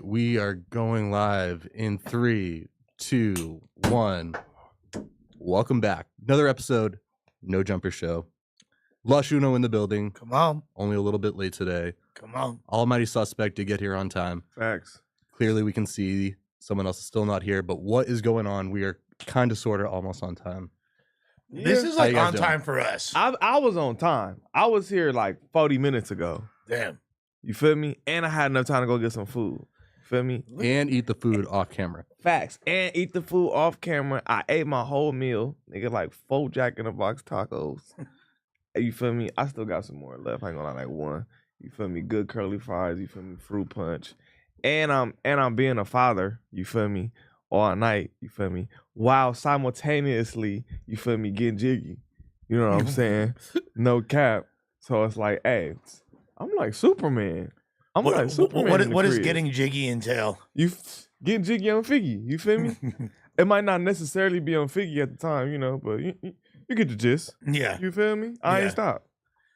We are going live in 3, 2, 1. Welcome back. Another episode, No Jumper Show. Lush Uno in the building. Come on. Only a little bit late today. Come on. Almighty Suspect did get here on time. Facts. Clearly we can see someone else is still not here, but what is going on? We are kind of, sort of, almost on time. Yeah. This is like on time for us. I was on time. I was here like 40 minutes ago. Damn. You feel me? And I had enough time to go get some food. Feel me? And eat the food off camera. Facts. And eat the food off camera. I ate my whole meal. Nigga, like 4 Jack in the Box tacos. You feel me? I still got some more left. I ain't gonna lie, like 1. You feel me? Good curly fries. You feel me? Fruit punch. And I'm being a father. You feel me? All night. You feel me? While simultaneously, you feel me? Getting jiggy. You know what I'm saying? No cap. So it's like, hey, I'm like Superman. Like Superman. What does getting jiggy entail? You getting jiggy on Figgy. You feel me? It might not necessarily be on Figgy at the time, you know, but you get the gist. Yeah. You feel me? I ain't stop.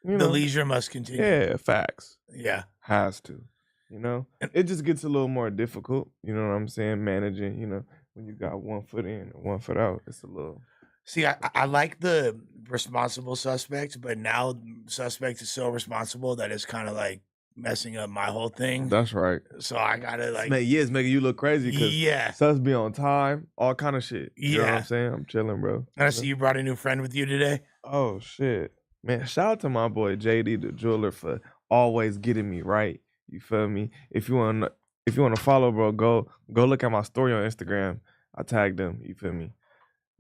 You The know? leisure must continue. Yeah, facts. Yeah. Has to. You know? It just gets a little more difficult, you know what I'm saying? Managing, you know, when you got 1 foot in and 1 foot out, it's a little. See, I like the responsible suspect, but now suspect is so responsible that it's kind of like messing up my whole thing. That's right. So I gotta like. It's making you look crazy because sus be on time, all kind of shit. You know what I'm saying? I'm chilling, bro. And I see you brought a new friend with you today. Oh shit, man! Shout out to my boy JD the jeweler for always getting me right. You feel me? If you want to follow, bro, go look at my story on Instagram. I tagged him. You feel me?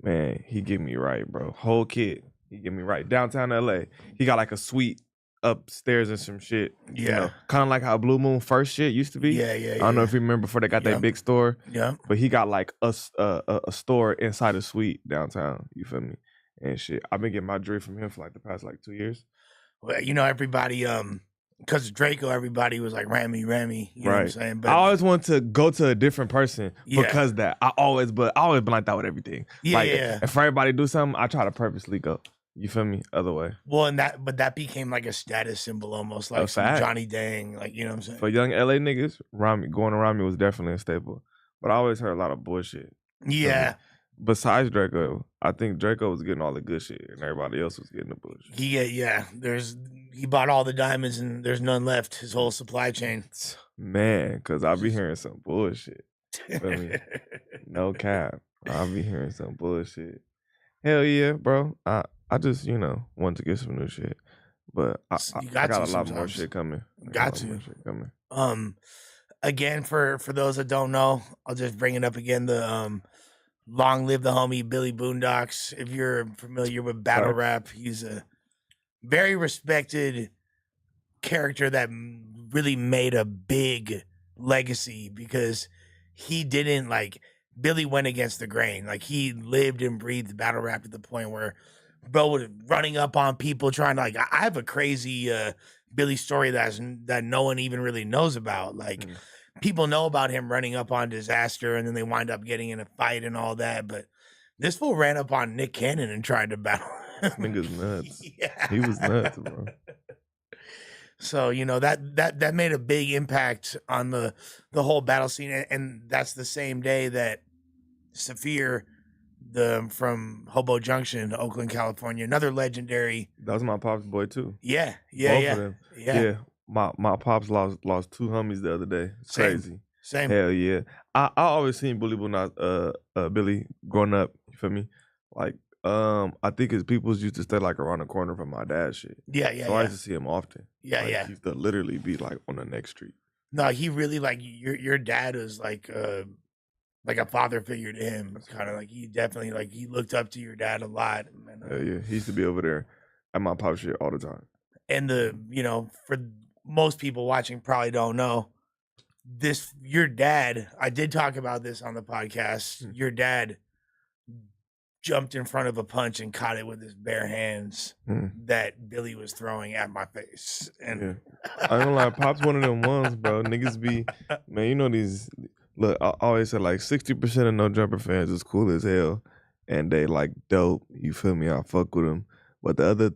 Man, he get me right, bro. Whole kid, he get me right. Downtown LA, he got like a suite upstairs and some shit. Yeah. You know, kind of like how Blue Moon first shit used to be. Yeah. I don't know if you remember before they got that big store. Yeah. But he got like a store inside a suite downtown. You feel me? And shit. I've been getting my drip from him for like the past like 2 years. Well, you know, everybody, because Draco, everybody was like Rami. You know what I'm saying? But I always want to go to a different person because that. I always been like that with everything. Yeah, like, yeah. If everybody do something, I try to purposely go. You feel me? Other way. Well, but that became like a status symbol almost, like some Johnny Dang, like, you know what I'm saying? For young LA niggas, going to Rami was definitely a staple. But I always heard a lot of bullshit. Yeah. Besides Draco, I think Draco was getting all the good shit and everybody else was getting the bullshit. He bought all the diamonds and there's none left, his whole supply chain. Man, because I'll be hearing some bullshit. Feel me? No cap. I'll be hearing some bullshit. Hell yeah, bro. I just, you know, want to get some new shit. But I got a lot more shit coming. Again, for those that don't know, I'll just bring it up again. The long live the homie Billy Boondocks. If you're familiar with battle rap, he's a very respected character that really made a big legacy because he didn't Billy went against the grain. Like, he lived and breathed battle rap to the point where bro was running up on people trying to I have a crazy Billy story that no one even really knows about. People know about him running up on Disaster and then they wind up getting in a fight and all that. But this fool ran up on Nick Cannon and tried to battle him. Nigga's nuts. Yeah. He was nuts, bro. So, you know, that made a big impact on the whole battle scene. And that's the same day that Saphir, from Hobo Junction, Oakland, California, another legendary. That was my pop's boy too. Yeah. Both of them. Yeah. My pops lost 2 homies the other day. It's crazy. Same. Hell yeah. I always seen Billy growing up. You feel me? I think his peoples used to stay around the corner from my dad's shit. Yeah. So I used to see him often. Yeah. He used to literally be on the next street. No, he really your dad was like a father figure to him. Kind of he definitely he looked up to your dad a lot. And, yeah. He used to be over there at my pop's shit all the time. And for most people watching probably don't know your dad. I did talk about this on the podcast. Your dad jumped in front of a punch and caught it with his bare hands that Billy was throwing at my face. And I ain't gonna lie, Pop's one of them ones, bro. Niggas be, man, you know these, look, I always say 60% of No Jumper fans is cool as hell and they dope, you feel me, I fuck with them. But the other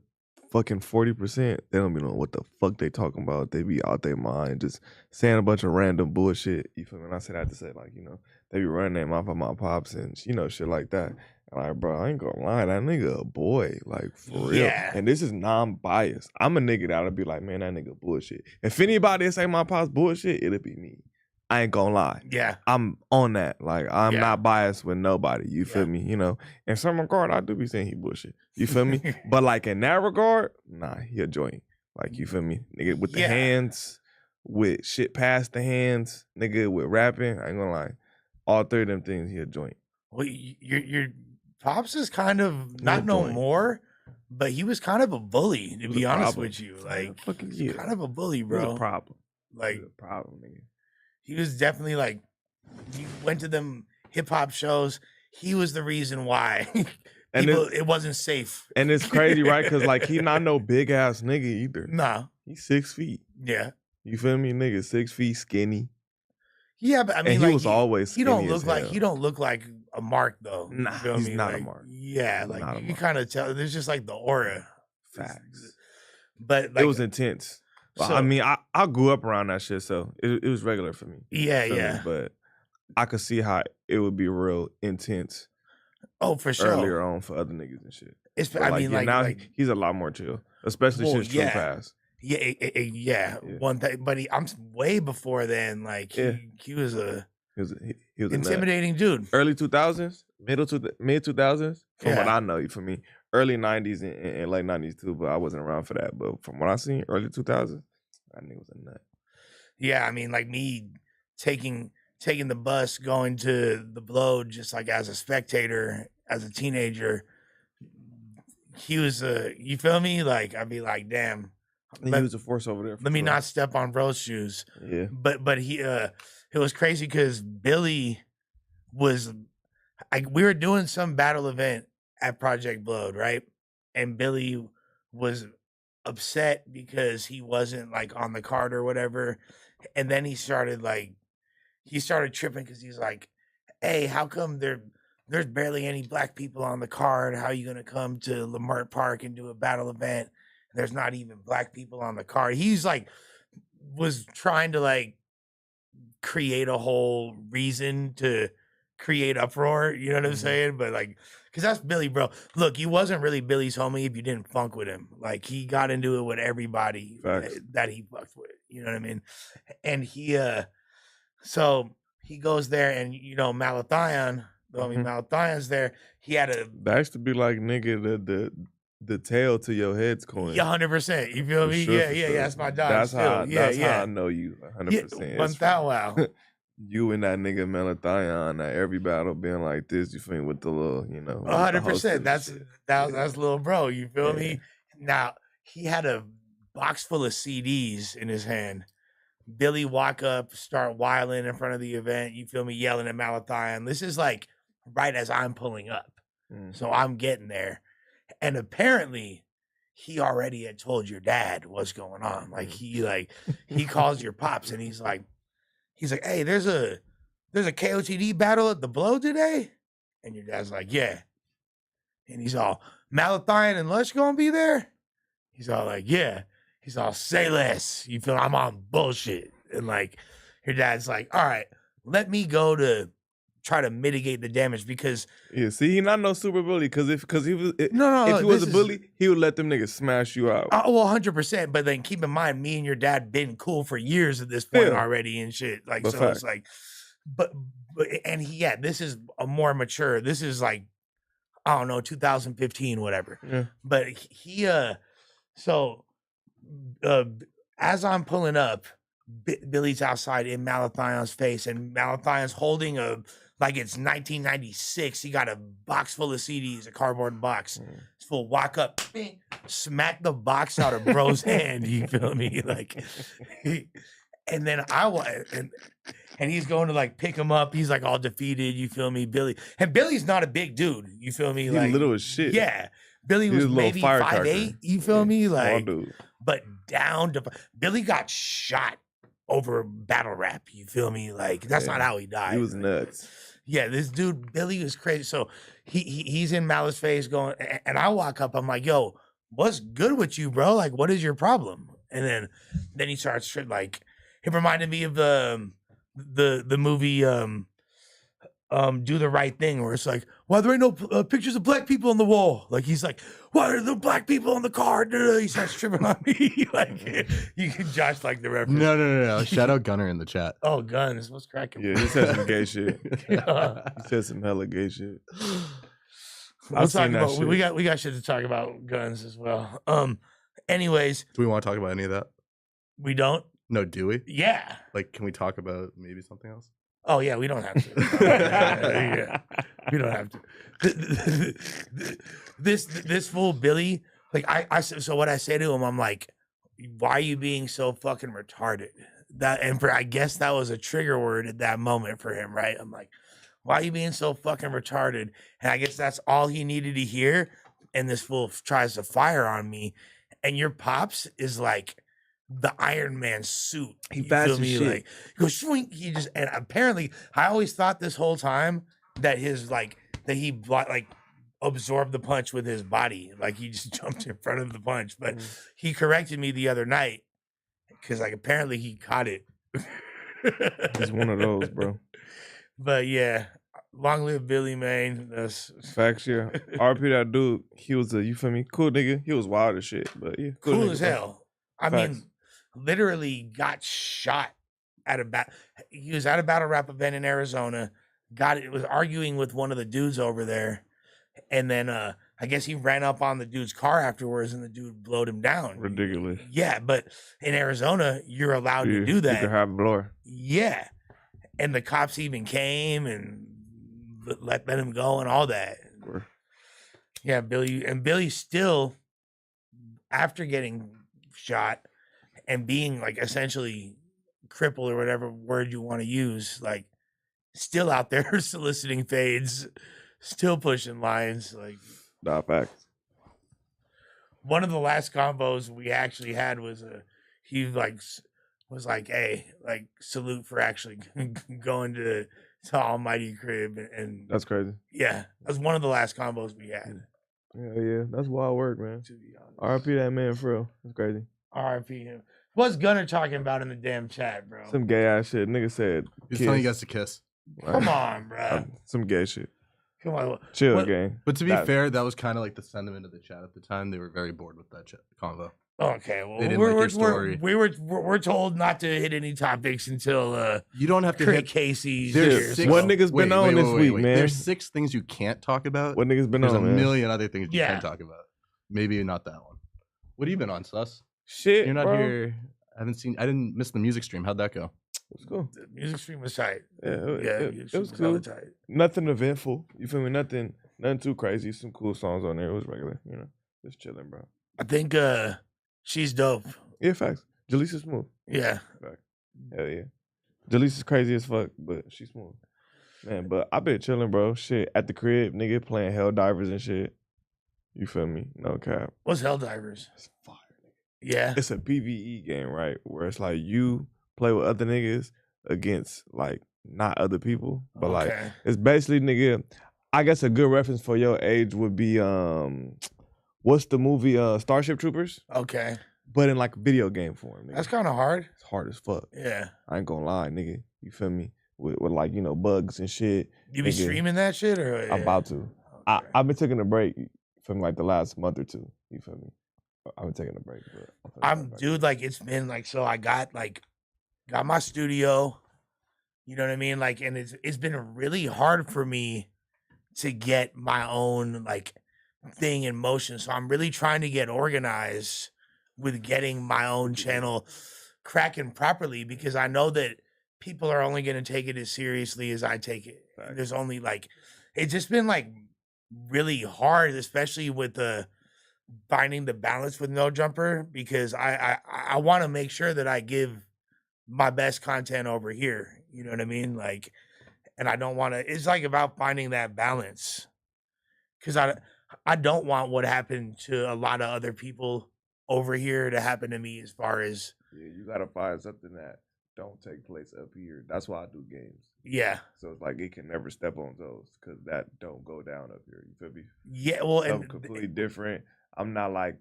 fucking 40%, they don't be knowing what the fuck they talking about. They be out their mind, just saying a bunch of random bullshit. You feel me? And I said that to say, like, you know, they be running their mouth on my pops and, you know, shit like that. And like, bro, I ain't gonna lie, that nigga a boy, like, for real. Yeah. And this is non-biased. I'm a nigga that'll be like, man, that nigga bullshit. If anybody say my pops bullshit, it'll be me. I ain't gonna lie. Yeah. I'm on that. Like, I'm Yeah. not biased with nobody. You feel me? You know? In some regard, I do be saying he bullshit. You feel me? But like in that regard, nah, he a joint. Like, you feel me? Nigga with the Yeah. hands, with shit past the hands, nigga with rapping, I ain't gonna lie. All three of them things, he a joint. Well, your pops is kind of not no joint. more, but he was kind of a bully, to was be a honest problem. with you. Like, Fucking he was yeah. kind of a bully, He was bro. a problem. Like, He was a problem, nigga. he was definitely like, you went to them hip hop shows. He was the reason why And it wasn't safe. And it's crazy, right? Because like he not no big ass nigga either. Nah. He's 6 feet. Yeah. You feel me, nigga? 6 feet, skinny. Yeah, but I mean, And he like, was always he don't skinny as look like hell. he don't look like a Mark though. You Nah, feel he's me? not a Like, Mark. Yeah, He's like not a you Mark. kind of tell. There's just like the aura. Facts. But like, It was intense. Well, so- I mean, I grew up around that shit, so it was regular for me. yeah, Feel me? yeah. But I could see how it would be real intense Oh, for sure. earlier on for other niggas and shit. It's, But, I mean, yeah, now like he's a lot more chill, especially Well, since True yeah. passed. yeah, yeah. Yeah. One thing, but I'm way before then. Like Yeah. he was a He was a nut. intimidating dude. Early 2000s, mid 2000s, from what Yeah. I know, you for me, early 90s and late 90s too, but I wasn't around for that. But from what I seen, early 2000s, that nigga was a nut. Yeah, I mean, like me taking the bus, going to the Blow, just like as a spectator, as a teenager. He was you feel me? Like I'd be like, damn. And he was a force over there. for Let me sure. not step on bro's shoes. Yeah. But he it was crazy because Billy was we were doing some battle event at Project Blowed, right? And Billy was upset because he wasn't like on the card or whatever. And then he started tripping because he's like, hey, how come there's barely any black people on the card? How are you gonna come to Lamert Park and do a battle event? There's not even black people on the card. He's like was trying to like create a whole reason to create uproar, you know what I'm Mhm. saying? But like, cause that's Billy, bro. Look, you wasn't really Billy's homie if you didn't funk with him. Like he got into it with everybody Facts. that he fucked with. You know what I mean? And he so he goes there and you know Malathion, the homie Mhm. Malathion's there. He had a That used to be like, nigga, the tail to your head's coin. 100%. You feel For me? sure, Yeah, for yeah, sure. yeah. That's my dog. That's still. how. Yeah, That's yeah. how I know you. 100%. One It's thou wow. you and that nigga Malathion at every battle being like this. You feel me with the little, you know. with the 100%. hostess and That's shit. that's little bro. You feel Yeah. me? Now he had a box full of CDs in his hand. Billy walk up, start whiling in front of the event. You feel me? Yelling at Malathion. This is like right as I'm pulling up, Mm. so I'm getting there, and apparently he already had told your dad what's going on. Like he calls your pops and he's like, hey, there's a KOTD battle at the Blow today, and your dad's like, yeah. And he's all, Malathion and Lush gonna be there? He's all like, yeah. He's all, say less. You feel I'm on bullshit. And like, your dad's like, all right, let me go to try to mitigate the damage because Yeah, see, he not no super bully because if he was no, if he was a this is- bully, he would let them niggas smash you out. well, 100%. But then keep in mind, me and your dad been cool for years at this point Yeah. already and shit. Like, But so facts. it's like, but and this is a more mature. This is like, I don't know, 2015, whatever. Yeah. But he so as I'm pulling up, Billy's outside in Malathion's face, and Malathion's holding like it's 1996. He got a box full of CDs, a cardboard box. It's full. Walk up, bing, smack the box out of bro's hand. You feel me? Like, and then and he's going to like pick him up. He's like all defeated. You feel me, Billy? And Billy's not a big dude. You feel me? He Like little as shit. yeah. Billy He was was a little maybe firecracker. 5'8", you feel Yeah, me? small Like, dude. but down to Billy got shot over battle rap. You feel me? Like that's Yeah. not how he died. He was Like, nuts. yeah, this dude Billy was crazy. So he's in Malice face going, and I walk up. I'm like, yo, what's good with you, bro? Like, what is your problem? And then he starts like, it reminded me of the movie Do the Right Thing, where it's like, why there ain't no pictures of black people on the wall? Like, he's like, why are there black people on the car? He starts tripping on me. Like, you can Josh like the reference. No. Shout out Gunner in the chat. Oh, guns, what's cracking? Yeah, he said some gay shit. Yeah. He said some hella gay shit. We'll I've talk seen that about shit. we got shit to talk about guns as well. Anyways, Do we want to talk about any of that? we don't. No, do we? Yeah. Like, can we talk about maybe something else? Oh yeah, we don't have to. Yeah, we don't have to. This fool Billy, like so what I say to him, I'm like, why are you being so fucking retarded? I guess that was a trigger word at that moment for him, right? I'm like, why are you being so fucking retarded? And I guess that's all he needed to hear. And this fool tries to fire on me, and your pops is like the Iron Man suit. He You fast feel as me? shit. Like, he goes swing. He just, and apparently I always thought this whole time that he like absorbed the punch with his body, like he just jumped in front of the punch. But he corrected me the other night because like apparently he caught it. He's one of those, bro. But yeah, long live Billy, man. That's Facts, yeah. RP that dude, he was you feel me? Cool nigga. He was wild as shit, but yeah. cool nigga, as bro. hell. I Facts. mean, literally got shot at he was at a battle rap event in Arizona. Was arguing with one of the dudes over there, and then I guess he ran up on the dude's car afterwards, and the dude blowed him down. Ridiculous. Yeah, but in Arizona, you're allowed to do You that. can have a blower. Yeah, and the cops even came and let him go and all that. Or- Yeah, Billy still, after getting shot and being like essentially crippled or whatever word you want to use, like still out there soliciting fades, still pushing lines. Like, Nah, facts. one of the last combos we actually had was he was like, hey, like salute for actually going to Almighty Crib and That's crazy. yeah, that was one of the last combos we had. Yeah. That's wild work, man. To be honest, RP that man for real. That's crazy. RIP him. What's Gunner talking about in the damn chat, bro? Some gay ass shit. Nigga said. He's kiss. telling you guys to kiss. Come on, bro. Some gay shit. Come on. Chill, What- gang. But to be That- fair, that was kind of like the sentiment of the chat at the time. They were very bored with that convo. Okay, well, They didn't like your story. we're told not to hit any topics until You don't have to Craig hit. Casey's There's here, six, so- What niggas been on this week, man? There's 6 things you can't talk about. What niggas been There's on, a man? million other things you Yeah. can talk about. Maybe not that one. What have you been on, Sus? Shit, You're not bro. here. I didn't miss the music stream. How'd that go? It's cool. The music stream was tight. Yeah, Music it was stream hella cool. tight. Nothing eventful. You feel me? Nothing too crazy. Some cool songs on there. It was regular, you know. Just chilling, bro. I think she's dope. Yeah, facts. Jaleesa is smooth. Yeah. Hell yeah. Jaleesa is crazy as fuck, but she's smooth. Man, but I been chilling, bro. Shit, at the crib, nigga, playing Helldivers and shit. You feel me? No cap. What's Helldivers? It's fire, nigga. Yeah. It's a PvE game, right? Where it's like you play with other niggas against like not other people, but like Okay. it's basically, nigga. I guess a good reference for your age would be what's the movie Starship Troopers? Okay. But in like video game form, nigga. That's kind of hard. It's hard as fuck. Yeah. I ain't gonna lie, nigga. You feel me? With like, you know, bugs and shit. You be Nigga, streaming that shit or? I'm about to. Okay. I've been taking a break from like the last month or two. You feel me? I've been taking a break. But I'm dude, like it's been like, so I got my studio, you know what I mean? Like, and it's been really hard for me to get my own like thing in motion. So I'm really trying to get organized with getting my own channel cracking properly, because I know that people are only going to take it as seriously as I take it. Facts. There's only like, it's just been like really hard, especially with the finding the balance with No Jumper, because I want to make sure that I give my best content over here. You know what I mean? Like, and I don't want to. It's like about finding that balance, because I don't want what happened to a lot of other people over here to happen to me. As far as yeah, you gotta find something that don't take place up here. That's why I do games. yeah, So it's like it can never step on toes because that don't go down up here. You feel me? yeah. Well, Something and completely different. I'm not like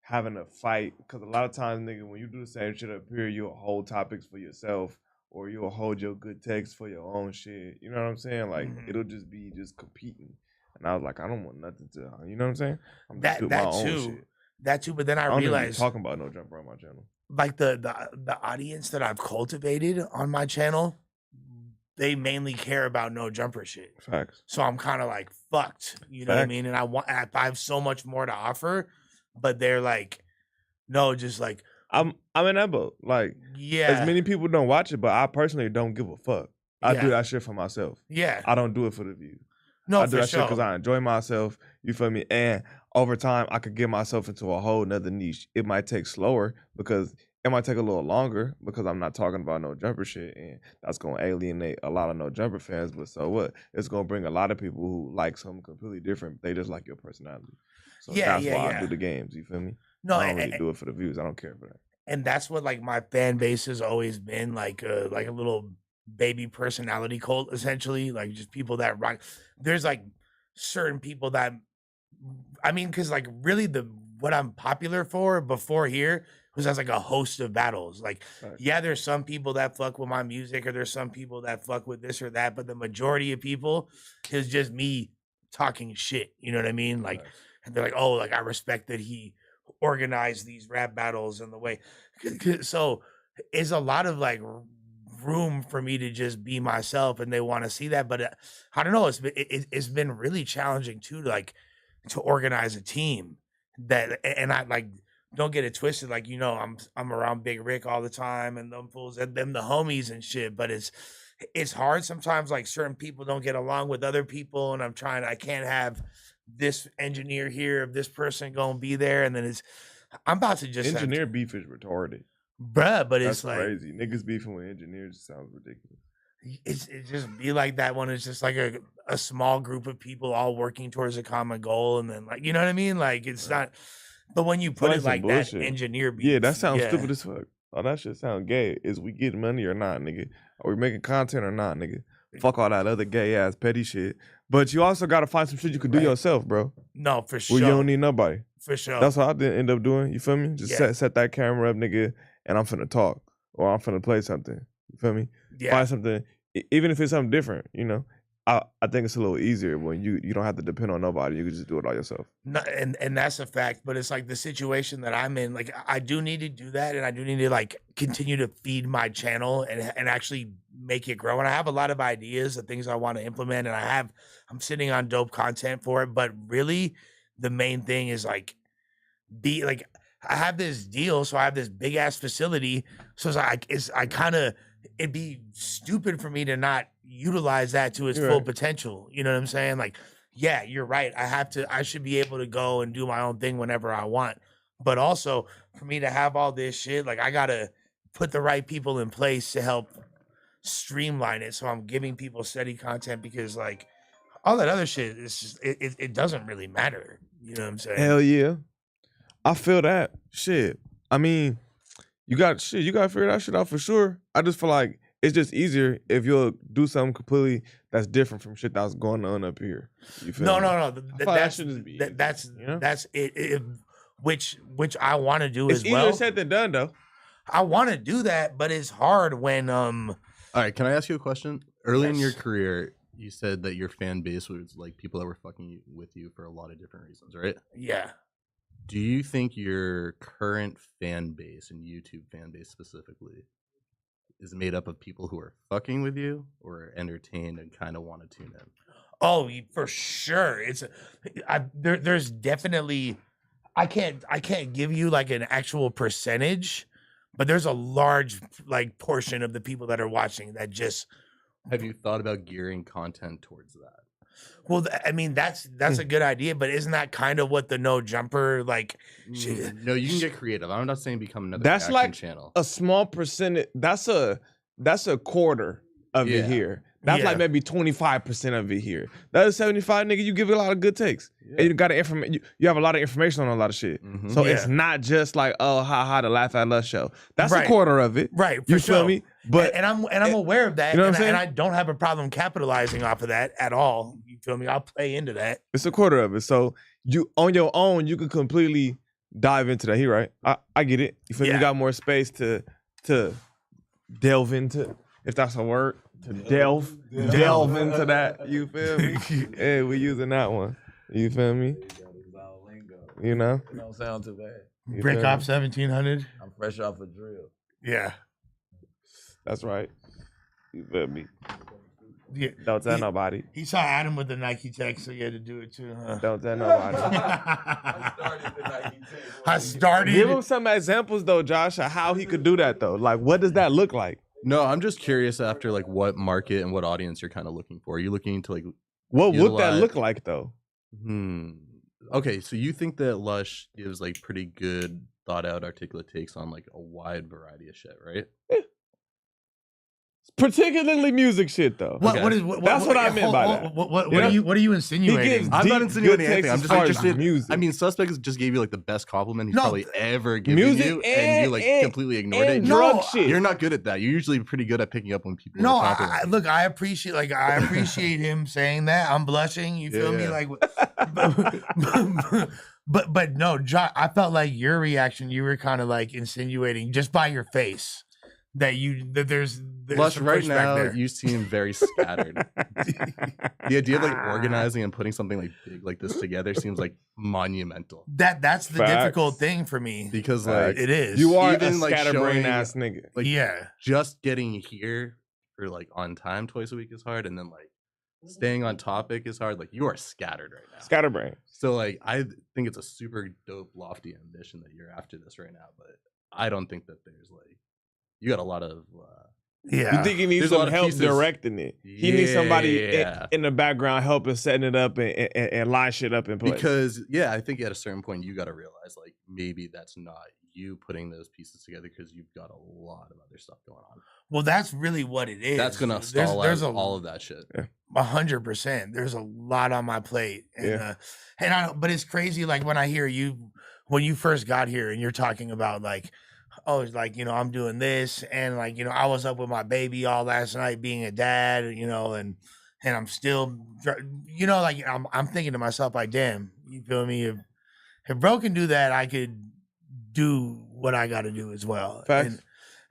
having a fight. Because a lot of times, nigga, when you do the same shit up here, you'll hold topics for yourself or you'll hold your good takes for your own shit. You know what I'm saying? Like, it'll just be just competing. And I was like, I don't want nothing to, you know what I'm saying? I'm just doing my own shit. That too, but then I don't even be realized talking about no jumper on my channel. Like the audience that I've cultivated on my channel, they mainly care about no jumper shit. Facts. So I'm kind of like fucked, you know what I mean? And I have so much more to offer, but they're like, no, just like I'm in that boat. Like, as many people don't watch it, but I personally don't give a fuck. I do that shit for myself. Yeah. I don't do it for the views. No, I do that shit because I enjoy myself. You feel me? And over time, I could get myself into a whole nother niche. It might take slower because it might take a little longer because I'm not talking about no jumper shit, and that's gonna alienate a lot of no jumper fans. But so what? It's gonna bring a lot of people who like something completely different. They just like your personality. So that's why I do the games. You feel me? No, I don't really do it for the views. I don't care for that. And that's what like my fan base has always been like a little baby personality cult, essentially. Like just people that rock. There's like certain people that, I mean, because like really what I'm popular for before here was as like a host of battles. Like, there's some people that fuck with my music or there's some people that fuck with this or that, but the majority of people is just me talking shit. You know what I mean? Like, and they're like, oh, like I respect that he organized these rap battles and the way. So it's a lot of like room for me to just be myself, and they want to see that. But I don't know. It's been really challenging too, to organize a team that, and I like, don't get it twisted. Like, you know, I'm around Big Rick all the time and them fools and them the homies and shit. But it's hard sometimes. Like certain people don't get along with other people, and I can't have this engineer here if this person gonna be there, and then I'm about to just engineer beef is retarded, bruh. But that's it's like crazy. Niggas beefing with engineers sounds ridiculous. It just be like that when it's just like a small group of people all working towards a common goal, and then like, you know what I mean? Like it's not. But when you put it like that, engineer beef, that sounds stupid as fuck. Oh, that shit sound gay. Is we getting money or not, nigga? Are we making content or not, nigga? Fuck all that other gay ass petty shit. But you also gotta find some shit you could do yourself, bro. No, for sure. Well, you don't need nobody. For sure. That's what I did end up doing. You feel me? Just set that camera up, nigga, and I'm finna talk or I'm finna play something. You feel me? Find something, even if it's something different. You know, I think it's a little easier when you don't have to depend on nobody. You can just do it all yourself. No, and that's a fact. But it's like the situation that I'm in. Like I do need to do that, and I do need to like continue to feed my channel and actually make it grow. And I have a lot of ideas of things I want to implement, and I'm sitting on dope content for it. But really, the main thing is like I have this deal, so I have this big ass facility. So it'd be stupid for me to not utilize that to its full potential. You know what I'm saying? Like, yeah, you're right. I should be able to go and do my own thing whenever I want. But also for me to have all this shit, like I gotta put the right people in place to help streamline it. So I'm giving people steady content because like all that other shit is just, it doesn't really matter. You know what I'm saying? Hell yeah. I feel that. Shit. I mean, you gotta figure that shit out for sure. I just feel like it's just easier if you'll do something completely that's different from shit that's going on up here. You feel me? No. That's it. Which I want to do as well. It's easier said than done, though. I want to do that, but it's hard when All right, can I ask you a question? Early in your career, you said that your fan base was like people that were fucking with you for a lot of different reasons, right? Yeah. Do you think your current fan base and YouTube fan base specifically is made up of people who are fucking with you or entertained and kind of want to tune in? Oh, for sure. There's definitely, I can't give you like an actual percentage, but there's a large like portion of the people that are watching that just. Have you thought about gearing content towards that? Well, I mean, that's a good idea, but isn't that kind of what the no jumper like? No, you can get creative. I'm not saying become another. That's like channel. A small percentage. That's a quarter of it here. That's like maybe 25% of it here. That is 75, nigga. You give it a lot of good takes, and you got to you have a lot of information on a lot of shit. So it's not just like the Laugh at Lush show. That's a quarter of it, right? You feel me? But and I'm aware of that, you know what I'm saying? And I don't have a problem capitalizing off of that at all. You feel me? I'll play into that. It's a quarter of it. So you on your own, you can completely dive into that. He right. I get it. You feel me? Yeah. You got more space to delve into, if that's a word. To delve into that. You feel me? Yeah, we using that one. You feel me? You know? It don't sound too bad. You Bricc feel Op me? 1700. I'm fresh off a drill. Yeah. That's right. You feel me? Yeah. Don't tell nobody. He saw Adam with the Nike Tech, so he had to do it too, huh? Don't tell nobody. I started. Give him some examples though, Josh, of how he could do that though. Like, what does that look like? No, I'm just curious after like what market and what audience you're kind of looking for. Are you looking to like What would that utilize- look like though? Okay, so you think that Lush gives like pretty good thought out articulate takes on like a wide variety of shit, right? Particularly music shit though. What, Okay. what is what, That's what I meant by that. What You know? are you He insinuating? gives I'm not deep, insinuating good anything. I'm takes just as far as interested. music. I mean, Suspects just gave you like the best compliment he's No, probably ever given music you, and you like completely ignored it. and No, drug shit. You're not good at that. You're usually pretty good at picking up when people. No, are complimenting. look, I appreciate him saying that. I'm blushing. You feel me? Yeah. Like, but no, I felt like your reaction. You were kind of like insinuating just by your face that there's Lush, some right pushback now there. you seem very scattered. The idea of like organizing and putting something like big like this together seems like monumental. That's the Facts. difficult thing for me. Because like It is. You are even, a like, scatterbrain showing, ass nigga. like yeah. just getting here for like on time twice a week is hard, and then like staying on topic is hard. Like you are scattered right now. Scatterbrain. So like I think it's a super dope, lofty ambition that you're after this right now, but I don't think that there's like you got a lot of Yeah. You think he needs There's a lot some of help pieces. directing it? He needs somebody Yeah. in the background helping setting it up and line shit up in place. because I think at a certain point you got to realize like maybe that's not you putting those pieces together because you've got a lot of other stuff going on. Well, that's really what it is. That's gonna stall there's out all of that shit. 100%. There's a lot on my plate, and Yeah. but it's crazy. Like when I hear you when you first got here, and you're talking about like, oh, it's like I'm doing this, and like I was up with my baby all last night, being a dad, and I'm still, like I'm thinking to myself, like, damn, you feel me? If bro can do that, I could do what I got to do as well. Facts. And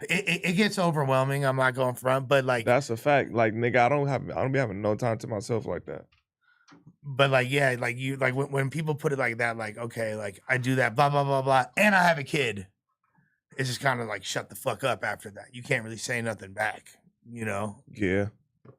it gets overwhelming. I'm not going front, but like That's a fact. Like nigga, I don't be having no time to myself like that. But like, yeah, like when people put it like that, like, okay, like I do that, blah, blah, blah, blah, and I have a kid. It's just kind of like shut the fuck up after that. You can't really say nothing back,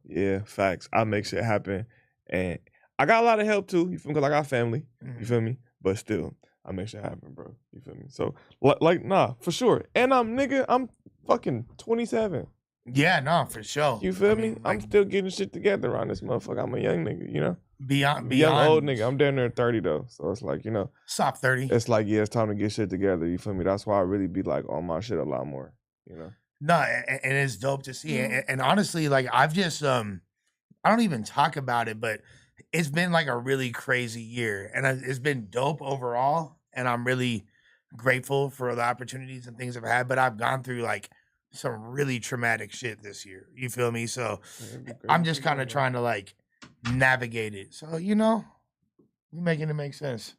Yeah, facts. I make shit happen, and I got a lot of help too. You feel me? 'Cause I got family. You feel me? But still, I make shit happen, bro. You feel me? So like, nah, for sure. And I'm fucking 27. Yeah, no, for sure. You feel I me? mean, I'm like, still getting shit together around this motherfucker. I'm a young nigga, beyond young old nigga. I'm down there at 30 though, so it's like stop 30. it's like it's time to get shit together. You feel me? That's why I really be like on my shit a lot more. No, and it's dope to see. And honestly, like I've just I don't even talk about it, but it's been like a really crazy year, and it's been dope overall. And I'm really grateful for the opportunities and things I've had. But I've gone through like some really traumatic shit this year. You feel me? So I'm just kind of trying to like navigate it. So we're making it make sense.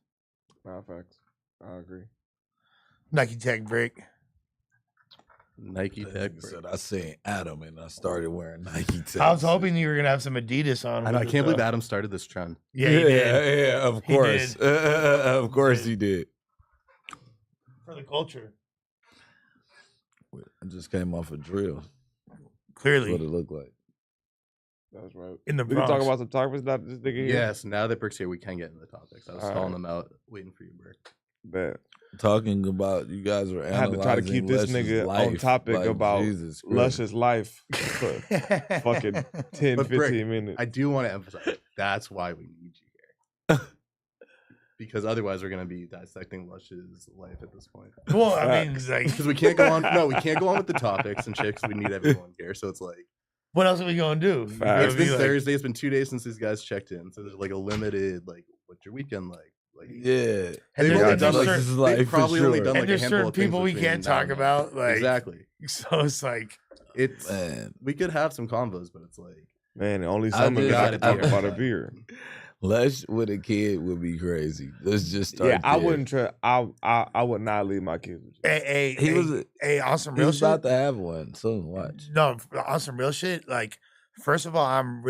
Nah, facts. I agree. Nike Tech Bricc. Nike Tech. Said I seen Adam and I started wearing Nike Tech. I was hoping you were gonna have some Adidas on. I know, I with it, can't believe though. Adam started this trend. Yeah, he did. Yeah, of He course. did. Of course he did. For the culture. I just came off a drill. That's Clearly. what it looked like. That's right. In the We can talk Bronx. about some topics that this nigga here. Yes, now that Brick's here, we can get into the topics. I was All stalling right. them out, waiting for you, Brick. Bet. Talking about you guys were I had to try to keep this Lush's nigga on life. topic Like, about Jesus Christ. Lush's life for fucking 10, But 15 Brick, minutes. I do want to emphasize that's why we need you here. Because otherwise we're gonna be dissecting Lush's life at this point. Well, I mean, it's like, Because we can't go on. No, we can't go on with the topics and shit. 'Cause we need everyone here. So it's like what else are we gonna do? Facts. You know, it's be been like, Thursday. It's been 2 days since these guys checked in. So there's like a limited like, what's your weekend like? Like Yeah. And they've there's- only and done there's like this is certain- like they've for probably only sure. done and like a there's handful certain of things people we between can't now talk and then. about. Like, Exactly. So it's like, It's Man. we could have some combos, but it's like Man, only I some of just- it I can talk I- about a beer. Lush with a kid would be crazy. Let's just start. Yeah, I there. wouldn't trust. I would not leave my kids with you. Hey, on some real He's shit. about to have one soon. Watch. No, on some real shit. Like, first of all, I'm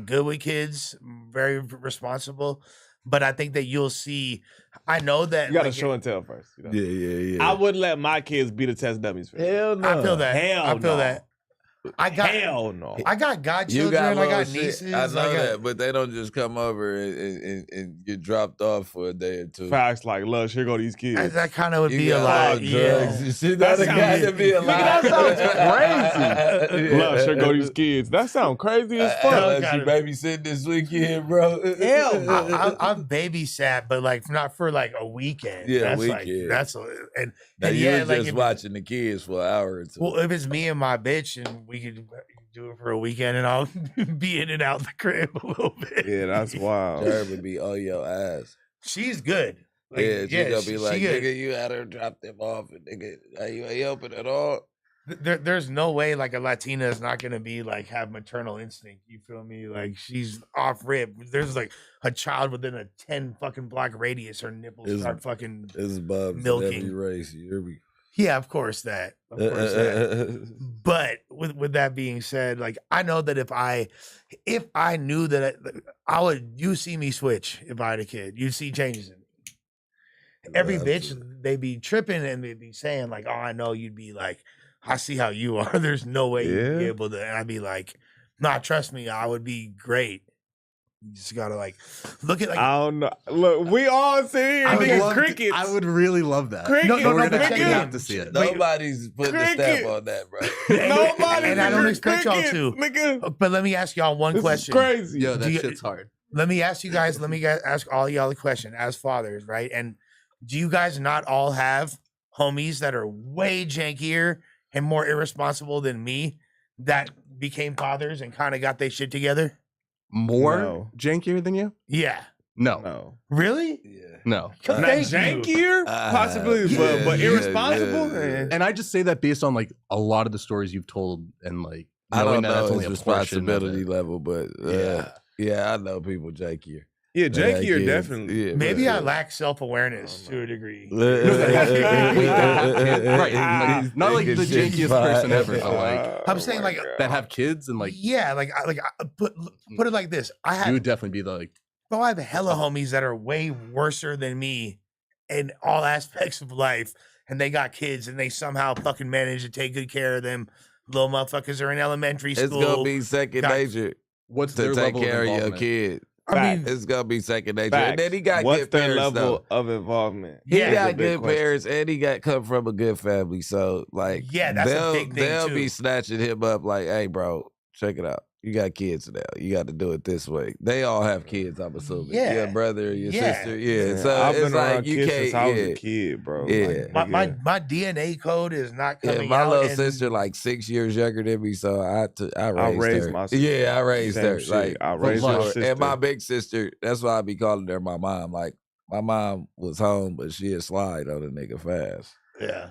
good with kids, very responsible. But I think that you'll see. I know that You gotta like, show and tell first. You know? Yeah. I wouldn't let my kids be the test dummies. For Hell no. I feel that. Hell I feel no. that. I got Hell no. I got You godchildren. got I got little shit. nieces. I know got, that, but they don't just come over and get dropped off for a day or two. Facts like, Lush, here go these kids. That kind of would You be a got lot. all drugs. Yeah. You see That that guy sounds- to be a Nigga, lot. that sounds crazy. Yeah. Lush, here go these kids. That sounds crazy as fuck. Unless you babysitting this weekend, bro. Hell I've babysat, but like not for like a weekend. Yeah, that's weekend. and Now you yeah, was like just if, watching the kids for an hour or two. well, if it's me and my bitch, and we could do it for a weekend, and I'll be in and out the crib a little bit. Yeah, that's wild. Jerv would be on your ass. She's good. Like, Yeah, she gonna be like, good. nigga, you had her drop them off, and nigga, you ain't helping at all. There's no way like a Latina is not gonna be like have maternal instinct. You feel me? Like she's off rip. There's like a child within a 10 fucking block radius. Her nipples It's- start fucking. It's bubs in Milking. every race. You hear me? Yeah, of course that. Of course that. But with that being said, like I know that if I knew that I would, you see me switch if I had a kid. You'd see changes in me. Every Love bitch, to. they be tripping and they be saying like, "Oh, I know you'd be like, I see how you are. There's no way you'd be Yeah. able to." And I'd be like, "Nah, trust me, I would be great." You just gotta like look at like I don't know. Look, we all see here, I would, nigga, love crickets. to, I would really love that. Crickets. No, We're no, gonna but check actually it have out. to see it. Nobody's putting a stamp Cricket. on that, bro. Nobody. And I don't expect y'all crickets, to. Nigga, But let me ask y'all one this question. is crazy. Yo, Do that you- shit's hard. Let me ask you guys. Ask all y'all a question as fathers, right? And do you guys not all have homies that are way jankier and more irresponsible than me that became fathers and kind of got their shit together? More No. jankier than you? Yeah. No. No. Really? Yeah. No. Not Thank you. jankier, possibly, but yeah, irresponsible. yeah. And I just say that based on like a lot of the stories you've told and like I knowing don't that know that's only his a portion of responsibility it. level, but yeah, I know people jankier. Yeah, than that jankier kid. definitely. Yeah, Maybe but- I lack self-awareness to a degree. Right. Like, not like the Nigga, shit jankiest fine. person ever, but like I'm saying, like, that have kids and like Yeah, put it like this. I you have would definitely be the like Bro, I have hella homies that are way worser than me in all aspects of life, and they got kids, and they somehow fucking manage to take good care of them. Little motherfuckers are in elementary school. It's gonna be second got- nature what's to their take level care of your involvement? kid. I mean, It's gonna be second nature. Facts. And then he got What's good their parents, level though. of involvement? He Yeah. That's a got big good question. parents, and he got come from a good family. So like, Yeah, that's a they'll, big thing, they'll too. be snatching him up like, "Hey, bro, check it out. You got kids now. You got to do it this way." They all have kids, I'm assuming. Yeah. Your brother, your Yeah. sister. Yeah. Yeah, So I've it's been around like you kids can't. since I was Yeah. a kid, bro. Yeah. Like, my DNA code is not Yeah, coming my out. little and- sister like 6 years younger than me, so I raised, raised her. my sister. Yeah, I raised Same her. shit. Like I for raised my sure. sister. And my big sister, that's why I be calling her my mom. Like my mom was home, but she'd slide on a nigga fast Yeah.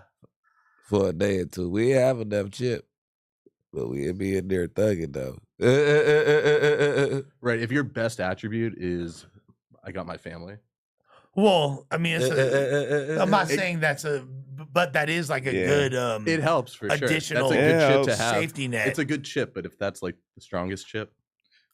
for a day or two. We didn't have enough chip, but we'd be in there thugging though. Right. If your best attribute is I got my family. Well, I mean, I'm not It- saying that's but that is like a Yeah. good It helps for sure. additional That's a good chip to helps. have. safety net. It's a good chip, but if that's like the strongest chip,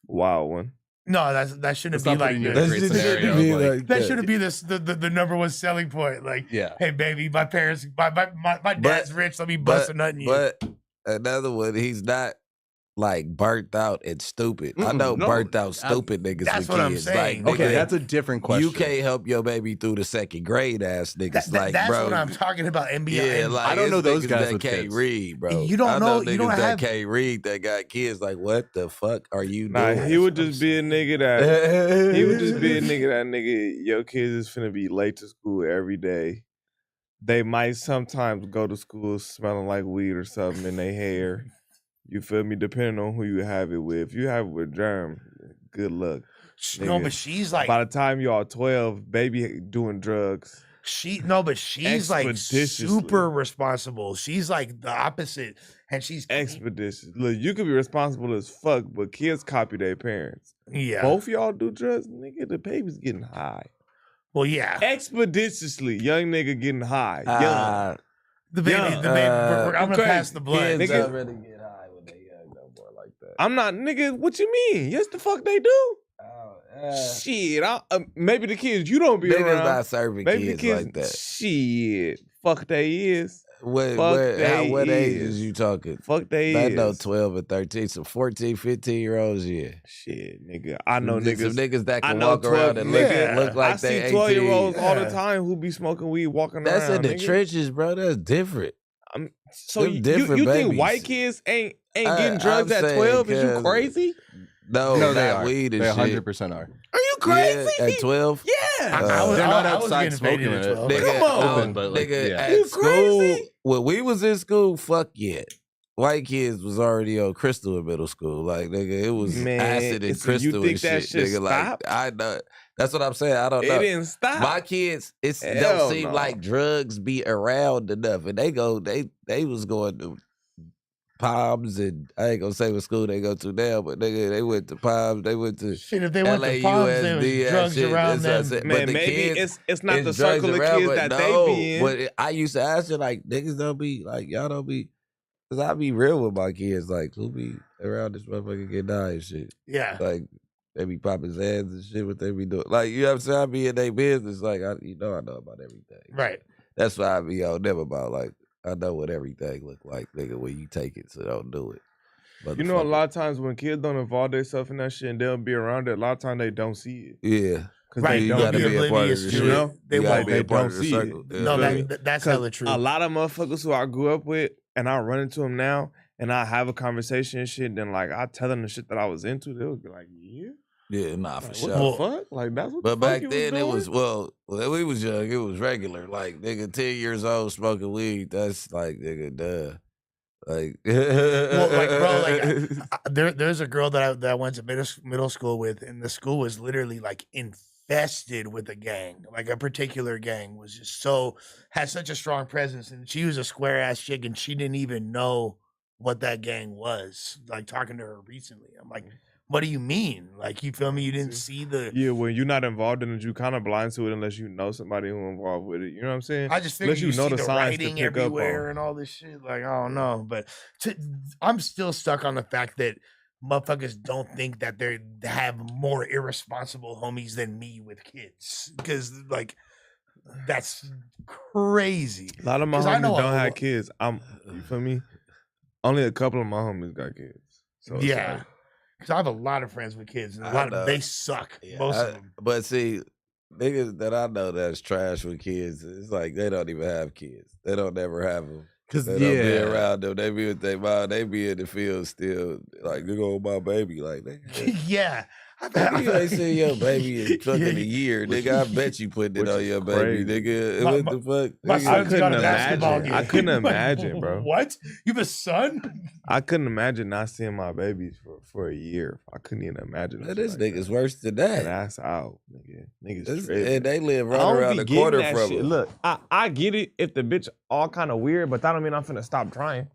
wild one. No, that shouldn't It's be not like putting you in the- a great scenario. Like, that shouldn't be the number one selling point. Like, yeah. hey baby, my parents, my dad's rich. Let me bust a nut in you. But another one, he's not like burnt out and stupid. I know no, burnt out stupid niggas that's with what I'm kids. saying. Like, Okay, nigga, that's a different question. you can't help your baby through the second grade, ass niggas. That's bro, what I'm talking about. NBA. yeah, and like I don't know it's those niggas guys that with can't kids. read, bro. You don't I know- niggas you don't that have- can't read that got kids. Like, what the fuck are you Nah, doing? he would just be a nigga that he would just be a nigga that nigga. Your kids is finna be late to school every day. They might sometimes go to school smelling like weed or something in their hair. You feel me? Depending on who you have it with. If you have it with Germ, good luck. no, nigga. but she's like, By the time y'all 12, baby doing drugs. she's like Expeditiously. super responsible. She's like the opposite, and she's Expeditious. Look, you could be responsible as fuck, but kids copy their parents. Yeah. Both y'all do drugs, nigga. The baby's getting high. Well, yeah. Expeditiously, young nigga getting high. Young. The baby. I'm gonna pass the blood. Kids Nigga. already get high when they young, no more like that. I'm not, nigga. What you mean? Yes, the fuck they do. Shit, maybe the kids you don't be Niggas around. not serving Maybe kids, the kids like that. Shit, fuck they is. What they age is. is you talking? Fuck they I is. know 12 and 13, some 14, 15-year-olds, yeah. Shit, nigga. I know Some niggas. niggas that I can know walk around and look like I they see 18. 12-year-olds all the Yeah. time who be smoking weed walking That's around. in the nigga. trenches, bro. That's different. So Them you different think babies. white kids ain't getting drugs I'm at saying 12? Is you 'cause- crazy? No, they not are. weed and They shit. 100% are. Are you crazy? Yeah, at 12? Yeah. They're not I was outside getting faded smoking at it. 12. Like, Nigga, open, but like, nigga, yeah. at You school, crazy? when we was in school, fuck yeah. White kids was already on crystal in middle school. Like, nigga, it was Man, acid and so you crystal think and that shit. shit Nigga, like, stopped? I know. That's what I'm saying. I don't It know. didn't stop. My kids, it Hell don't seem no. like drugs be around enough. And they was going to Palms, and I ain't gonna say what school they go to now, but nigga, they went to Palms, they went to Shit, if they went to Palms, there was LAUSD, drugs shit. around That's what I them. said. Man, But the maybe kids, it's not the it's drugs circle of around, kids but that no, they be in. But I used to ask you, like, niggas don't be, like, y'all don't be, because I be real with my kids, like, who be around this motherfucker get die and shit. Yeah. Like, they be popping Zans and shit, what they be doing. Like, you know what I'm saying? I be in their business, like, I know about everything. Right. That's why I be on them about, like, I know what everything look like, nigga, when you take it, so don't do it. You know, a Motherfucker. lot of times when kids don't involve themselves in that shit and they'll be around it, a lot of times they don't see it. Yeah. Because Right, they You they'll don't gotta be be a part of oblivious the to shit. you know? They You gotta won't. be a They part don't of the see circle. it. Yeah. No, feel me? that's 'Cause hella true. A lot of motherfuckers who I grew up with, and I run into them now, and I have a conversation and shit, then like I tell them the shit that I was into, they would be like, yeah? Yeah, nah, for Like, sure. what the fuck? Like, that's what But the fuck back you then it doing? was when we was young, it was regular. Like nigga, 10 years old smoking weed. That's like nigga, duh. Like, Well, like, bro, like, there's a girl that I went to middle school with, and the school was literally like infested with a gang. Like a particular gang was just had such a strong presence, and she was a square ass chick, and she didn't even know what that gang was. Like talking to her recently, I'm like, what do you mean? Like, you feel me? You didn't see the. Yeah, when you're not involved in it, you kind of blind to it unless you know somebody who involved with it. You know what I'm saying? I just figured Unless you you know see the the signs to writing pick up everywhere on. and all this shit. Like, I don't know, but I'm still stuck on the fact that motherfuckers don't think that they have more irresponsible homies than me with kids, because like that's crazy. A lot of my 'Cause I homies know don't a have lo- kids. You feel me? Only a couple of my homies got kids. So it's Yeah, like, because I have a lot of friends with kids, and a I lot know. of they suck. Yeah, Most of them. But see, niggas that I know that's trash with kids, it's like they don't even have kids. They don't never have them. Cause They don't be yeah, around them. They be with their mom. They be in the field still. Like, you go, my baby. Like, nigga, Yeah. nigga, you ain't seen your baby in fucking a year, Which- nigga. I bet you put it which on is your baby, crazy. nigga. My- What the fuck? My Nigga, son's couldn't got a basketball imagine. game. I couldn't Like, imagine, bro. What? You have a son? I couldn't imagine not seeing my babies for a year. I couldn't even imagine. Man, shit this like nigga's that. worse than that. That's out, nigga. Niggas This- tripping. and they live I right don't around be the getting corner that from shit. us. Look, I get it if the bitch all kind of weird, but that don't mean I'm finna stop trying.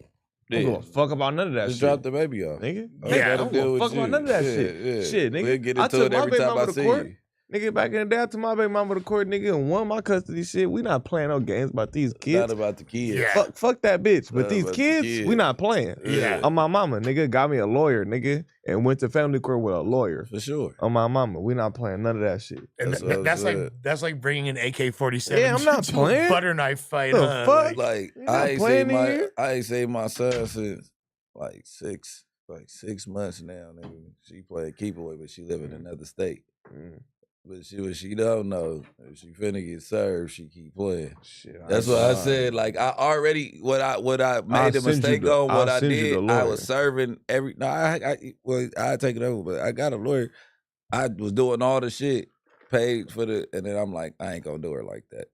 I don't give a fuck about none of that Just shit. drop the baby off. Nigga. I Yeah, I gotta don't deal give a with fuck about you. none of that Yeah, shit. yeah. Shit, nigga. We'll get I into took it my every baby time I mama to see court. you. Nigga, back in the day, I took my baby mama to court, nigga, and won my custody shit. We not playing no games about these Not kids. about the kids. Yeah. Fuck that bitch. But Not these about the kids, kids. we not playing. Yeah. On my mama, nigga, got me a lawyer, nigga, and went to family court with a lawyer. For sure. On my mama, we not playing none of that shit. And That's what I'm that's saying. like bringing an AK-47. Yeah, I'm not to playing. a butter knife fight. The huh? fuck? Like You not I playing in here? ain't seen my son since like 6 months now, nigga. She played keeper with, but she live in another state. But she don't know. If she finna get served, she keep playing. Shit, That's what I said. Like I already what I made the send you mistake the- on. What I'll I send you did, the I lawyer. was serving every. No, I take it over, but I got a lawyer. I was doing all the shit, paid for the, and then I'm like, I ain't gonna do her like that,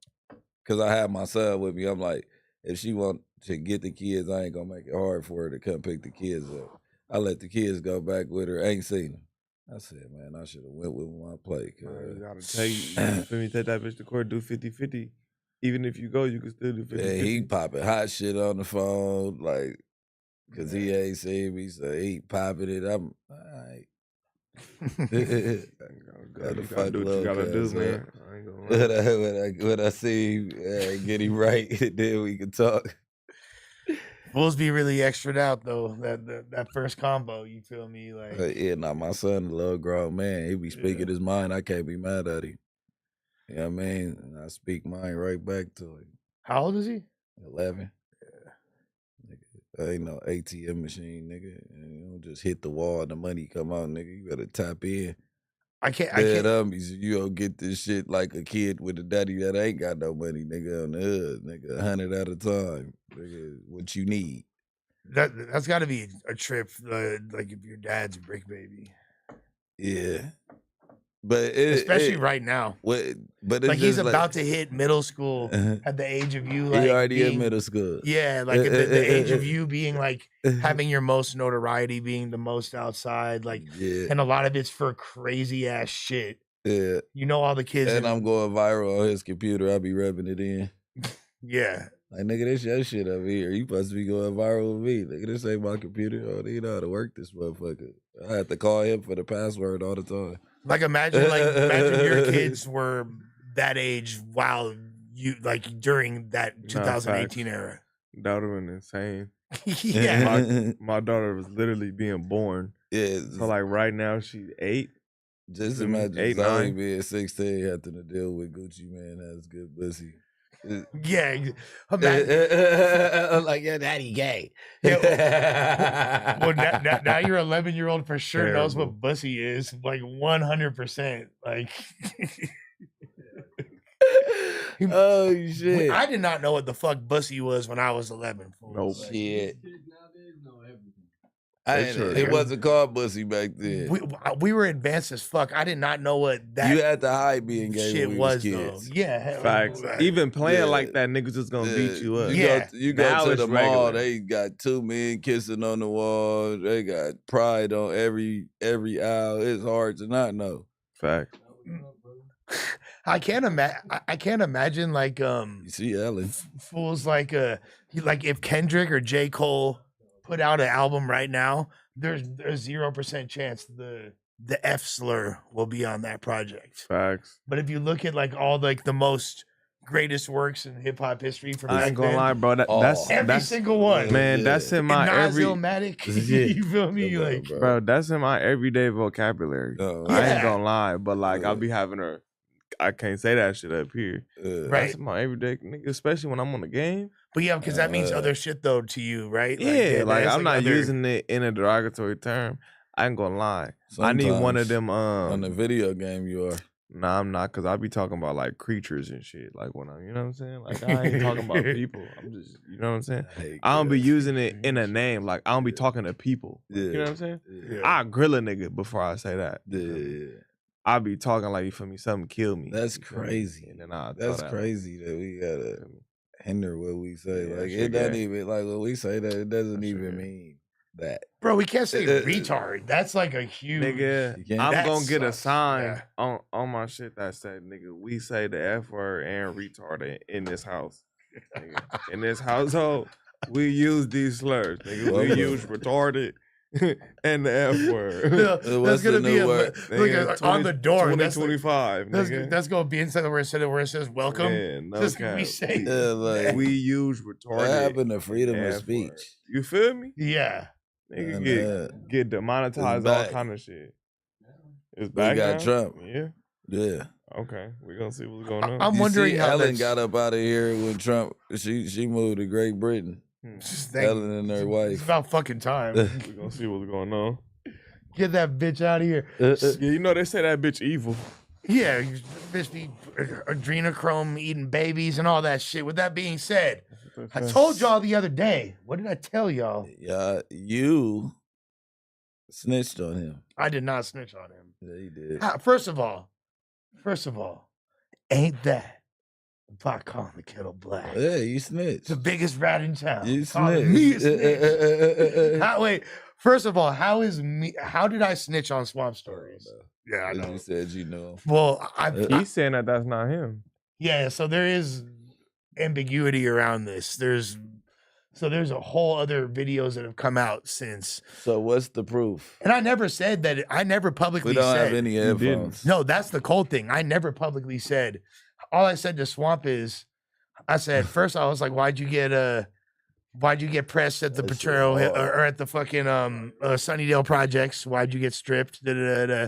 cause I have my son with me. I'm like, if she want to get the kids, I ain't gonna make it hard for her to come pick the kids up. I let the kids go back with her. I ain't seen them. I said, man, I should have went with my play. You gotta take, you feel me, take that bitch to court, do 50-50. even if you go, you can still do 50. Yeah, he popping hot shit on the phone, like, cause he ain't seen me, so he popping it. I'm all right. You gotta do what you gotta do, man. I ain't gonna lie. When I see him, get him right, then we can talk. Fools be really extra out though. That first combo, you feel me? Like Yeah, now my son, a little grown man, he be speaking his mind. I can't be mad at him. You know what I mean? And I speak mine right back to him. how old is he? 11. Nigga, ain't no ATM machine, nigga. And you don't just hit the wall and the money come out, nigga. You better tap in. I can't. You don't get this shit like a kid with a daddy that ain't got no money, nigga, on the hood, nigga, 100 at a time, nigga, what you need. That's got to be a trip, like if your dad's a Bricc baby. Yeah. But especially right now. But it's like he's just about to hit middle school at the age of you. Like he already being, in middle school. Yeah, like at the age of you being like having your most notoriety, being the most outside, like, and a lot of it's for crazy ass shit. Yeah, you know all the kids. And I'm going viral on his computer. I be rubbing it in. Yeah. Like, nigga, this your shit over here. You supposed to be going viral with me. Nigga, this ain't my computer. I don't even know how to work this motherfucker. I have to call him for the password all the time. Like imagine your kids were that age while you like during that 2018 era. That would have been insane. Yeah. My daughter was literally being born. Yeah. So like right now she's 8. Just imagine 8, 9. being 16 having to deal with Gucci Man has good pussy. Yeah, like your daddy gay. Yeah, well, now your 11-year-old for sure knows what bussy is, like 100%. Like, oh shit! I did not know what the fuck bussy was when I was 11. No shit. It wasn't called bussy back then. We were advanced as fuck. I did not know what that. You had to hide being gay shit when we was kids. Though. Yeah, facts. Even playing like that, niggas just gonna beat you up. You go to the mall. They got 2 men kissing on the wall. They got pride on every aisle. It's hard to not know. Fact. I can't imagine like You see Ellen fools like if Kendrick or J. Cole put out an album right now, there's 0% chance the F slur will be on that project. Facts. But if you look at like all like the most greatest works in hip hop history from I ain't gonna lie, bro. That's every single one. Man, that's in my Illmatic. You feel me? Like, bro, that's in my everyday vocabulary. I ain't gonna lie, but like I'll be having her. I can't say that shit up here. Right. That's in my everyday nigga, especially when I'm on the game. But yeah, because that means other shit though to you, right? Yeah, like I'm not using it in a derogatory term. I ain't gonna lie. Sometimes I need one of them. On the video game, you are. Nah, I'm not, cause I be talking about like creatures and shit. Like when I'm, you know what I'm saying? Like I ain't talking about people. I'm just, you know what I'm saying? I don't be using it in a name. Like I don't be talking to people. Yeah. You know what I'm saying? Yeah. I grill a nigga before I say that. Yeah. I be talking like, you feel me? Something kill me. That's crazy. And then that's crazy that we gotta hinder what we say. Yeah, like it doesn't even like when we say that it doesn't even mean that. Bro, we can't say retard. That's like a huge nigga. I'm gonna get a sign Yeah. on my shit that say, nigga, we say the F word and retard in this house. Nigga. In this household, we use these slurs. Nigga, we use retarded and the F word. No, that's gonna be on the door. 2025. That's gonna be inside where it says welcome. Yeah, no Just cap. we say like, we use retarded. what happened to freedom of F speech? word. You feel me? Yeah. Nigga get demonetized, all kind of shit. It's back. We got now? Trump. Yeah. Okay, we're gonna see what's going on. I'm wondering how Ellen got up out of here when Trump. She moved to Great Britain. Ellen and her wife. It's about fucking time. We're gonna see what's going on. Get that bitch out of here. Yeah, you know they say that bitch evil. Yeah, bitch be adrenochrome eating babies and all that shit. With that being said, I told y'all the other day. What did I tell y'all? Yeah, you snitched on him. I did not snitch on him. Yeah, he did. First of all, ain't that pot calling the kettle black? Yeah, you snitched. The biggest rat in town. You Calling me a snitched. snitch. Wait, first of all, how did I snitch on Swamp Stories? Yeah, I know. You said you know. Well, He's saying that that's not him. Yeah, so there is ambiguity around this. There's a whole other videos that have come out since. So what's the proof? And I never said that. I never publicly We don't said. have any didn't. headphones. No, that's the cold thing. I never publicly said. All I said to Swamp is, I said first I was like, why'd you get pressed at the That shit Potrero hard. or at the fucking Sunnydale projects? Why'd you get stripped? Da, da, da, da.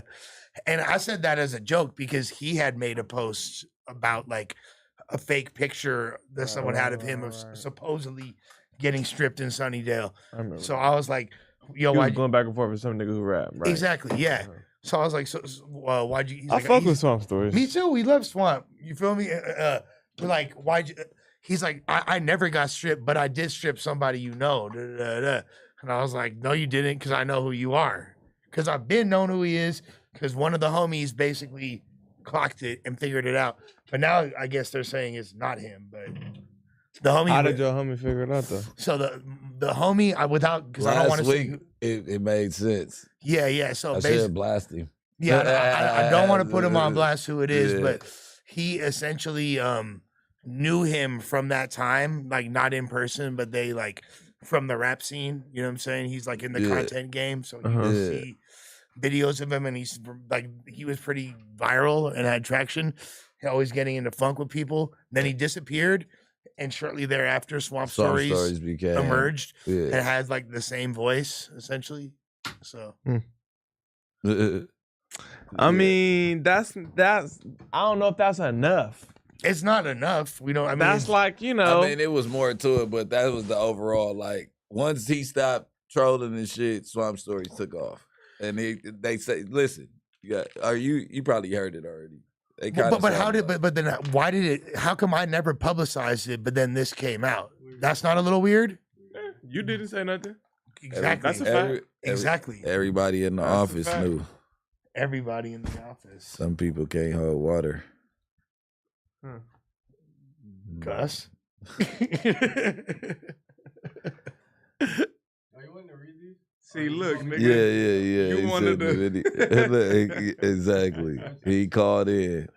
And I said that as a joke because he had made a post about like a fake picture that someone had of him of supposedly getting stripped in Sunnydale. I remember. So I was like, yo, He was why? going back and forth with some nigga who rap, right? Exactly, yeah. Uh-huh. So I was like, why'd you? He's I like, fuck he's- with Swamp Stories. Me too. We love Swamp. You feel me? We're like, why'd you? He's like, I never got stripped, but I did strip somebody you know. Da, da, da, da. And I was like, no, you didn't, because I know who you are. Because I've been known who he is. Because one of the homies basically clocked it and figured it out. But now I guess they're saying it's not him. But the homie. How did your homie figure it out though? So the homie, because I don't want Last to say. week, it made sense. Yeah. So I should basically. have blasted him. Yeah, I don't want to put him on blast who it is, Yeah. but he essentially knew him from that time, like not in person, but they like from the rap scene. You know what I'm saying? He's like in the Yeah. content game, so you Uh-huh. can Yeah. see videos of him, and he's like he was pretty viral and had traction. Always getting into funk with people. Then he disappeared, and shortly thereafter, Swamp Some Stories stories became emerged and Yeah. had like the same voice essentially. So I mean, that's. I don't know if that's enough. it's not enough. We don't. I mean, That's like I mean, it was more to it, but that was the overall. Like once he stopped trolling and shit, Swamp Stories took off, and they say, "Listen, you probably heard it already." They kinda but how sound did like- but then why did it? How come I never publicized it? But then this came out. That's not a little weird. You didn't say nothing. Exactly. That's a fact. Exactly. Everybody in the That's a office fact. knew. Everybody in the office. Some people can't hold water. Gus. See, look, nigga. Yeah. You he wanted said the video. Exactly. He called in.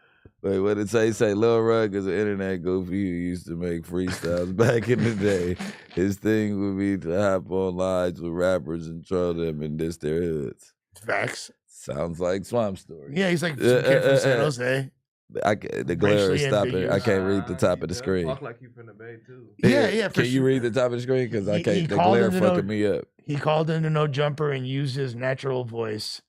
Wait, what did it say? He say Lil Rug is an internet goofy who used to make freestyles back in the day. His thing would be to hop on lives with rappers and troll them and diss their hoods. Facts. Sounds like Swamp Story. Yeah, he's like some kid from San Jose. The glare is Racially stopping. I ambiguous. can't read the top of the screen. Fuck like you finna bay too. Yeah, for Can you sure. read the top of the screen? Because I He can't. The called glare into no- fucking me up. He called into No Jumper and used his natural voice.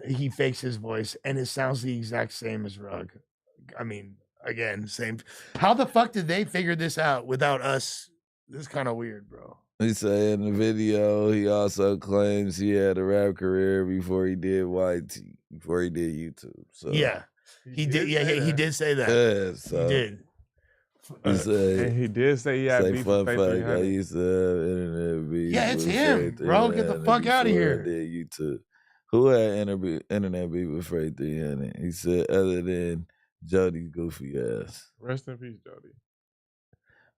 He fakes his voice, and it sounds the exact same as Rug. I mean, again, same. How the fuck did they figure this out without us? This is kind of weird, bro. He said in the video, he also claims he had a rap career before he did before he did YouTube. So Yeah, he did. Yeah, he did say that. Yeah, so He did. he said, And he did say he had say beef fun with fact, Faith I 300. used to have internet beef. Yeah, it's with him, Faith bro. Get the 300 fuck outta before I here. did YouTube. Who had internet beef with Freight 300? He said, other than Jody's goofy ass. Rest in peace, Jody.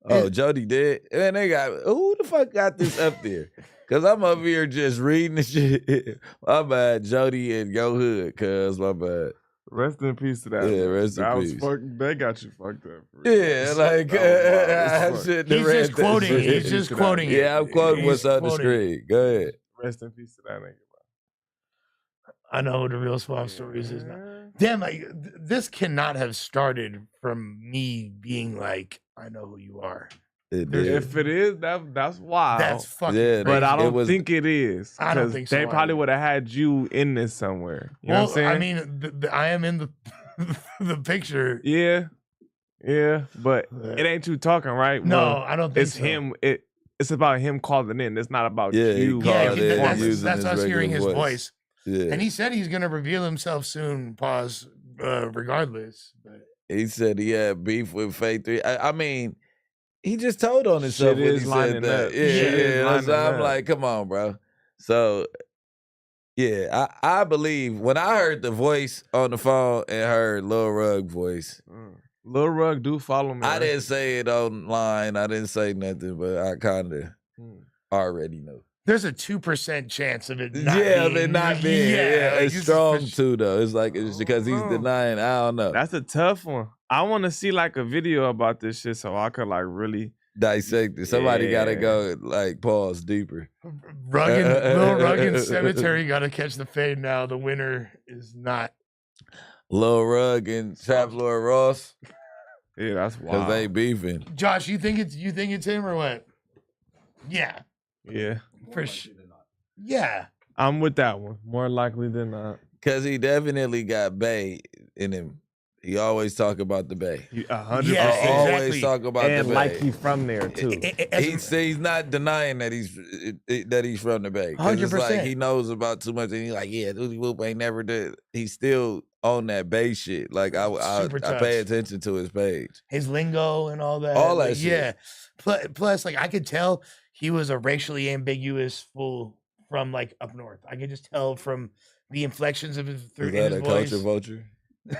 Oh, Jody did? Man, they got, who the fuck got this up there? Because I'm up here just reading the shit. My bad, Jody and Yo Hood, cuz, my bad. Rest in peace to that. Yeah, bro. rest in That was peace. They got you fucked up. for real. Yeah, like, That was wild as I fuck. shouldn't He's have read just that quoting. shit. He's just Yeah, quoting. it. Yeah, I'm quoting what's He's on the quoting. screen. Go ahead. Rest in peace to that nigga. I know who the real Swamp Stories is now. Damn, like this cannot have started from me being like, I know who you are. It There's- did. If it is, that's wild. That's fucking. Yeah, but I crazy. don't think it is. I don't 'cause think so They probably either. would have had you in this somewhere. You know Well, what I'm saying? I mean, I am in the the picture. yeah, but it ain't you talking, right? No, Well, I don't think it's so. him. It's about him calling in. It's not about Yeah, he you. called Yeah, it calling and that's, using that's his us hearing his regular voice. voice. Yeah. And he said he's gonna reveal himself soon. Pause. Regardless, but He said he had beef with Faith 3. I mean, he just told on himself Shit when he is said lining that. up. Yeah, Shit is yeah. lining So I'm up. like, come on, bro. So, yeah, I believe when I heard the voice on the phone and heard Lil Rug voice, Lil Rug do follow me. I right? didn't say it online. I didn't say nothing, but I kind of Mm. already know. There's a 2% chance of it not Yeah, being. but not being. Yeah, like, it's this is strong for too, though. It's like it's because he's denying. I don't know. That's a tough one. I want to see like a video about this shit so I could like really Dissect it. Somebody gotta Yeah. go like pause deeper. Lil Rugged Cemetery got to catch the fade now. The winner is not. Lil Rug and Trap Lord Ross Yeah, that's because wild. they beefing. Josh, you think it's him or what? Yeah, Yeah. for sure. Yeah. I'm with that one. More likely than not. Cause he definitely got Bay in him. He always talk about the Bay. 100%. Yeah, exactly. Always talk about And the Bay. like he's from there too. He's not denying that he's from the Bay. 'Cause it's like 100%. he knows about too much, and he's like, yeah, Uzi Whoop ain't never did. He's still on that Bay shit. Like I Super pay touched. attention to his page. His lingo and all that. All that like, shit. Yeah. Plus, like I could tell he was a racially ambiguous fool from like up north. I could just tell from the inflections of his Is in that his a voice. culture vulture?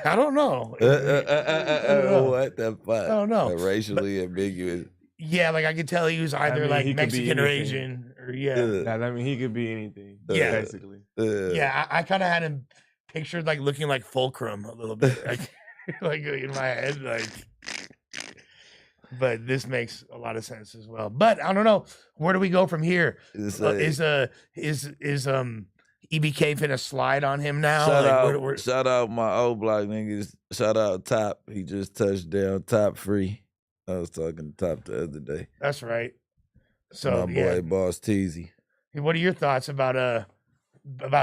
I don't know. I don't know. What the fuck? I don't know. A racially ambiguous. Yeah, like I could tell he was either mean, like he could be Mexican or anything. Asian or yeah. I mean, he could be anything. Yeah. Basically. Yeah, I kind of had him pictured like looking like Fulcrum a little bit, like in my head, like. But this makes a lot of sense as well. But I don't know, where do we go from here? It's Is EBK finna slide on him now? Shout Like, out, shout out my old block niggas. Shout out Top. He just touched down. Top free. I was talking to Top the other day. That's right. So my yeah, boy Boss Teasy. what are your thoughts about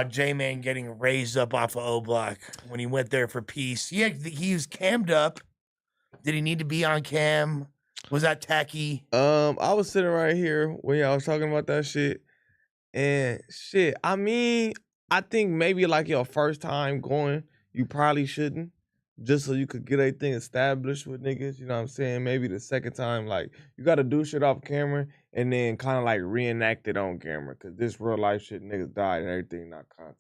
J-Man getting raised up off of O Block when he went there for peace? Yeah, he was cammed up. Did he need to be on cam? Was that tacky? I was sitting right here when y'all was talking about that shit. And shit, I mean, I think maybe like your first time going, you probably shouldn't. Just so you could get everything established with niggas, you know what I'm saying? Maybe the second time, like, you gotta do shit off camera and then kind of like reenact it on camera. Cause this real life shit, niggas died and everything, not content.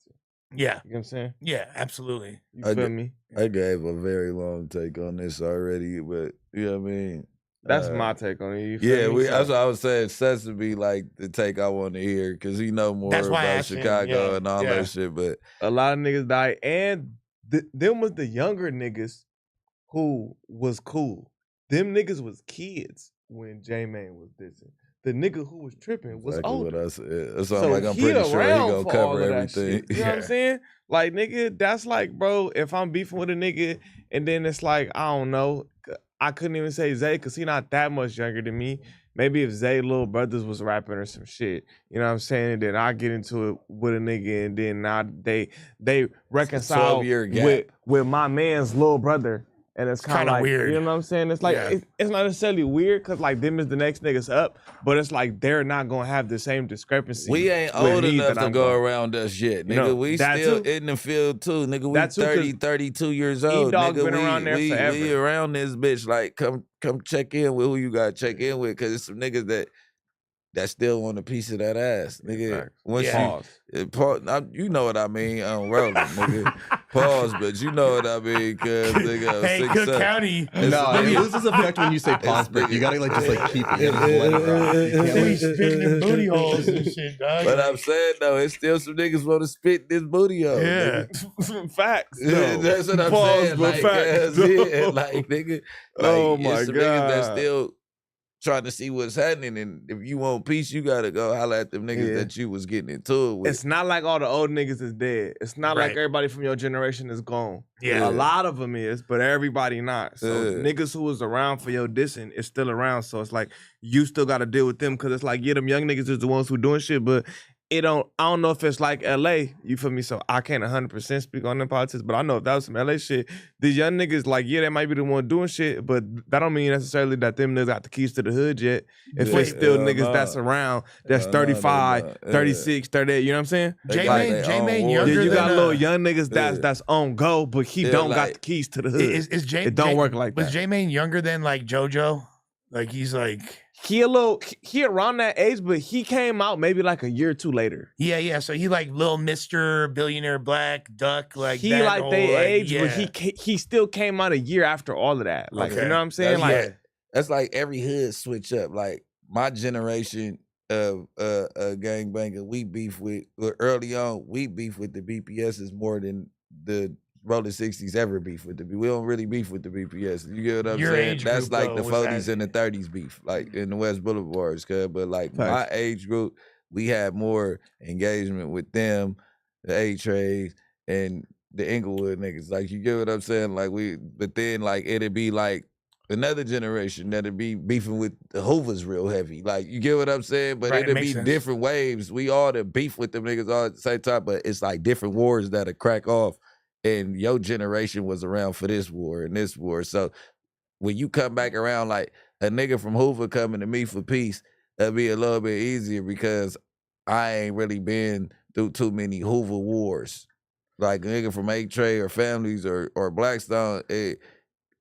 Yeah. You know what I'm saying? Yeah, absolutely. You feel me? I gave a very long take on this already, but you know what I mean? That's my take on it. You feel Yeah, me? that's what I was saying. Sets would be like the take I want to hear because he know more That's why I about asked him, Chicago yeah, and all yeah. that shit. But A lot of niggas died, and them was the younger niggas who was cool. Them niggas was kids when J-Man was dissing. The nigga who was tripping was exactly older. what I said. So, I'm So like, I'm he pretty sure he around gonna for all cover of that everything. shit. You know what I'm saying? Like, nigga, that's like, bro, if I'm beefing with a nigga and then it's like, I don't know, I couldn't even say Zay because he not that much younger than me. Maybe if Zay little brothers was rapping or some shit, you know what I'm saying? And then I get into it with a nigga and then now they reconcile 12-year gap. with my man's little brother. And it's kind kinda of like, weird. you know what I'm saying? It's like, Yeah. it's not necessarily weird because like them is the next niggas up, but it's like they're not going to have the same discrepancy. We ain't with old me enough that to I'm go going. around us yet, nigga. You know, we that still too. in the field too, nigga. We That too, 30, 32 years old, E-Dog nigga. been around there we forever. around this bitch. Like, come check in with who you got to check in with, cause it's some niggas that still want a piece of that ass, nigga. Facts. Once Yeah. you know what I mean. I'm rolling, nigga. Pause, but you know what I mean, cause nigga. Hey, Cook County. It's No, a it nigga- loses effect when you say pause, but you gotta like just like keep it. You gotta let it rock. You can't, They be like- spitting in booty holes and shit, dog. But I'm saying though, it's still some niggas want to spit this booty on. Yeah. nigga. Facts. Yeah, though. that's what I'm Pause, saying. but Like, facts, yeah, though. like nigga. Like, Oh it's my some niggas that God. still trying to see what's happening, and if you want peace, you gotta go holler at them niggas Yeah. that you was getting into it with. It's not like all the old niggas is dead. It's not Right. like everybody from your generation is gone. Yeah. A lot of them is, but everybody not. So Yeah. niggas who was around for your dissing is still around. So it's like you still got to deal with them because it's like, yeah, them young niggas is the ones who doing shit, but I don't know if it's like LA, you feel me? So I can't 100% speak on them politics, but I know if that was some LA shit, these young niggas, like, yeah, they might be the one doing shit, but that don't mean necessarily that them niggas got the keys to the hood yet. If Yeah. it's still Hell niggas nah. that's around, that's Hell nah, they 35, not. Yeah. 36, 38, you know what I'm saying? They got J-Man, their J-Man own younger Yeah, you than, got little young niggas yeah. that's on go, but he Yeah, don't got like- the keys to the hood. Is J? It don't J- work like Was that. J-Man younger than like JoJo? Like he's like, He around that age, but he came out maybe like a year or two later. yeah. So he like little Mr. Billionaire Black Duck, like He that like whole, they age, yeah. but he still came out a year after all of that. Like, Okay. you know what I'm saying? That's Like, like- That's like every hood switch up. Like my generation, gangbanger we beef with early on. We beef with the BPSs more than the Rolling 60s ever beef with the B. We don't really beef with the BPS. You get what I'm Your saying? age That's group, like though, the was 40s that- and the 30s beef, like in the West Boulevards. But like my Facts. age group, we had more engagement with them, the A-Trays, and the Inglewood niggas. Like, you get what I'm saying? Like, but then, like, it'd be like another generation that'd be beefing with the Hoovers real heavy. Like, you get what I'm saying? But Right, it'd makes be sense. different waves. We all the beef with them niggas all at the same time, but it's like different wars that'll crack off. And your generation was around for this war and this war. So when you come back around, like a nigga from Hoover coming to me for peace, that'd be a little bit easier because I ain't really been through too many Hoover wars. Like a nigga from A-Tray or Families or Blackstone, yeah,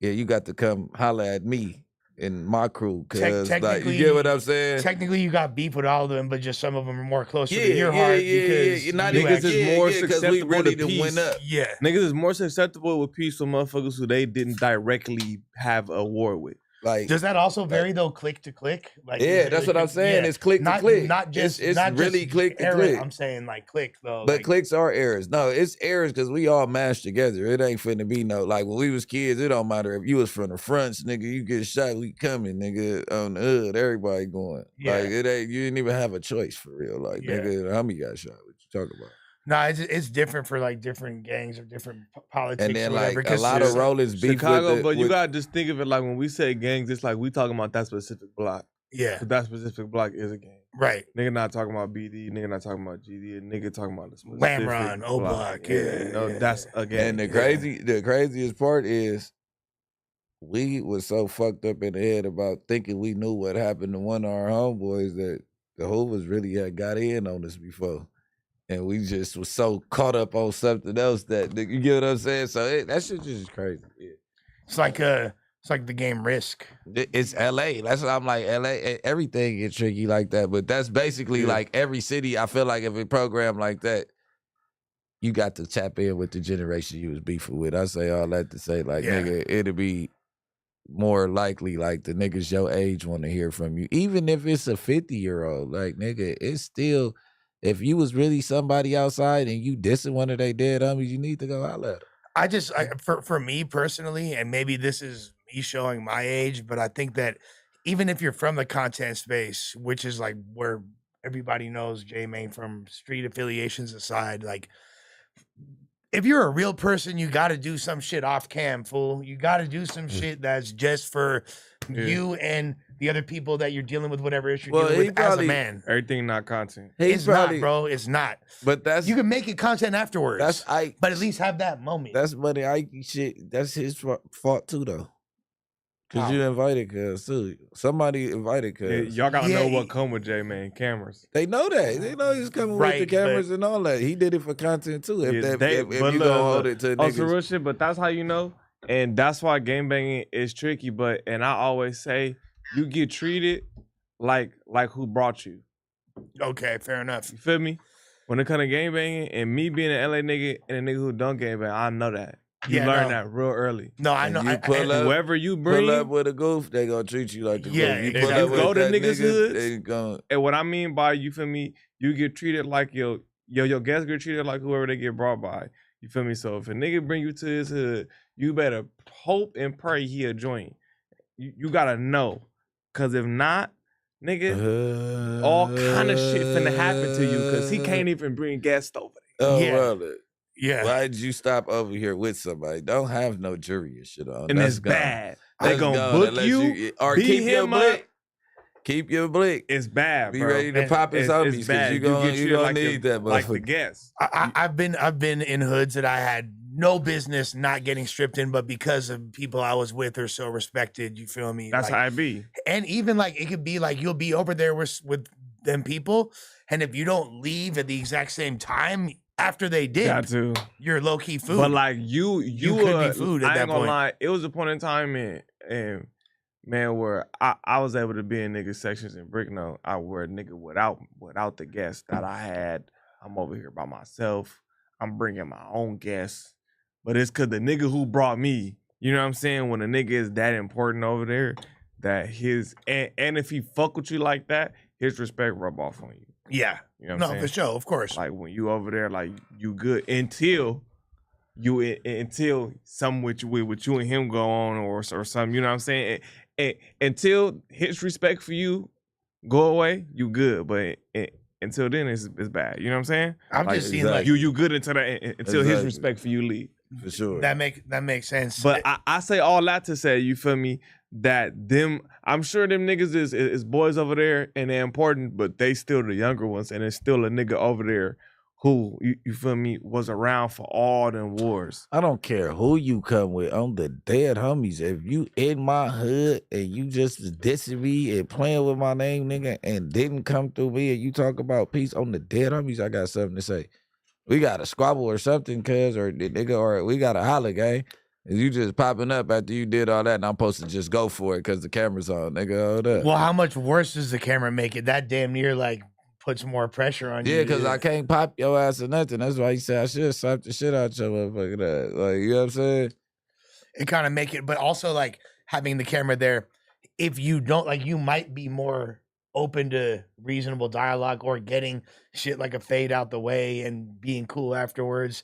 you got to come holler at me and my crew. Cause like, you get what I'm saying? Technically, you got beef with all of them, but just some of them are more closer Yeah, to your yeah, heart yeah, because yeah. Not you niggas actually- is more 'cause we susceptible really to done went peace. up. Yeah. Niggas is more susceptible with peace with motherfuckers who they didn't directly have a war with. Like, Does that also vary though, click to click? Like, yeah, that's what I'm saying. It's click to click. Not just It's not really just click to error, click. I'm saying like click though. But like, clicks are errors. No, it's errors because we all mashed together. It ain't finna be no, like when we was kids, it don't matter if you was from the fronts, nigga, you get shot, we coming, nigga, on the hood, everybody going. Yeah. Like, it ain't, you didn't even have a choice for real. Like, Yeah. nigga, the homie got shot. What you talking about? no, it's different for like different gangs or different politics. And then, or whatever, like, a 'cause lot of there's- rollers beef Chicago, with but you with- gotta just think of it like when we say gangs, it's like we talking about that specific block. Yeah, So that specific block is a gang. right. Nigga not talking about BD, nigga not talking about GD, nigga talking about the specific Lamron, O Block, yeah, you know, yeah, that's a gang. And the Yeah. the craziest part is we was so fucked up in the head about thinking we knew what happened to one of our homeboys that the Hoovers really had got in on us before. And we just was so caught up on something else that, you get what I'm saying? So that shit just crazy. Yeah. It's like the game Risk. It's LA. That's what I'm like. LA, everything gets tricky like that. But that's basically like every city. I feel like if a program like that, you got to tap in with the generation you was beefing with. I say all that to say, like, Yeah. nigga, it'll be more likely like the niggas your age want to hear from you. Even if it's a 50-year-old, like, nigga, it's still, if you was really somebody outside and you dissing one of they dead homies, you need to go holler at them. For me personally, and maybe this is me showing my age, but I think that even if you're from the content space, which is like where everybody knows J-Main from street affiliations aside, like if you're a real person, you got to do some shit off cam, fool. You got to do some shit that's just for you and the other people that you're dealing with, whatever issue you're dealing with as a man. Everything not content. It's not, bro. It's not. But that's, You can make it content afterwards. that's Ike. but at least have that moment. That's Money Ike shit. That's his fault too, though. Cause you invited cuz too. Somebody invited Yeah, cuz. y'all gotta Yeah, know what come with J-Man cameras. They know that. They know he's coming with Right, the but- cameras and all that. He did it for content too. If, Yeah, that, they- if but you look, gonna hold look. it to Oh, some niggas. real shit, but that's how you know. And that's why game banging is tricky. But and I always say you get treated like who brought you. Okay, fair enough. You feel me? When it comes to game banging and me being an LA nigga and a nigga who don't game bang, I know that. You Yeah, learn no. that real early. No, I And know. you pull and up- Whoever you bring, Pull up with a goof, they gonna treat you like a Yeah, goof. if pull you up with go to that niggas' nigga, hoods, they gonna, and what I mean by you feel me, you get treated like your guests get treated like whoever they get brought by. You feel me? So if a nigga bring you to his hood, you better hope and pray he'll join. You gotta know, cause if not, nigga, all kind of shit finna happen to you, cause he can't even bring guests over there. Oh, Yeah. brother. yeah, Why did you stop over here with somebody? Don't have no jury and shit on. And That's it's gone. bad. They That's gonna gone book unless you, or beat keep your him up. blick. Keep your blick. It's bad, Be bro. ready to And pop his It's homies because bad. you get gonna treated need that like the motherfucker. guest. I've been in hoods that I had no business not getting stripped in, but because of people I was with are so respected, you feel me? That's Like, how I be. and even like it could be like you'll be over there with them people, and if you don't leave at the exact same time after they Got did, to. you're low key food. But like you could be food at I that ain't gonna point. lie, it was a point in time and man where I was able to be in niggas sections in Bricc No. I were a nigga without the guests that I had. I'm over here by myself. I'm bringing my own guests. But it's cause the nigga who brought me, you know what I'm saying? When a nigga is that important over there, that his and if he fuck with you like that, his respect rub off on you. Yeah. You know what I'm No, saying? for sure, of course. Like when you over there, like you good until something with you and him go on or something. You know what I'm saying? And until his respect for you go away, you good. But until then, it's bad. You know what I'm saying? I'm Like, just seeing like you good until his Exactly. respect for you leave. For sure. that makes sense. But I say all that to say, you feel me, that I'm sure them niggas is boys over there and they're important, but they still the younger ones, and there's still a nigga over there who, you feel me, was around for all them wars. I don't care who you come with. I'm the dead homies. If you in my hood and you just was dissing me and playing with my name, nigga, and didn't come through me and you talk about peace on the dead homies, I got something to say. We got to squabble or something, cuz, or nigga, or we got to holler, gang. You just popping up after you did all that, and I'm supposed to just go for it because the camera's on, nigga. Hold up. well, how much worse does the camera make it? That damn near like puts more pressure on you. Yeah, because I can't pop your ass or nothing. That's why he said I should slap the shit out your motherfucking ass. Like, you know what I'm saying? It kind of make it, but also like having the camera there, if you don't like, you might be more open to reasonable dialogue or getting shit like a fade out the way and being cool afterwards.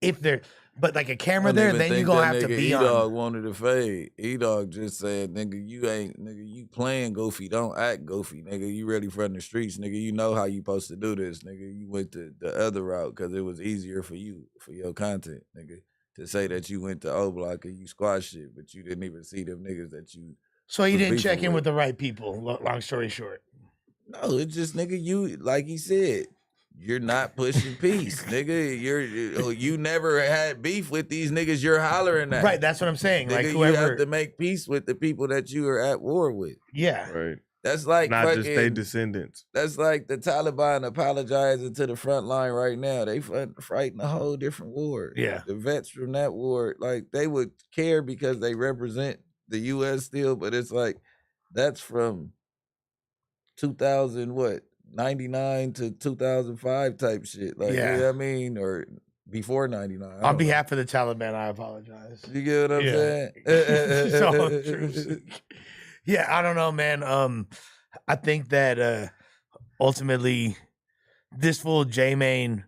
If they're, but like a camera there, then you gonna have to be on. E-Dog wanted to fade. E-Dog just said, nigga, you playing goofy. Don't act goofy, nigga. You ready from the streets, nigga. You know how you supposed to do this, nigga. You went the other route because it was easier for you, for your content, nigga. To say that you went to O-Block and you squashed shit, but you didn't even see them niggas that you. So you was didn't beefing check in with. with the right people. Long story short. No, it's just, nigga, you, like he said, you're not pushing peace, nigga. You never had beef with these niggas you're hollering at. Right, that's what I'm saying. Nigga, Like you whoever. have to make peace with the people that you are at war with. Yeah. Right. That's like Not fucking, just their descendants. that's like the Taliban apologizing to the front line right now. They fighting a whole different war. Yeah. The vets from that war, like, they would care because they represent the U.S. still, but it's like, that's from 99 to 2005 type shit. Like, Yeah. you know what I mean? Or before 99. I On don't know. behalf of the Taliban, I apologize. You get what I'm Yeah. saying? So true. Yeah, I don't know, man. I think that ultimately this fool J-Main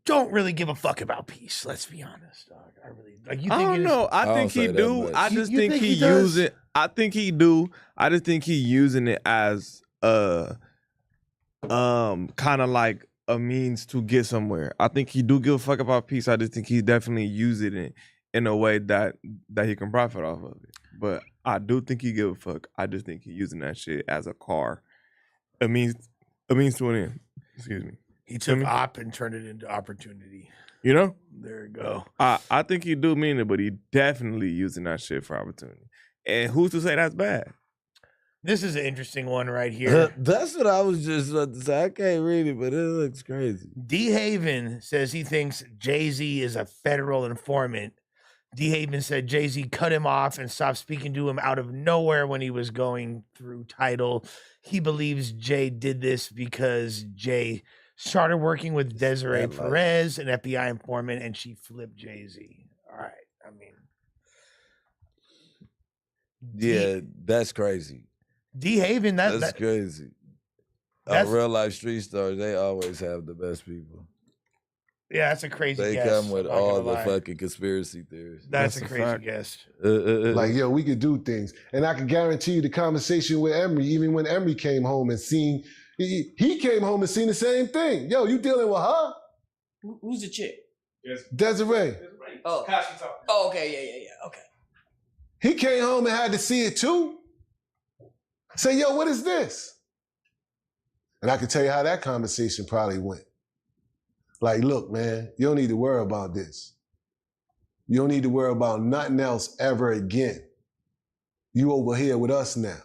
don't really give a fuck about peace. Let's be honest, dog. I really like. You I think don't it is- know. I don't think he say that do. much. I just You think think he he does? use it. I think he do. I just think he using it as kind of like a means to get somewhere. I think he do give a fuck about peace. I just think he definitely use it in a way that he can profit off of it. But I do think he give a fuck. I just think he using that shit as a car. A means to an end. Excuse me. He took me? op and turned it into opportunity. You know? There you go. I think he do mean it, but he definitely using that shit for opportunity. And who's to say that's bad? This is an interesting one right here. That's what I was just about to say. I can't read it, but it looks crazy. D. Haven says he thinks Jay-Z is a federal informant. D. Haven said Jay-Z cut him off and stopped speaking to him out of nowhere when he was going through Tidal. He believes Jay did this because Jay started working with Desiree That life. Perez, an FBI informant, and she flipped Jay-Z. All right. I mean, Yeah, that's crazy. D. Haven, That's that crazy. that's- Real life street stars, they always have the best people. yeah, that's a crazy They guess. come with I'm not all gonna the lie. fucking conspiracy theories. That's That's a a crazy fact. guess. Like, yo, we could do things. And I can guarantee you the conversation with Emery, even when Emery came home and seen, he came home and seen the same thing. Yo, you dealing with her? Who's the chick? Desiree. Oh, okay, yeah, okay. He came home and had to see it too. Say, yo, what is this? And I can tell you how that conversation probably went. Like, look, man, you don't need to worry about this. You don't need to worry about nothing else ever again. You over here with us now.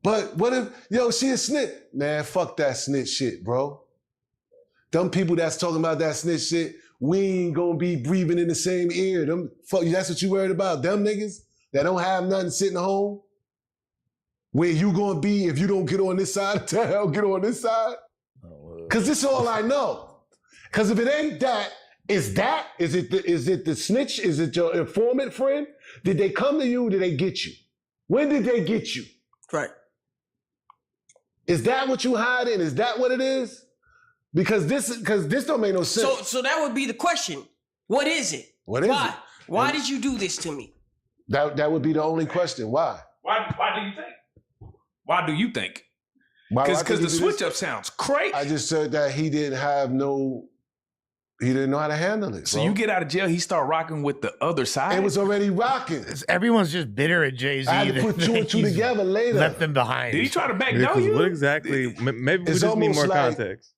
But what if, yo, she a snitch? Man, fuck that snitch shit, bro. Them people that's talking about that snitch shit, we ain't gonna be breathing in the same ear. Them, fuck, that's what you worried about? Them niggas that don't have nothing sitting home? Where you gonna be if you don't get on this side of town, get on this side? Cause this all I know. Cause if it ain't that, is that? Is it the snitch? Is it your informant friend? Did they come to you? Did they get you? When did they get you? Right. Is that what you hiding? Is that what it is? Because this don't make no sense. So that would be the question. What is it? What is Why? it? Why did you do this to me? That would be the only question. Why? Why do you think? Why do you think? Why Because did the he do switch this? up sounds crazy. I just said that he didn't know how to handle it. So bro. you get out of jail, he start rocking with the other side. It was already rocking. Everyone's just bitter at Jay-Z. I had to put two and two together later. Left them behind. Did he try to back Yeah, down 'cause you? what exactly? Maybe we It's just need almost more like- context.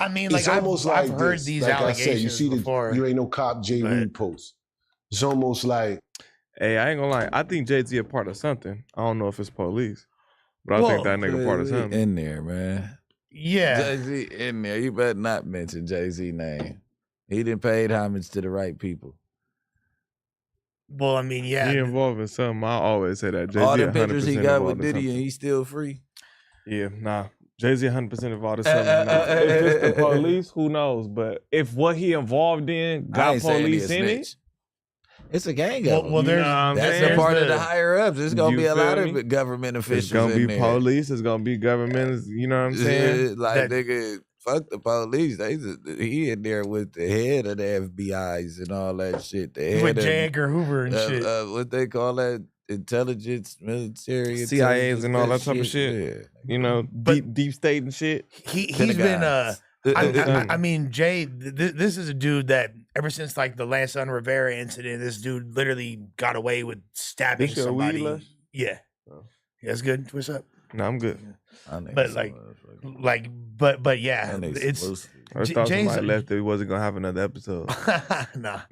I mean, like It's almost like I've heard this. these like allegations I said, you see before. you ain't no cop J. but- Reed post. It's almost like Hey, I ain't gonna lie. I think Jay-Z a part of something. I don't know if it's police, but I Well, think that nigga part of Jay-Z something. in there, man. Yeah. Jay-Z in there. You better not mention Jay-Z name. He didn't pay homage to the right people. Well, I mean, yeah. He involved in something. I always say that. Jay-Z All the 100% pictures he got with involved in Diddy and something. he's still free. Yeah, nah. Jay-Z 100% involved in something. Nah. If it's the police, who knows? But if what he involved in I got ain't saying he police a in snitch. it, It's a gang Well, of them. well, you know there's what I'm That's saying? a part of the- the higher ups. There's gonna You be a lot feel me? of government it's officials gonna be in there. police, it's gonna be government, you know what I'm saying? Yeah, like That- nigga, fuck the police. He in there with the head of the FBI's and all that shit. The head with of, J. Edgar Hoover and shit. what they call that? Intelligence, military, CIAs and all that type of Yeah. shit. You know, deep state and shit. He's been Pentagon. I mean, Jay, this is a dude that ever since like the Lanson Rivera incident, this dude literally got away with stabbing This your weed, somebody. Lush? Yeah. Oh. Yeah, that's good. What's up? No, I'm good. I think But, so, like, motherfucker. But yeah, That nigga's it's explosive. I just J- thought Jay's- somebody left that he wasn't gonna have another episode. nah.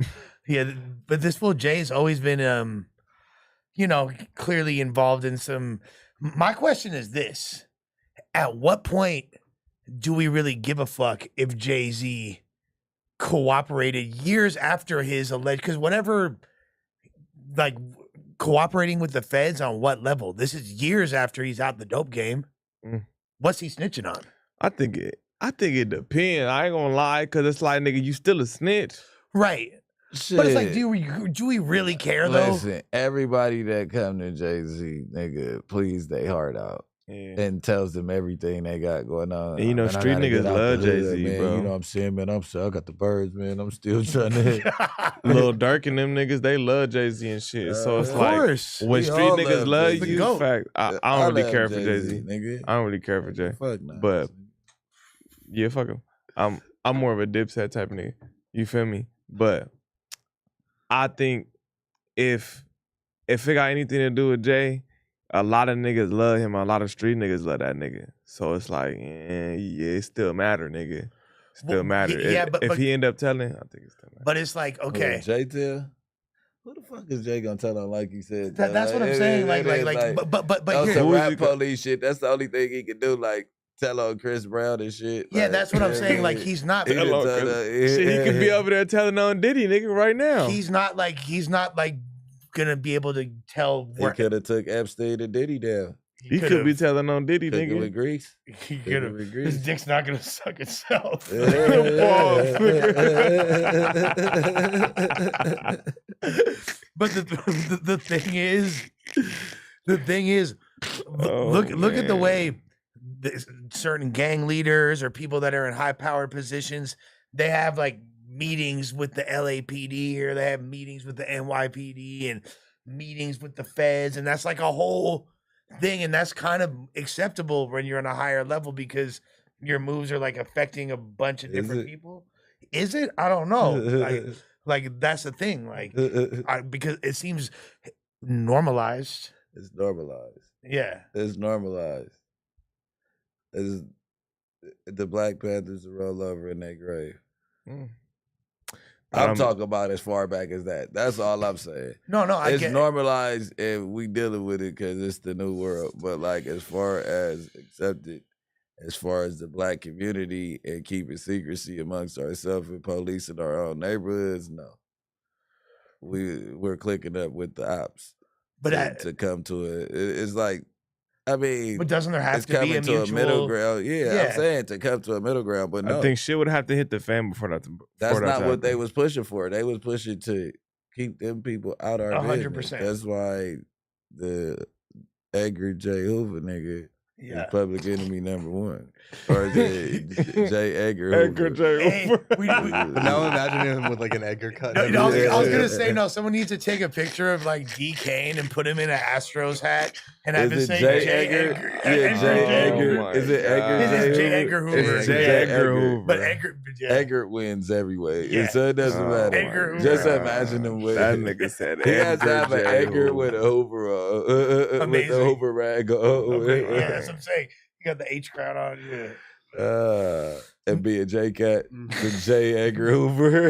Yeah, but this fool Jay's always been you know, clearly involved in some. My question is this: at what point do we really give a fuck if Jay-Z cooperated years after his alleged? Because whatever, like cooperating with the feds on what level? This is years after he's out the dope game. Mm. What's he snitching on? I think it depends. I ain't gonna lie, cause it's like, nigga, you still a snitch. Right. But it's like, Shit. do we really care though? Listen, everybody that come to Jay-Z, nigga, please they heart out. Yeah. And tells them everything they got going on. And you know, Man, I street gotta niggas get out love the hood, Jay-Z, man. bro. You know what I'm saying, man? I'm sorry, I got the birds, man. I'm still trying to. Lil Durk and them niggas, they love Jay-Z and shit. So it's Of like, course. when We street all niggas love love Jay-Z. you, The GOAT. fact, I don't really love care for Jay-Z. nigga. I don't really care for Jay. Fuck no. But yeah, fuck him. I'm more of a Dipset type of nigga. You feel me? But I think if it got anything to do with Jay, a lot of niggas love him. A lot of street niggas love that nigga. So it's like, yeah, it still matter, nigga. Still Well, matter. yeah, if but- he end up telling, I think it still matter. But it's like, okay. Jay tell? Who the fuck is Jay gonna tell him like you said? That's what I'm It saying. is- Like, it is but on here, some Who is rap he gonna- police shit. That's the only thing he can do. Like tell on Chris Brown and shit. yeah, like, that's what I'm saying. Like, he's not, He Hello, done Chris. done- Shit, he could be over there telling on Diddy, nigga, right now. he's not like gonna be able to tell He where could have took Epstein and Diddy down. He could be telling on Diddy, Cooking with nigga. Grease. He Cooking could have. with His Grease. dick's not gonna suck itself. But the thing is, Oh, look at the man. way certain gang leaders or people that are in high power positions, they have like meetings with the LAPD or they have meetings with the NYPD and meetings with the feds, and that's like a whole thing, and that's kind of acceptable when you're on a higher level because your moves are like affecting a bunch of Is different it? people. Is it? I don't know. Like that's the thing. Like because it seems normalized. It's normalized. Yeah. It's normalized. It's, the Black Panthers will roll over in their grave. Mm. I'm talking about as far back as that. That's all I'm saying. No, I It's get it. normalized and we dealing with it because it's the new world. But like as far as accepted, as far as the black community and keeping secrecy amongst ourselves and police in our own neighborhoods, no. We're clicking up with the ops But to come to it. It's like, I mean, but doesn't there have it's to be coming a to mutual a middle ground. Yeah, Yeah. I'm saying to come to a middle ground, but no, I think shit would have to hit the fan before that. that's before that not what they happened. was pushing for. They was pushing to keep them people out our 100%. business. That's why the angry J Hoover nigga Yeah. Is Public Enemy #1, or is it J. Edgar Edgar Hoover? J. Hey, Hoover. But now imagine him with like an Edgar cut. No, and I was everything. gonna say no. Someone needs to take a picture of like D. Kane and put him in an Astros hat and have Is it it say J. J. Edgar? Edgar. Yeah, J. Edgar. my Is it Edgar God. His is J. J. Edgar Hoover. It's J. Edgar Hoover. But Edgar, yeah. Edgar wins every way, Yeah. so it doesn't Oh matter. Edgar Hoover. Just imagine him with That nigga said He has to have an J. Edgar Hoover. with a Hoover on, with Amazing. the Hoover rag on. Okay, yeah, that's what I'm saying. You got the H crown on. Yeah. And be a J Cat, the J. Edgar Hoover.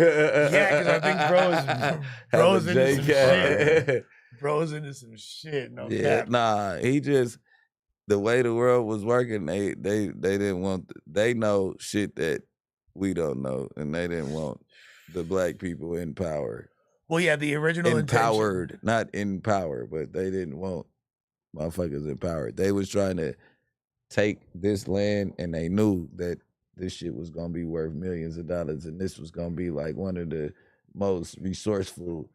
Yeah, because I think bro's Have a into some J-Cat. shit. Bro's into some shit. No Yeah, cap. nah, he just the way the world was working, they didn't want they know shit that we don't know, and they didn't want the black people in power. Well, yeah, the original Empowered, not in power, but they didn't want motherfuckers empowered. They was trying to take this land, and they knew that this shit was gonna be worth millions of dollars, and this was gonna be like one of the most resourceful.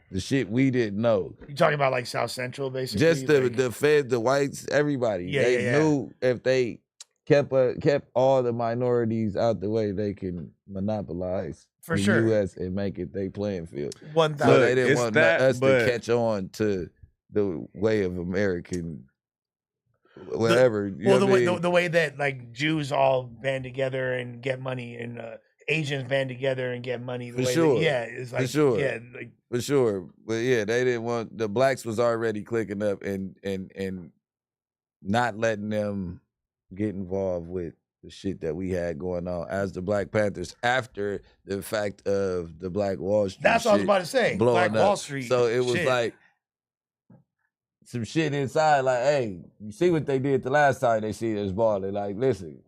The shit we didn't know. You talking about like South Central, basically? Just the Feds, the whites, everybody. Yeah, they yeah. knew if they kept all the minorities out the way, they can monopolize For the sure. U.S. and make it their playing field. 1,000. So they didn't it's want that, us to but- catch on to the way of American, whatever. You Well, know what I mean? the way that like Jews all band together and get money, and Asians band together and get money. The For way sure. That, yeah, it's like sure. yeah, like For sure. But yeah, they didn't want the blacks was already clicking up and not letting them get involved with the shit that we had going on as the Black Panthers after the fact of the Black Wall Street. that's what I was shit about to say. blowing Black up. Wall Street. So it was shit. like some shit inside, like, hey, you see what they did the last time they see us balling. Like, listen,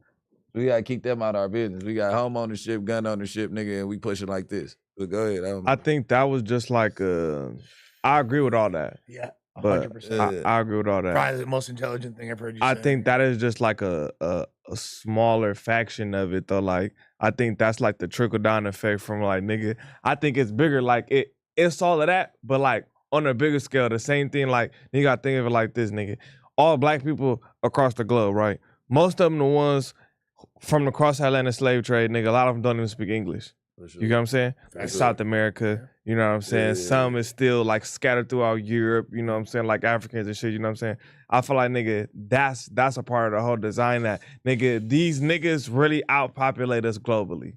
we gotta keep them out of our business. We got home ownership, gun ownership, nigga, and we pushing like this. But go ahead. I think that was just like I agree with all that. yeah, But 100%. I agree with all that. Probably the most intelligent thing I've heard you I say. think that is just like a smaller faction of it though. Like I think that's like the trickle down effect from like nigga. I think it's bigger. Like it's all of that, but like on a bigger scale, the same thing. Like you gotta think of it like this, nigga. All black people across the globe, right? Most of them the ones from the cross-Atlantic slave trade, nigga. A lot of them don't even speak English. You get what I'm saying? Facts. South America, you know what I'm saying? Yeah. Some is still like scattered throughout Europe, you know what I'm saying? Like Africans and shit, you know what I'm saying? I feel like, nigga, that's a part of the whole design that, nigga, these niggas really outpopulate us globally.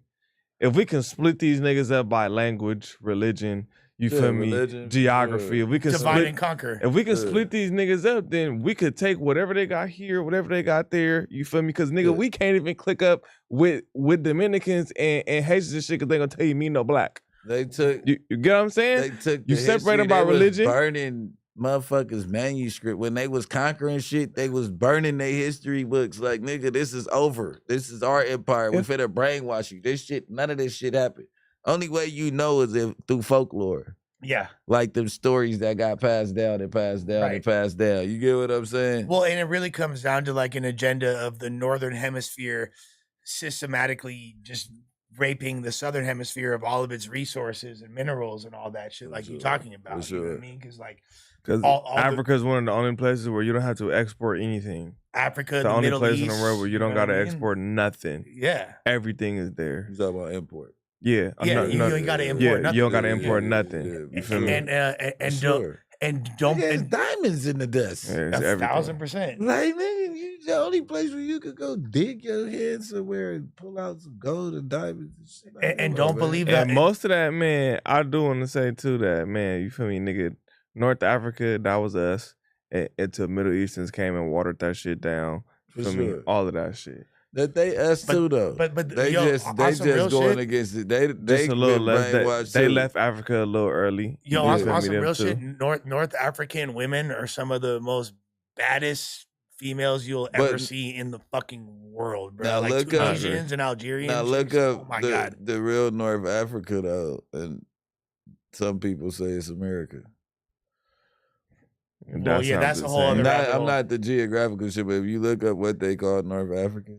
If we can split these niggas up by language, religion, you Yeah, feel me? religion, Geography. yeah. If we can divide split and conquer. if we can Yeah. split these niggas up, then we could take whatever they got here, whatever they got there. You feel me? Because nigga, Yeah. we can't even click up with Dominicans and Haitians and shit because they gonna tell you me no black. They took You get what I'm they saying? took You the separate history, them by they was religion? burning motherfuckers' manuscript when they was conquering shit. They was burning their history books. Like, nigga, this is over. This is our empire. We Yeah. finna brainwash you. This shit, none of this shit happened. Only way you know is if through folklore, Yeah. like them stories that got passed down and passed down and Right. passed down. You get what I'm saying? Well, and it really comes down to like an agenda of the Northern Hemisphere systematically just raping the Southern Hemisphere of all of its resources and minerals and all that shit, like you're sure. talking about. You know what I sure. mean? Because like Because all the- Africa is one of the only places where you don't have to export anything. Africa, The the only Middle place East, in the world where you don't know what gotta I mean? export nothing. Yeah. Everything is there. You talking about import? Yeah. Yeah, you ain't gotta import yeah, nothing. you don't gotta Yeah, import yeah, nothing. yeah, You for feel sure. me? and Sure. don't There's and diamonds in the dust. Yeah, it's everything. 1,000%. Like, nigga, you the only place where you could go dig your head somewhere and pull out some gold and diamonds and shit. Like, And come on, don't man. believe that. And most of that, man, I do want to say too that, man, you feel me, nigga, North Africa, that was us. Until Middle Easterns came and watered that shit down. For Feel me? sure. All of that shit. That they us But- too though. but they yo, just on some real going shit, against it. They Just a little been less. brainwashed They too. left Africa a little early. Yo, You on feel me? some Them real too. shit, North African women are some of the most baddest females you'll But- ever see in the fucking world, bro. Now Like look up- Tunisians and Algerians. Now look chicks, up oh my god. the real North Africa though, and some people say it's America. And Well, that yeah, sounds that's a the whole same. other rabbit I'm hole. not the geographical shit, but if you look up what they call North Africa,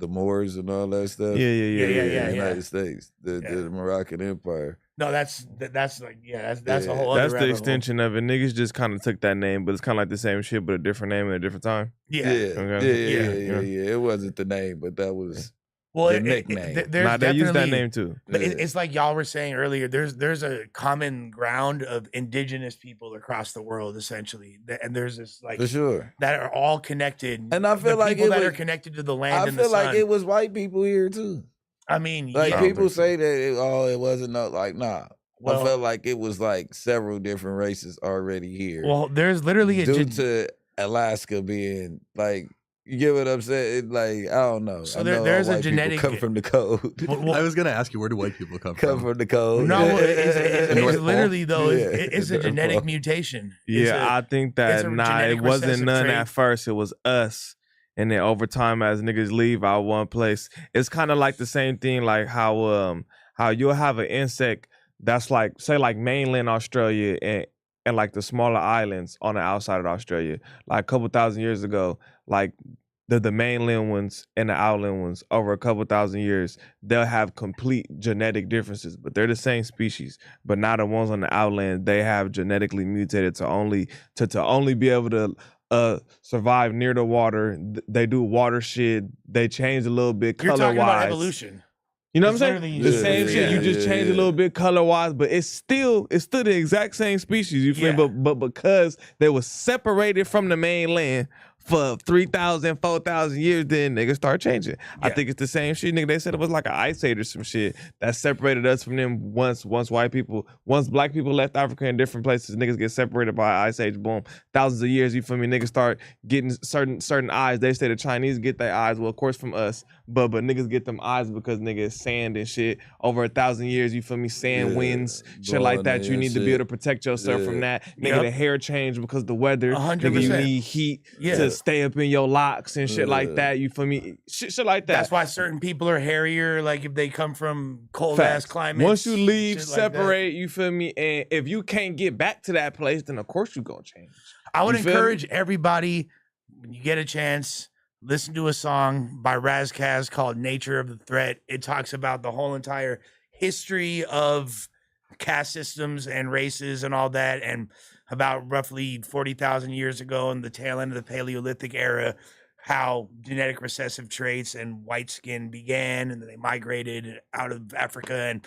the Moors and all that stuff. Yeah. The United States, the Moroccan Empire. No, that's like that's a whole other That's the rabbit hole. extension of it. Niggas just kind of took that name, but it's kind of like the same shit, but a different name at a different time. Yeah. It wasn't the name, but that was Well, the nickname. Nah, they use that name too. But it's like y'all were saying earlier. There's a common ground of indigenous people across the world, essentially, and there's this like For sure. that are all connected. And I feel the like people it that was- are connected to the land I and the feel like sun. it was white people here too. I mean, Like yeah. people say that it wasn't nah. Well- I felt like it was like several different races already here. Well, there's literally a due to Alaska being like, you get what I'm saying? Like, I don't know. So I there- know all there's a white people genetic- come from the cold. I was gonna ask you, where do white people come Come from? from the cold. no, it's North Pole? literally though. Yeah, It's a North genetic Pole. mutation. It's Yeah, a- I think it's that a it genetic wasn't recessive none trait. at first. It was us, and then over time, as niggas leave out one place, it's kind of like the same thing, like how you'll have an insect that's like, say, like mainland Australia and like the smaller islands on the outside of Australia, like a couple thousand years ago, like the mainland ones and the outland ones over a couple thousand years, they'll have complete genetic differences, but they're the same species. But now the ones on the outland, they have genetically mutated to only be able to survive near the water. They do water shit. They change a little bit You're color talking about wise. evolution. You know It's what I'm saying? literally- The same shit. You just change a little bit color wise, but it's still the exact same species. You feel me? But because they were separated from the mainland for 3,000, 4,000 years, then niggas start changing. I think it's the same shit, nigga. They said it was like an ice age or some shit that separated us from them once black people left Africa in different places, niggas get separated by an ice age, boom. Thousands of years, you feel me? Niggas start getting certain eyes. They say the Chinese get their eyes, well, of course from us, but niggas get them eyes because niggas sand and shit over 1,000 years, you feel me? Sand, winds, shit like that. You need to be able to protect yourself from that. Nigga, the hair change because the weather. 100%. Nigga, you need heat to stay up in your locks and shit like that. You feel me? Shit like that. That's why certain people are hairier, like if they come from cold Facts. ass climates. Once you leave, shit like that. separate, you feel me? And if you can't get back to that place, then of course you gonna change. I would You feel me? encourage everybody, when you get a chance, listen to a song by Razkaz called Nature of the Threat. It talks about the whole entire history of caste systems and races and all that, and about roughly 40,000 years ago in the tail end of the Paleolithic era, how genetic recessive traits and white skin began, and then they migrated out of Africa. And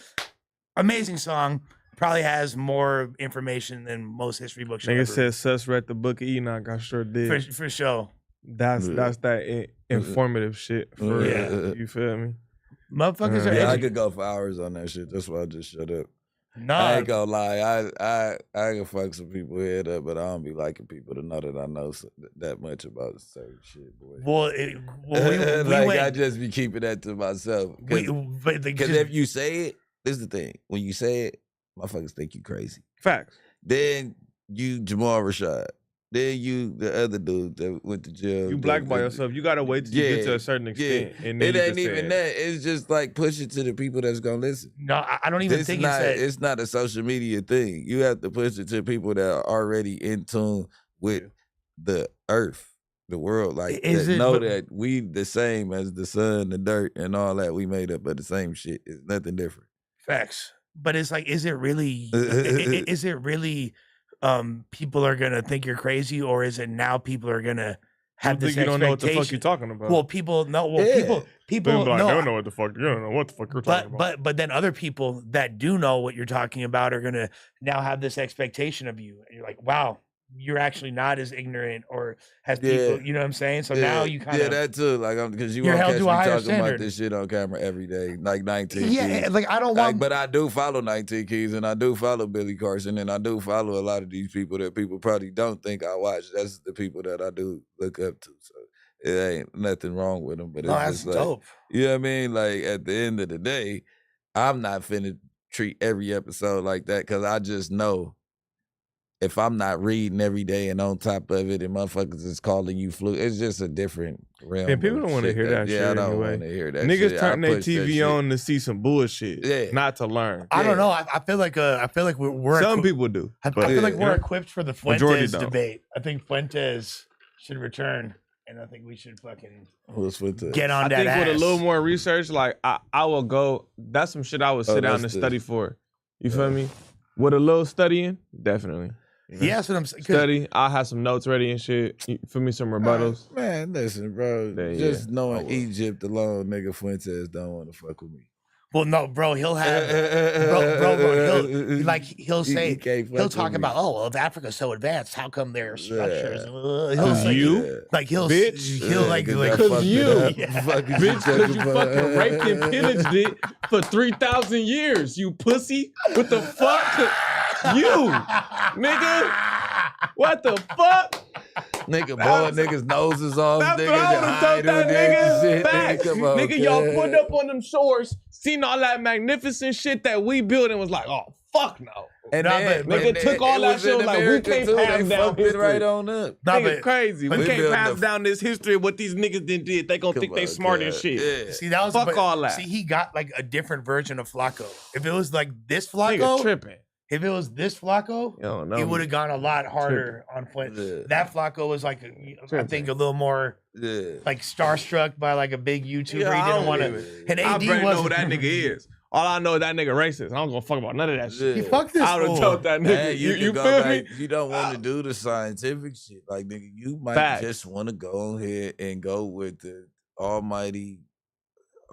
amazing song. Probably has more information than most history books. Nigga said sus read the book of Enoch. I sure did. For sure. That's that informative shit. For real. You feel me? Motherfuckers are. Yeah, I could go for hours on that shit. That's why I just shut up. No, I ain't gonna lie. I can fuck some people head up, but I don't be liking people to know that I know that much about certain shit, boy. Well, we like went, I just be keeping that to myself. but Because if you say it, this is the thing. When you say it, motherfuckers think you crazy. Facts. Then you Jamal Rashad. Then you the other dude that went to jail. You blackball yourself. You gotta wait till you get to a certain extent. And then It you ain't can say even it. that. It's just like push it to the people that's gonna listen. no, I don't even think not, it's that. it's not a social media thing. You have to push it to people that are already in tune with the earth, the world. Like Is that it- know but- that we the same as the sun, the dirt, and all that. We made up of the same shit. It's nothing different. Facts. But it's like, is it really? Is it really? People are gonna think you're crazy, or is it now people are gonna have You this think you don't know what the fuck expectation? you're talking about. Well, people know. Well, Yeah. people People be like, no. they don't know what the fuck. You don't know what the fuck you're talking about. But then other people that do know what you're talking about are gonna now have this expectation of you, and you're like, wow, you're actually not as ignorant or as people. You know what I'm saying? So now you kind of that too. Like because you you're won't held catch to me a higher talking standard. about this shit on camera every day. Like 19 yeah, Keys. like I don't Like, want. but I do follow 19 Keys and I do follow Billy Carson and I do follow a lot of these people that people probably don't think I watch. That's the people that I do look up to. So it ain't nothing wrong with them. But no, it's that's just like, dope. you know what I mean? Like at the end of the day, I'm not finna treat every episode like that because I just know if I'm not reading every day and on top of it and motherfuckers is calling you flu, it's just a different realm. And people of don't want to shit hear that shit Yeah, I don't anyway. want to hear that Niggas shit. turn I their push that TV shit. on to see some bullshit, Yeah. not to learn. I don't know. I feel like we're Some people do. I but feel like Yeah. we're equipped for the Majority Fuentes don't. debate. I think Fuentes should return. and I think we should fucking Who's with the get on I that think ass. with a little more research, like I will go. That's some shit I would sit down and that's the- study for. You feel me? With a little studying, definitely. You know? Yeah, that's what I'm saying. Study. I'll have some notes ready and shit. You feel me? Some rebuttals. Man, listen, bro. Yeah, Just yeah. knowing Egypt alone, nigga Fuentes don't want to fuck with me. Well, no, bro, he'll have, he'll say, he'll talk about, oh, well, if Africa's so advanced, how come their structures? He'll say, he'll like, Cause you, Yeah. bitch, cause you fucking raped and pillaged it for 3,000 years, you pussy. What the fuck? You, nigga. What the fuck? Nigga, blowing niggas' noses off, That's niggas, what I and would've told hiding that dicks and nigga. shit. Facts. Come on, Nigga, y'all kid. put up on them shores, seen all that magnificent shit that we built and was like, oh, fuck no. And Nah, then, but- nigga and took all it that was shit, in was like, we America, can't too. pass They down fucked it history. right on up. Nah, Nigga, but- crazy. but We we can't building pass the- down this history of what these niggas did. They gonna think they smart as shit. Yeah. See, that was Fuck all that. See, he got like a different version of Flacco. If it was like this Nigga Flacco, tripping. if it was this Flacco, You don't know he me. would have gone a lot harder on Fuentes. Yeah. That Flacco was like, I think, a little more Yeah. like starstruck by like a big YouTuber. Yeah, I he didn't don't want to. even- And I AD barely know who wasn't. that nigga is. All I know is that nigga racist. I don't give a fuck about none of that shit. He fucked this I would have fool. told that nigga. Man, you you can go feel back. me? You don't want to do the scientific shit. Like, nigga, you might Facts. just want to go ahead and go with the almighty,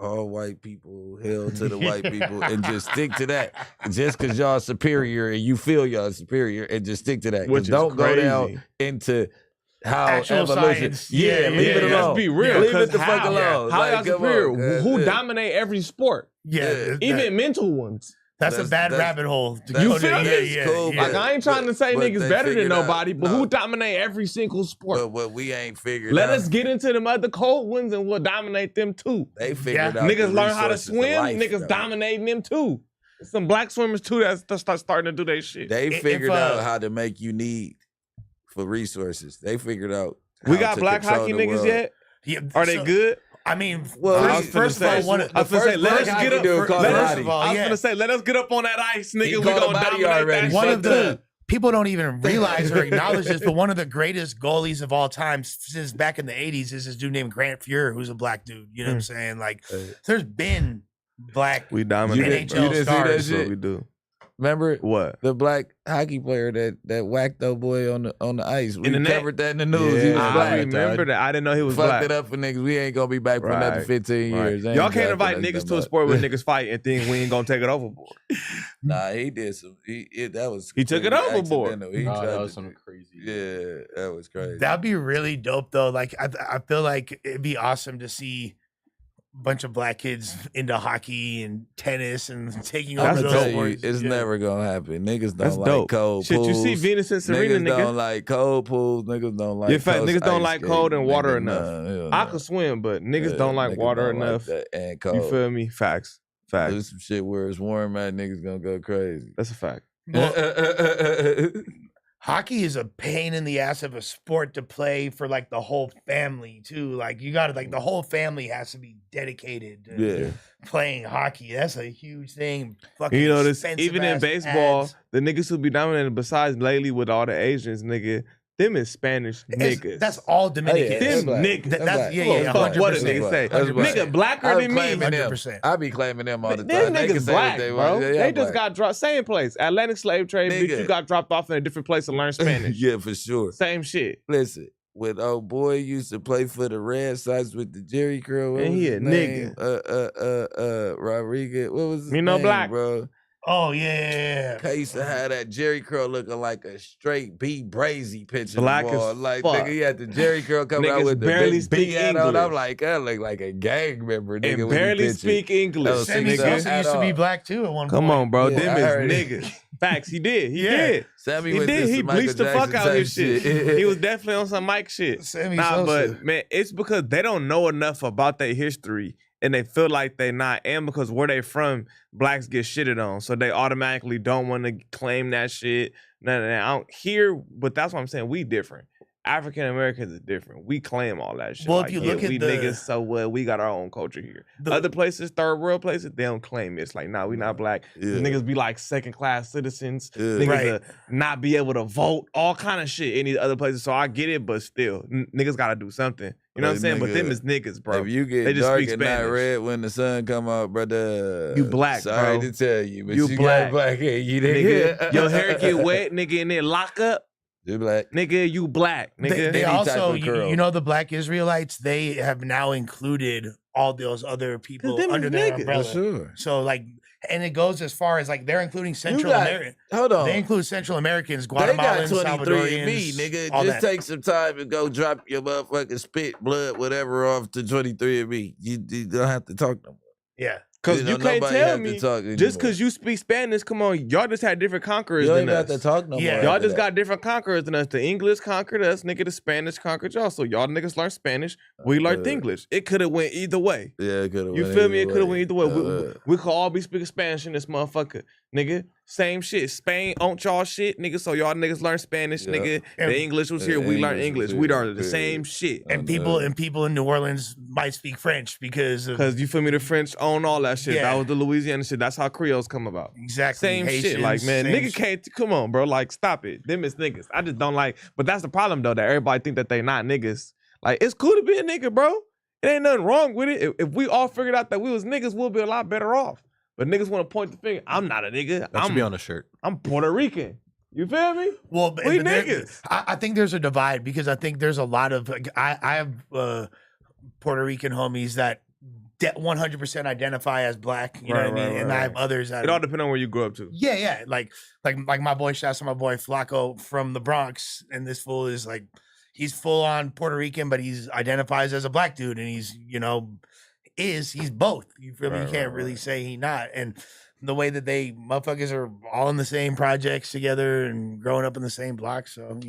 all white people, hail to the white people, and just stick to that. Just because y'all superior and you feel y'all superior, and just stick to that. 'Cause Which is don't go down crazy. into how Actual evolution. science. Yeah, Yeah, leave it yeah, alone. Let's be real. Leave 'cause it the fuck how? alone. How Like, y'all come on, superior? man. Who Yeah. dominate every sport? Yeah, Even mental ones. that's a that's- bad that's- rabbit hole. To that's- go You feel down. me? Yeah, It's yeah, cool, yeah. Like, I ain't trying to say but niggas they better than figured out- nobody, but no. who dominate every single sport? But what we ain't figured Let out. us get into them other cold ones and we'll dominate them too. They figured Yeah. out. Niggas the learn how to resources of swim, life, niggas though. dominating them too. Some black swimmers too that's starting to do their shit. They If, figured out uh, how to make you need for resources. They figured out. We how got to black control hockey the niggas world. yet? Yeah, Are they so- good? I mean, Well, I was first finna of all, say- I was finna say, let us get up. First Let us get up on that ice, nigga. He We caught a gonna body dominate already. that one shit of the too. people don't even realize or acknowledge this, but one of the greatest goalies of all time since back in the 80s is this dude named Grant Fuhrer, who's a black dude. You know what I'm saying? Like, there's been black We You dominate. didn't- NHL you didn't see that stars. That's what shit? we do. Remember What? the black hockey player that whacked that boy on the ice? We In the net? covered that in the news. He was Yeah. I black. remember that. I didn't know he was Fucked black. it up for niggas. We ain't gonna be back for another Right, 15 Right. years. Ain't Y'all can't exactly invite like niggas that to a much. sport where niggas fight and think we ain't gonna take it overboard. Nah, he did some. That was. He took it completely overboard. accidental. He Oh, tried that to was some do- crazy. Yeah, that was crazy. That'd be really dope, though. Like, I feel like it'd be awesome to see a bunch of black kids into hockey and tennis and taking I'm over That's gonna those tell you, sports. it's Yeah. never gonna happen. Niggas don't That's like dope. cold Shit, pools. you see Venus and Serena, Niggas don't nigga. like cold pools. Niggas don't like. Yeah, fact, cold niggas don't ice like cold skating. and water Niggas, enough. nah, hell I nah. could swim, but niggas Yeah, don't like niggas water don't like enough. that and cold. You feel me? Facts. Facts. Do some shit where it's warm at, niggas gonna go crazy. That's a fact. Well, hockey is a pain in the ass of a sport to play for like the whole family too. Like you gotta like the whole family has to be dedicated to Yeah. playing hockey. That's a huge thing. Fucking You know this. expensive Even in ass baseball, pads. the niggas who be dominating besides lately with all the Asians, nigga, them is Spanish It's- niggas. That's all Dominican. yeah, them that's black. niggas. That's That's black. yeah, Well, yeah, fuck what a 100%. nigga say. That's black. Nigga blacker I'm than me. claiming them. 100%. I be claiming them all the Them time. They can niggas say what black, they bro. want. They are just black. got dropped. Same place. Atlantic slave trade, bitch. Nigga. You got dropped off in a different place to learn Spanish. Yeah, for sure. Same shit. Listen, when old boy used to play for the Red Sox with the Jerry curl, what And was he his a name? Rodriguez. What was his Me no name, black. bro? Oh yeah. I used to have that Jerry curl looking like a straight B Brazy picture. Black Black as like fuck. nigga, he had the Jerry curl coming out Niggas with the barely big speak B hat on. I'm English. like, I look like a gang member, nigga. And when he barely pictured. speak English. That was Sammy six Sosa at used to be all. black too at one Come point. on, bro. Yeah, Them I is heard it. niggas. Facts. He did. He Yeah. did. Sammy He went did. to He some Michael bleached the fuck Jackson out type his shit. shit. He was definitely on some Mike shit. Sammy Nah, Sosa. but man, it's because they don't know enough about their history and they feel like they not. And because where they from, blacks get shitted on. So they automatically don't want to claim that shit. I don't hear, but that's what I'm saying. We different. African Americans is different. We claim all that shit. Well, if Like, you yeah, look at we the- niggas, so what? We got our own culture here. The- Other places, third world places, they don't claim it. It's like, nah, we not black. Yeah. Niggas be like second class citizens. Yeah. Niggas Right. not be able to vote. All kind of shit in these other places. So I get it, but still, niggas got to do something. You know what I'm saying? But nigga, them is niggas, bro. If you They get just dark speak and not Spanish. red when the sun come out, brother. You black, Sorry bro. to tell you, but You you black. got black hair. You Nigga, your hair get wet, nigga, and then lock up. You black. Nigga, you black. Nigga. They Any type also, of curl. you know, the Black Israelites, they have now included all those other people them is under their niggas. umbrella. For sure. So like, and it goes as far as like they're including Central got- American. Hold on. They include Central Americans, They got Guatemalans, 23andMe, Salvadorians, nigga. all Just that. take some time and go drop your motherfucking spit, blood, whatever off to 23andMe. You don't have to talk no more. Yeah. Because you can't nobody tell have to me, talk just anymore. because you speak Spanish, come on, y'all just had different conquerors You than ain't got us. to talk no Yeah. more. Y'all after just that. got different conquerors than us. The English conquered us, nigga. The Spanish conquered y'all. So y'all niggas learned Spanish. We learned English. It could have went either way. Yeah, it could have. You feel me? It could have went either way. We could all be speaking Spanish in this motherfucker, nigga. Same shit. Spain owned y'all shit, nigga. So y'all niggas learn Spanish, Yeah. nigga. And- The English was the here. We learned English was English. We here, learned the period. same shit. And people in New Orleans might speak French because of Cause you feel me? The French own all that shit. Yeah. That was the Louisiana shit. That's how Creoles come about. exactly Same shit. Haitians, Like, man, same nigga shit. can't come on, bro. Like, stop it. Them is niggas. I just don't like, but that's the problem though, that everybody think that they not niggas. Like, it's cool to be a nigga, bro. It ain't nothing wrong with it. If we all figured out that we was niggas, we'll be a lot better off. But niggas want to point the finger. I'm not a nigga. That should be on a shirt. I'm Puerto Rican. You feel me? Well, but We there- niggas. I think there's a divide because I think there's a lot of I have Puerto Rican homies that 100% identify as black. You know Right, what I mean? right, And right, I have right. others that It all depends on where you grew up to. yeah, like my boy, shouts to my boy Flacco from the Bronx, and this fool is like he's full on Puerto Rican, but he's identifies as a black dude, and he's he's both. You feel me? You Right, can't right, really right. say he not. And the way that they motherfuckers are all in the same projects together and growing up in the same block, so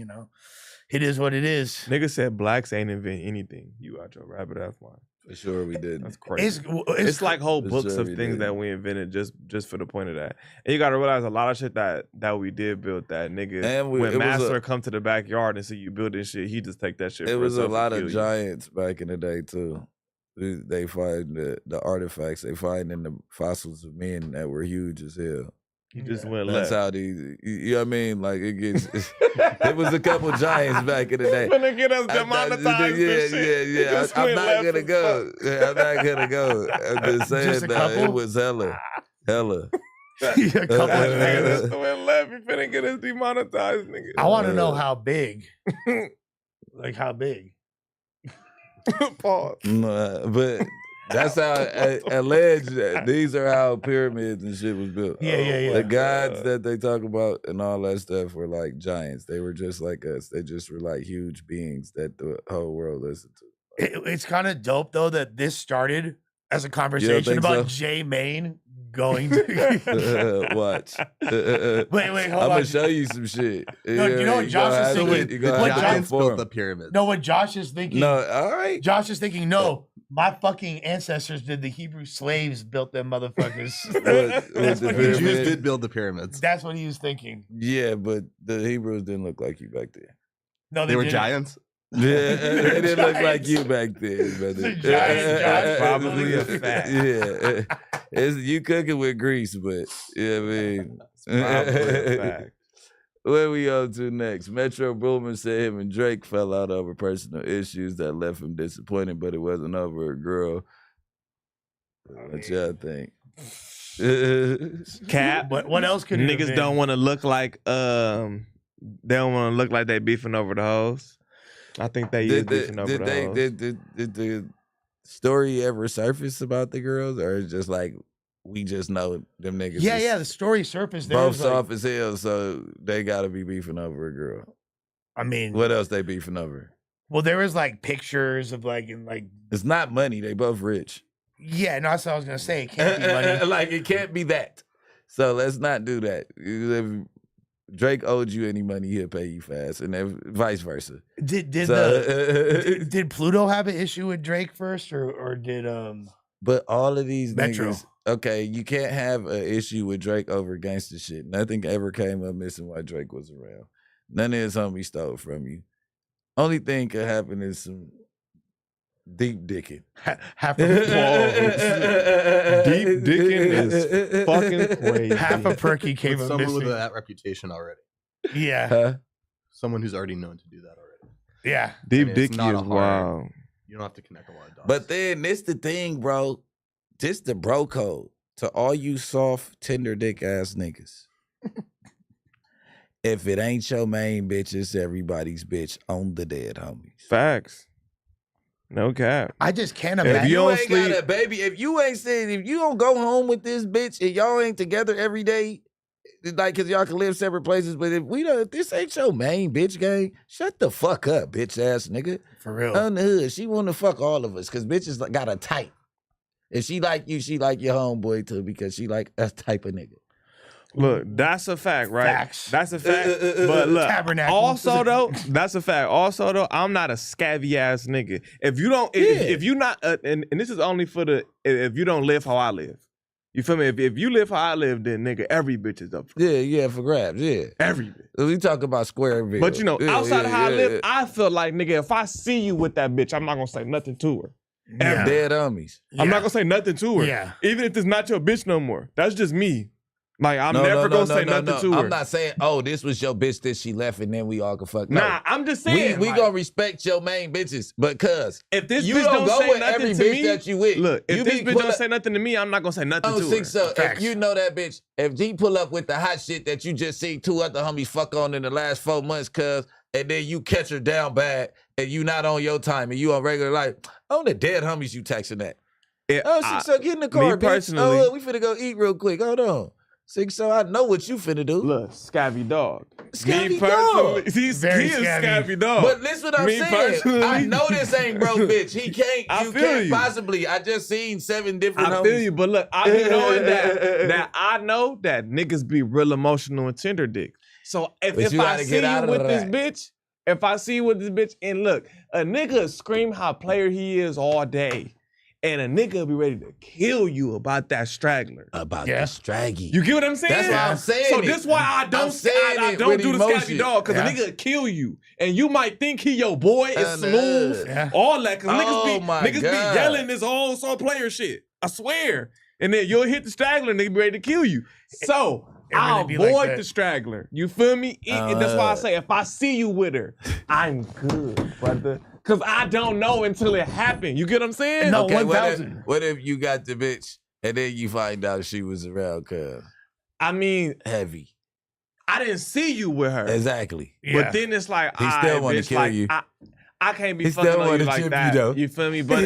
it is what it is. Nigga said blacks ain't invent anything. You out your rabbit ass line. For sure we did. That's crazy. It's It's like whole For books sure of we things did. that we invented just for the point of that. And you gotta realize a lot of shit that we did build that nigga. And it when was Master a- come to the backyard and see you building shit, he just take that shit. It for was a himself and lot kill of you. giants back in the day too. They find the artifacts they find in the fossils of men that were huge as hell. He just went That's left. how these, you know what I mean? Like it gets, it was a couple giants back in the day. Finna get us I'm not- demonetized. yeah. Just I'm went not left gonna as go. fuck. Yeah, I'm not gonna go. I'm just saying Just a that it couple? was hella. a couple of Nigga niggas. just went left. He finna get us demonetized, nigga. I want to know how big, like how big. Pause. But that's how alleged. These are how pyramids and shit was built. Yeah. The gods that they talk about and all that stuff were like giants. They were just like us. They just were like huge beings that the whole world listened to. It's kind of dope though that this started as a conversation think about so? Jay Maine going to. Watch. Wait, hold I'm on. gonna show you some shit. No, you know what Josh is thinking? You The gonna have to giants built conform. the pyramids. No, what Josh is thinking. No, all right. Josh is thinking. No, my fucking ancestors did. The Hebrew slaves built them motherfuckers. With the what he The Jews pyramid. did build the pyramids. That's what he was thinking. Yeah, but the Hebrews didn't look like you back then. No, They were didn't. giants. Yeah, they didn't look like Giants. you back then, brother. The giants, probably a fact. Yeah, it's you cooking with grease, but yeah, I mean, Probably a fact. where we on to next? Metro Boomin said him and Drake fell out over personal issues that left him disappointed, but it wasn't over a girl. What y'all think? Cap. What else could it have Niggas been? don't want to look like they don't want to look like they beefing over the hoes. I think they is beefing over the hoes. Did the story ever surface about the girls, or it's just like we just know them niggas? Yeah. is The story surfaced. There both was like, soft as hell, so they gotta be beefing over a girl. I mean, What else they beefing over? well, there was like pictures of like and like. It's not money. They both rich. Yeah, no, that's what I was gonna say. It can't be money. Like it can't be that. So let's not do that. If Drake owed you any money, he'll pay you fast, and then vice versa. Did So, Pluto have an issue with Drake first, or did But all of these Metro? niggas, okay, you can't have an issue with Drake over gangster shit. Nothing ever came up missing while Drake was around. None of his homies stole from you. Only thing could happen is some deep dicking. half Deep a dicking is fucking crazy. half a perky came With up someone missing? with that reputation already. Yeah, Huh? Someone who's already known to do that already. yeah. Deep And it's dicky not is a hard- wild. You don't have to connect a lot of dots. But then this the thing, bro. This the bro code to all you soft, tender dick ass niggas. If it ain't your main bitch, it's everybody's bitch on the dead homies. Facts. No cap. I just can't If imagine. you don't ain't sleep- got a baby, if you don't go home with this bitch and y'all ain't together every day, like, cause y'all can live separate places, but if this ain't your main bitch gang, shut the fuck up, bitch ass nigga. For real. On the hood, she wanna fuck all of us, cause bitches got a type. If she like you, she like your homeboy too, because she like a type of nigga. Look, that's a fact, right? Facts. That's a fact. But look, Tabernacle. also though, that's a fact. Also though, I'm not a scabby ass nigga. If you don't, if you not, and this is only for if you don't live how I live. You feel me? If you live how I live, then nigga, every bitch is up for Yeah, for grabs, yeah. every bitch. We talk about square bill. But you know, Yeah, outside of how I yeah, live, yeah. I feel like nigga, if I see you with that bitch, I'm not gonna say nothing to her. Yeah. Dead homies. I'm not gonna say nothing to her. Yeah. Even if it's not your bitch no more. That's just me. Like I'm never gonna say nothing to her. I'm not saying, oh, this was your bitch that she left and then we all can fuck. No. Nah, I'm just saying. We like, gonna respect your main bitches, but cuz if this you bitch don't go say with nothing every to bitch me, that you with. look, if You this be bitch pull don't up- say nothing to me, I'm not gonna say nothing Oh, to her. six so Facts. if you know that bitch, if G pull up with the hot shit that you just seen two other homies fuck on in the last 4 months, cuz, and then you catch her down bad and you not on your time and you on regular life, on the dead homies you texting that. Six so get in the car, bitch. personally- Oh, look, we finna go eat real quick. Hold on. Six so I know what you finna do. Look, scabby dog. Scabby me personally, dog. he Very is scabby. scabby dog. But listen what I'm Me saying. personally- I know this ain't broke, bitch. He can't. I You feel can't you. possibly. I just seen 7 different I homies. feel you, but look, I be knowing that I know that niggas be real emotional and tender dick. So But if you I gotta see get out you of with this that. bitch, if I see you with this bitch, and look, a nigga scream how player he is all day, and a nigga be ready to kill you about that straggler. About Yeah. the straggy. You get what I'm saying? That's why I'm saying So it. this why I I'm don't saying I it don't with do the scabby emotion. dog, because Yeah. a nigga kill you. And you might think he your boy is I know. smooth, Yeah. all that. Cause Oh my niggas be God. yelling this whole song player shit. I swear. And then you'll hit the straggler and they be ready to kill you. So it really I'll be like avoid that. the straggler. You feel me? And that's why I say if I see you with her, I'm good, brother. Cause I don't know until it happened. You get what I'm saying? No, Okay, 1,000. what if you got the bitch and then you find out she was around, cuz I mean, heavy. I didn't see you with her. Exactly. Yeah. But then it's like, He still wanna wanna kill you. I can't be He fucking still on you wanna like chip you, that. though. You feel me? But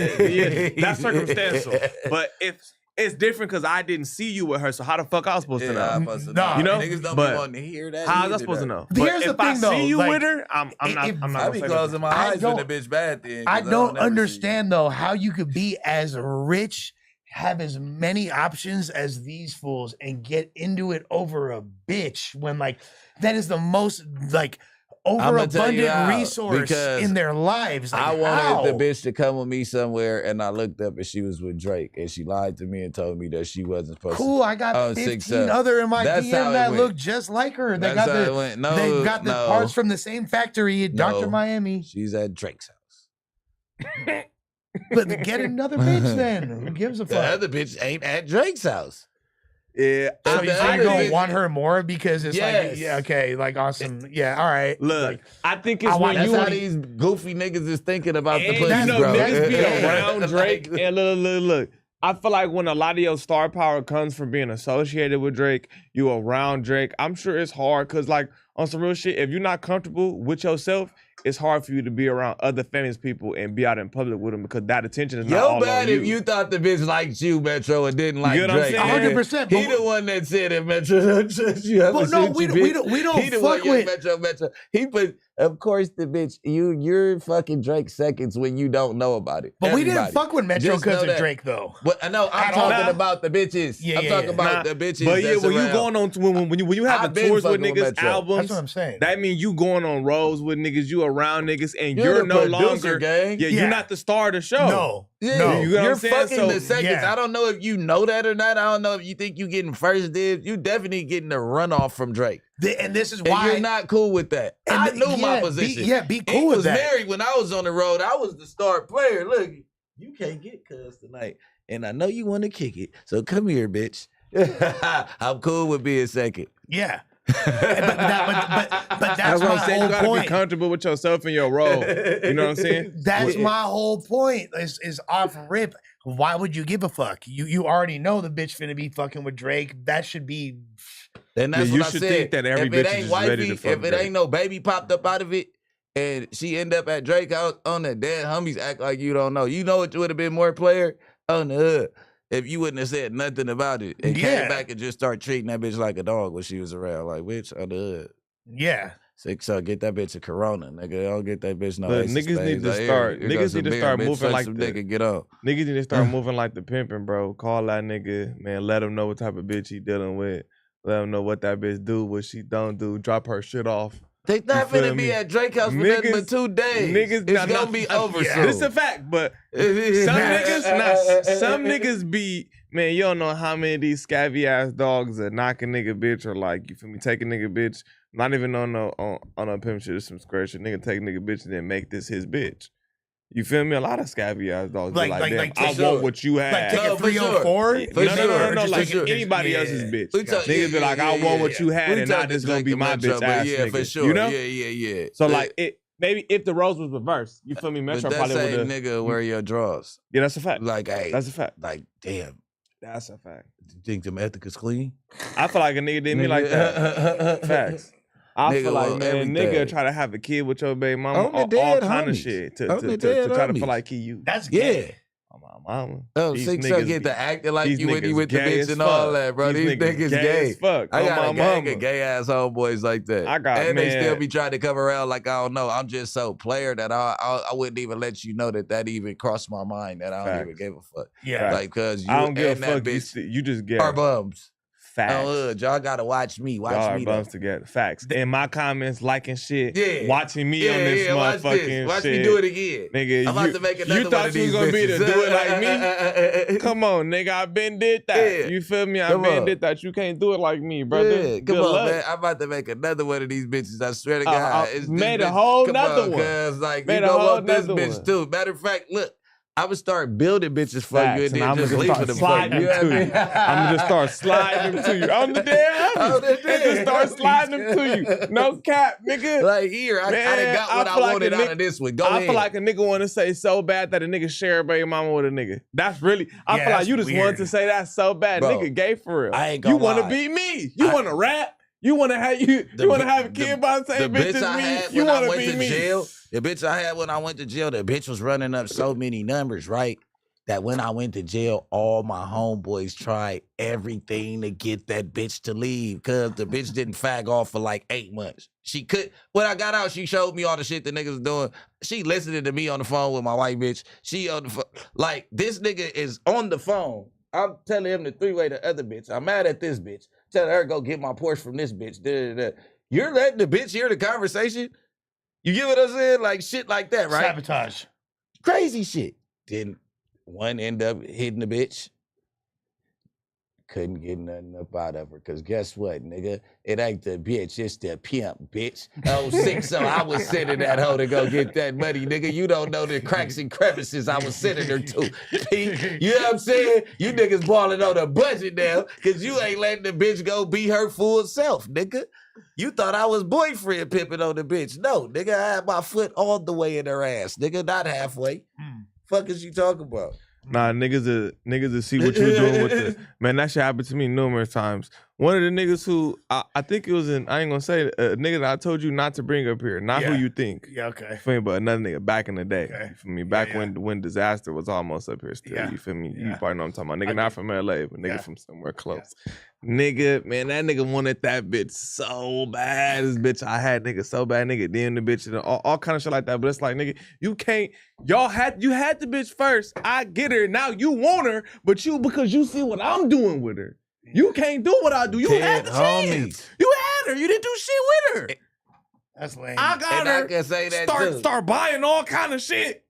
that's circumstantial. But if it's different because I didn't see you with her, so how the fuck I was supposed to know? I'm supposed to Nah. know. You know, Niggas don't but be wanting to hear that. How was I either, supposed to though. know? But here's if the I thing, though, see you like, with her, I'm not if- gonna I say be nothing. closing my I eyes when the don't- bitch bad then. I 'cause don't never see understand though how you could be as rich, have as many options as these fools, and get into it over a bitch when like that is the most like I'ma tell you overabundant how, resource because in their lives. Like, I wanted how? the bitch to come with me somewhere, and I looked up and she was with Drake, and she lied to me and told me that she wasn't supposed Cool, I got Oh, 15 6'7". other in my That's how DM it that went. look just like her. They That's got how the it went. No, they got the no. parts from the same factory, Dr. No. Miami. She's at Drake's house. But get another bitch then. Who gives a The fuck? other bitch ain't at Drake's house. Yeah, So the you other don't bitch- want her more because it's Yes. like, yeah, okay, like awesome. Yeah, all right. look, Like, I think it's I when want- That's you how these goofy niggas is thinking about the and pussy, you know bro. niggas be Yeah. around Drake and look. I feel like when a lot of your star power comes from being associated with Drake, you around Drake. I'm sure it's hard because, like, on some real shit, if you're not comfortable with yourself, it's hard for you to be around other famous people and be out in public with them because that attention is not Yo, all bad on you. if you thought the bitch liked you, Metro, and didn't like get what I'm Drake. saying? 100%, He but- the one that said it, Metro. Don't trust you. Ever But no, since we you don't- we bitch. don't- we don't He the one, fuck yeah, with- Metro. He put, of course, the bitch. You're fucking Drake seconds when you don't know about it. But we didn't Everybody. fuck with Metro Just because know of that. Drake, though. But I know I'm At all. talking Nah. about the bitches. Yeah, I'm yeah, talking yeah. about the bitches. But yeah, that's when you around. going on when you I've having been tours with fucking with niggas, Metro. albums, That's what I'm saying. that means you going on roads with niggas, you around niggas, and You're you're the no producer, longer. gang. Yeah, Yeah. you're not the star of the show. No. Yeah, No. You know what you're I'm saying? fucking So, the seconds. yeah. I don't know if you know that or not. I don't know if you think you getting first dibs. You definitely getting a runoff from Drake. And this is And why. you're not cool with that. And I the- knew my yeah, position. be He cool with was that. married when I was on the road. I was the star player. Look, you can't get cuz tonight. And I know you want to kick it. So come here, bitch. I'm cool with being second. Yeah. but That's what I'm saying. You my gotta whole be point. comfortable with yourself and your role. You know what I'm saying? That's my whole point. Is off rip. Why would you give a fuck? You already know the bitch finna be fucking with Drake. That should be. And that's you what I should said. think that every if bitch it is ain't just wifey, ready to fuck if it Drake. ain't no baby popped up out of it, and she end up at Drake house on the dead homies act like you don't know. You know it would have been more player on the hood if you wouldn't have said nothing about it and came back and just start treating that bitch like a dog when she was around. Like, bitch, on the hood. Yeah. So get that bitch a Corona, nigga. Don't get that bitch no. But Ace of niggas need Spades. to Like, start. here goes Niggas some need to beer, start bitch. moving Suck like some the nigga. Get on. niggas need to start moving like the pimping, bro. Call that nigga, man. Let him know what type of bitch he dealing with. Let him know what that bitch do, what she don't do. Drop her shit off. They not feel finna be me? at Drake house for nothing but Niggas- 2 days. niggas- it's nah, gonna nah, be nah, over yeah. soon. This is a fact, but some niggas be, man, you don't know how many of these scabby ass dogs are knocking nigga bitch or like, you feel me, taking nigga bitch, not even on a pimp shit, it's some square shit. Nigga take nigga bitch and then make this his bitch. You feel me? A lot of scabby ass dogs be like, damn, I sure. want what you had. Like take No, a for sure. 304. For no, sure. no, For like sure. anybody else's bitch. We talk- Niggas be like, I want what you had, We and not talk this to gonna be Drake my and Metro, bitch but ass yeah, nigga. for sure. You know? Yeah. So like it maybe if the roles was reversed, you feel me? But Metro that probably same would have. nigga wear your drawers. Yeah, that's a fact. Like, hey, That's a fact. like, damn. That's a fact. You think them ethicals clean? I feel like a nigga did me like that. Facts. I Nigga feel like, want man, nigga everything. try to have a kid with your baby mama, On the all dead kind of homies. shit On to the dead try to homies. feel like he you. That's Yeah. gay. Oh, my mama. Oh, These 6 niggas get be- to acting like these you when you niggas with the gay bitch as and all fuck. that, bro. These niggas gay gay. as fuck. I Oh, got my a gang mama. of gay ass homeboys like that. I got, and they still man. be trying to come around like I don't know. I'm just so player that I wouldn't even let you know that even crossed my mind that I don't even Facts. give a fuck. Yeah. Like, cause you I don't give and a that fuck. bitch You just get are bums. facts. Y'all gotta watch me. Watch Y'all are me though. bums together. Facts. In my comments, liking shit, Yeah. watching me on this watch motherfucking this. Watch shit. me do it again. Nigga, I'm about to make another you one thought of you was these gonna be to bitches. do it like me? Come on, nigga, I been did that. Yeah. You feel me? I Come been on. did that. You can't do it like me, brother. Yeah, come Good on, luck. man. I'm about to make another one of these bitches. I swear to I God. It's this made a bitch- whole come nother on, one. Cause like Made you a gonna whole want this nother bitch one. too. Matter of fact, look, I would start building bitches for Facts, you and and then I'ma just just leave start them for sliding you. You know to what I you. mean? I'm just start sliding them to you. I'm the damn Oh, homies. the And just start damn sliding homies. them to you. No cap, nigga. Like here, I Man, done got what I feel like wanted a out nigga- of this one. Go I ahead. feel like a nigga want to say so bad that a nigga share a baby mama with a nigga. That's really, I Yeah, feel like that's you just weird. wanted to say that so bad. Bro, Nigga gay for real. I ain't You gonna want to lie. be me. You want to rap. You want to have you The want to bi- have a kid by the same the bitch bitch as I me. had You when I want to went be to me. jail, the bitch I had when I went to jail, the bitch was running up so many numbers, right? That when I went to jail, all my homeboys tried everything to get that bitch to leave because the bitch didn't fag off for like 8 months. She could, when I got out, she showed me all the shit the niggas was doing. She listening to me on the phone with my white bitch. She on the phone. Like, this nigga is on the phone. I'm telling him to three-way the other bitch. I'm mad at this bitch. Telling her go get my Porsche from this bitch. You're letting the bitch hear the conversation? You get what I'm saying? Like, shit like that, right? Sabotage. Crazy shit. Then one end up hitting the bitch. Couldn't get nothing up out of her. Cause guess what, nigga? It ain't the bitch, it's the pimp, bitch. Oh, 6 so I was sending that hoe to go get that money, nigga. You don't know the cracks and crevices I was sending her to. Pete, you know what I'm saying? You niggas balling on a budget now, cause you ain't letting the bitch go be her full self, nigga. You thought I was boyfriend pimping on the bitch. No, nigga, I had my foot all the way in her ass, nigga, not halfway. Fuck is you talking about? Nah, niggas will see what you're doing with the man. That shit happened to me numerous times. One of the niggas who I think it was I ain't gonna say a nigga that I told you not to bring up here, not who Yeah. you think. Yeah, okay. You feel me? But another nigga back in the day. Okay. You feel me? Back Yeah. when disaster was almost up here still. Yeah. You feel me? You Yeah. probably know what I'm talking about. Nigga I not do. from LA, but nigga Yeah. from somewhere close. Nigga, man, that nigga wanted that bitch so bad. This bitch I had, nigga, so bad, nigga. Then the bitch and all kind of shit like that. But it's like, nigga, you can't. You had the bitch first. I get her. Now you want her, but because you see what I'm doing with her. You can't do what I do. You had the chance. You had her. You didn't do shit with her. That's lame. I got And her. I can say that start too. start buying all kind of shit.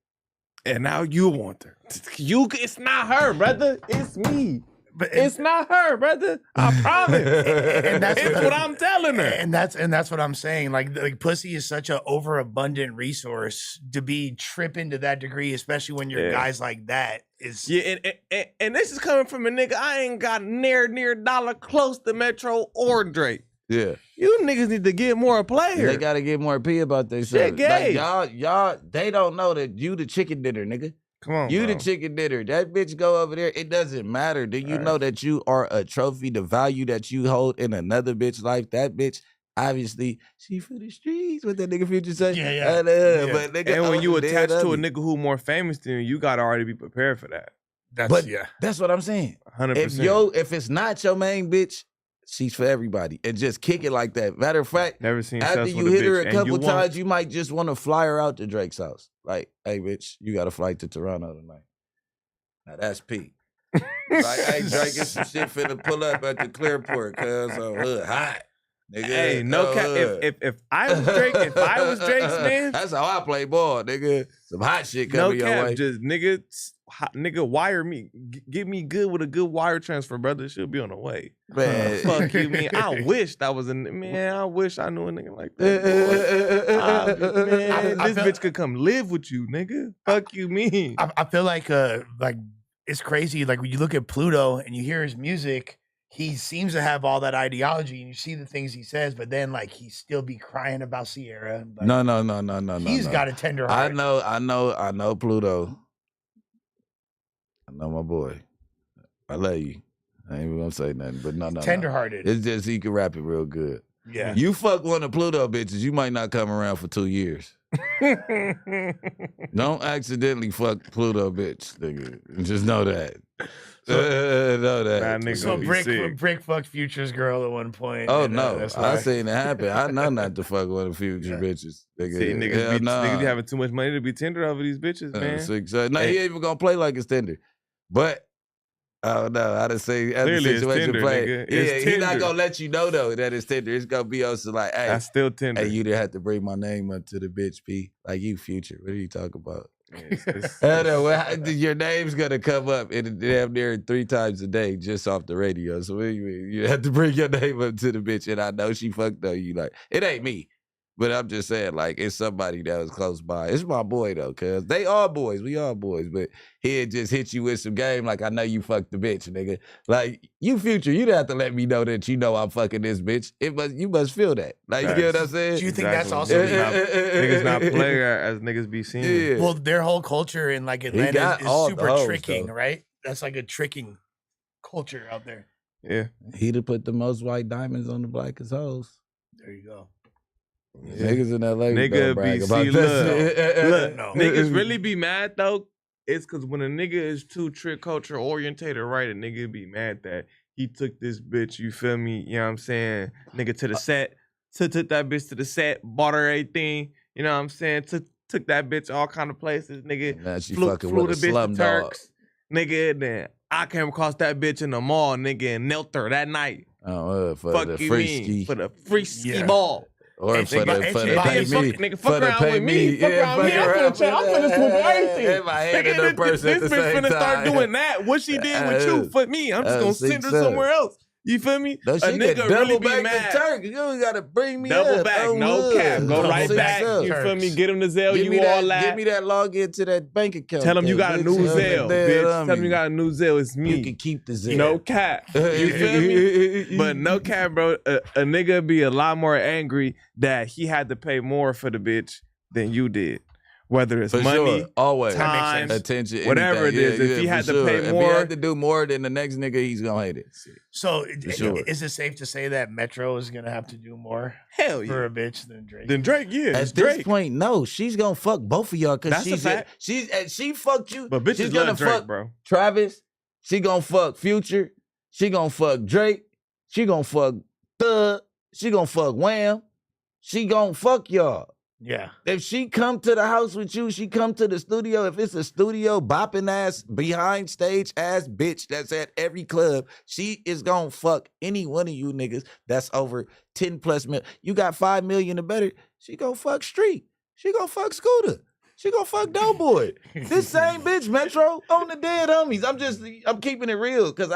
And now you want her. It's not her, brother. It's me. But It's not her, brother. I promise. and that's It's what I'm telling her. And that's what I'm saying. Like pussy is such an overabundant resource to be tripping to that degree, especially when you're Yeah. guys like that. Is Yeah, and this is coming from a nigga. I ain't got near dollar close to Metro or Drake. Yeah. You niggas need to get more players. They gotta get more P about themselves. Shit gay. Like, y'all, they don't know that you the chicken dinner, nigga. Come on, You bro. the chicken dinner. That bitch go over there. It doesn't matter. Do you know that you are a trophy? The value that you hold in another bitch life, that bitch, obviously, she for the streets. What that nigga Future say? Yeah. But nigga, And when you oh, attach dead to a ugly. nigga who more famous than you gotta already be prepared for that. That's what I'm saying. 100%. If it's not your main bitch, she's for everybody. And just kick it like that. Matter of fact, Never seen after Sus you with hit a her bitch, a and couple you won't. times, you might just want to fly her out to Drake's house. Like, hey, bitch, you got a flight to Toronto tonight. Now that's P. Like, hey, Drake, it's some shit finna pull up at the Clearport, cuz hood hot. Nigga, Hey, no cap. If I was Drake, if I was Drake's man, that's how I play ball, nigga. Some hot shit no coming your cap. way. Just nigga wire me. Get me good with a good wire transfer, brother. She'll be on the way. Man. Fuck you, man. I wish that was I wish I knew a nigga like that. Man, I this feel- bitch could come live with you, nigga. Fuck you, mean. I feel like it's crazy. Like when you look at Pluto and you hear his music, he seems to have all that ideology, and you see the things he says, but then like he still be crying about Sierra. Like, No. He's got a tender heart. I know Pluto. I know my boy. I love you. I ain't even gonna say nothing, but no. Tender-hearted. It's just he can rap it real good. Yeah. You fuck one of Pluto bitches, you might not come around for 2 years. Don't accidentally fuck Pluto bitch, nigga. Just know that. Know that. Nah, nigga. So Be sick. Brick fucked Future's girl at one point. Oh and, no, that's I why. seen it happen. I know not to fuck one of Future bitches. Nigga. See, Hell niggas be nah. having too much money to be tender over these bitches, man. No, he ain't even gonna play like it's tender. But oh no, I done say as the Clearly it's situation tender, play. nigga. Yeah, It's he not tender. gonna let you know though that it's tender. It's gonna be also like, hey, That's still tender. hey, you didn't have to bring my name up to the bitch, P. Like you Future. What are you talking about? It's- I know, your name's gonna come up in damn near 3 times a day just off the radio. So what do you mean? You have to bring your name up to the bitch, and I know she fucked though. You like it ain't me, but I'm just saying like it's somebody that was close by. It's my boy though, cause they all boys, we all boys, but he'd just hit you with some game like I know you fucked the bitch, nigga. Like you Future, you'd have to let me know that you know I'm fucking this bitch. You must feel that. Like you get what I'm saying? Do you think that's Exactly. also niggas not player as niggas be seen. Yeah. well, their whole culture in like got Atlanta all is the super hoes, tricking, though. right? That's like a tricking culture out there. Yeah. He'd have put the most white diamonds on the blackest hoes. There you go. Niggas in LA Nigga don't brag be- about see, that. Look, No. niggas really be mad though. It's because when a nigga is too trick culture orientated, right? A nigga be mad that he took this bitch, you feel me? You know what I'm saying? Nigga to the set, took that bitch to the set, bought her everything, you know what I'm saying? Took that bitch all kind of places, nigga. Now she Flew fucking the with a bitch slum to dog. Turks, nigga. Then I came across that bitch in the mall, nigga, and knelt her that night. Oh, for Fuck the you free mean ski. for the free ski Yeah. ball. Or And for she- the and for she the buy pay you me. fuck- nigga, fuck For the around pay with me. Fuck around with me. I'm finna swoop everything. If I had Nigga, in a person at this the bitch same finna time. start doing that. What she did with you for me, I'm just gonna send her 6'7". somewhere else. You feel me? No, A she nigga can really double be back mad. the Turk. You ain't gotta bring me Double up. back, Oh, no look. cap. Go Double right back, back. You feel me? Get him the Zelle. Give me You that. all that. Give me that login to that bank account. Tell him you got a new bitch. Zelle, Damn, bitch. Tell him you got a new Zelle. It's You me. can keep the Zelle. No cap. You feel me? But no cap, bro. A nigga be a lot more angry that he had to pay more for the bitch than you did. Whether it's For money, sure. Always. time, attention, whatever anything. it is. If he for had to sure. pay If he more- had to do more than the next nigga, he's gonna hate it. So sure. is it safe to say that Metro is gonna have to do more hell for yeah. a bitch than Drake? Then Drake, yeah. At It's this Drake. point, no, she's gonna fuck both of y'all because That's a she's fact. she fucked you. But bitches she's gonna love Drake, fuck bro. Travis. She gonna fuck Future. She gonna fuck Drake. She gonna fuck Thug. She gonna fuck Wham. She gonna fuck y'all. Yeah. If she come to the house with you, she come to the studio. If it's a studio bopping ass, behind stage ass bitch that's at every club, she is gonna fuck any one of you niggas that's over 10 plus million. You got 5 million or better, she gonna fuck Street. She gonna fuck Scooter. She gonna fuck Doughboy. This same bitch, Metro, on the dead homies. I'm keeping it real because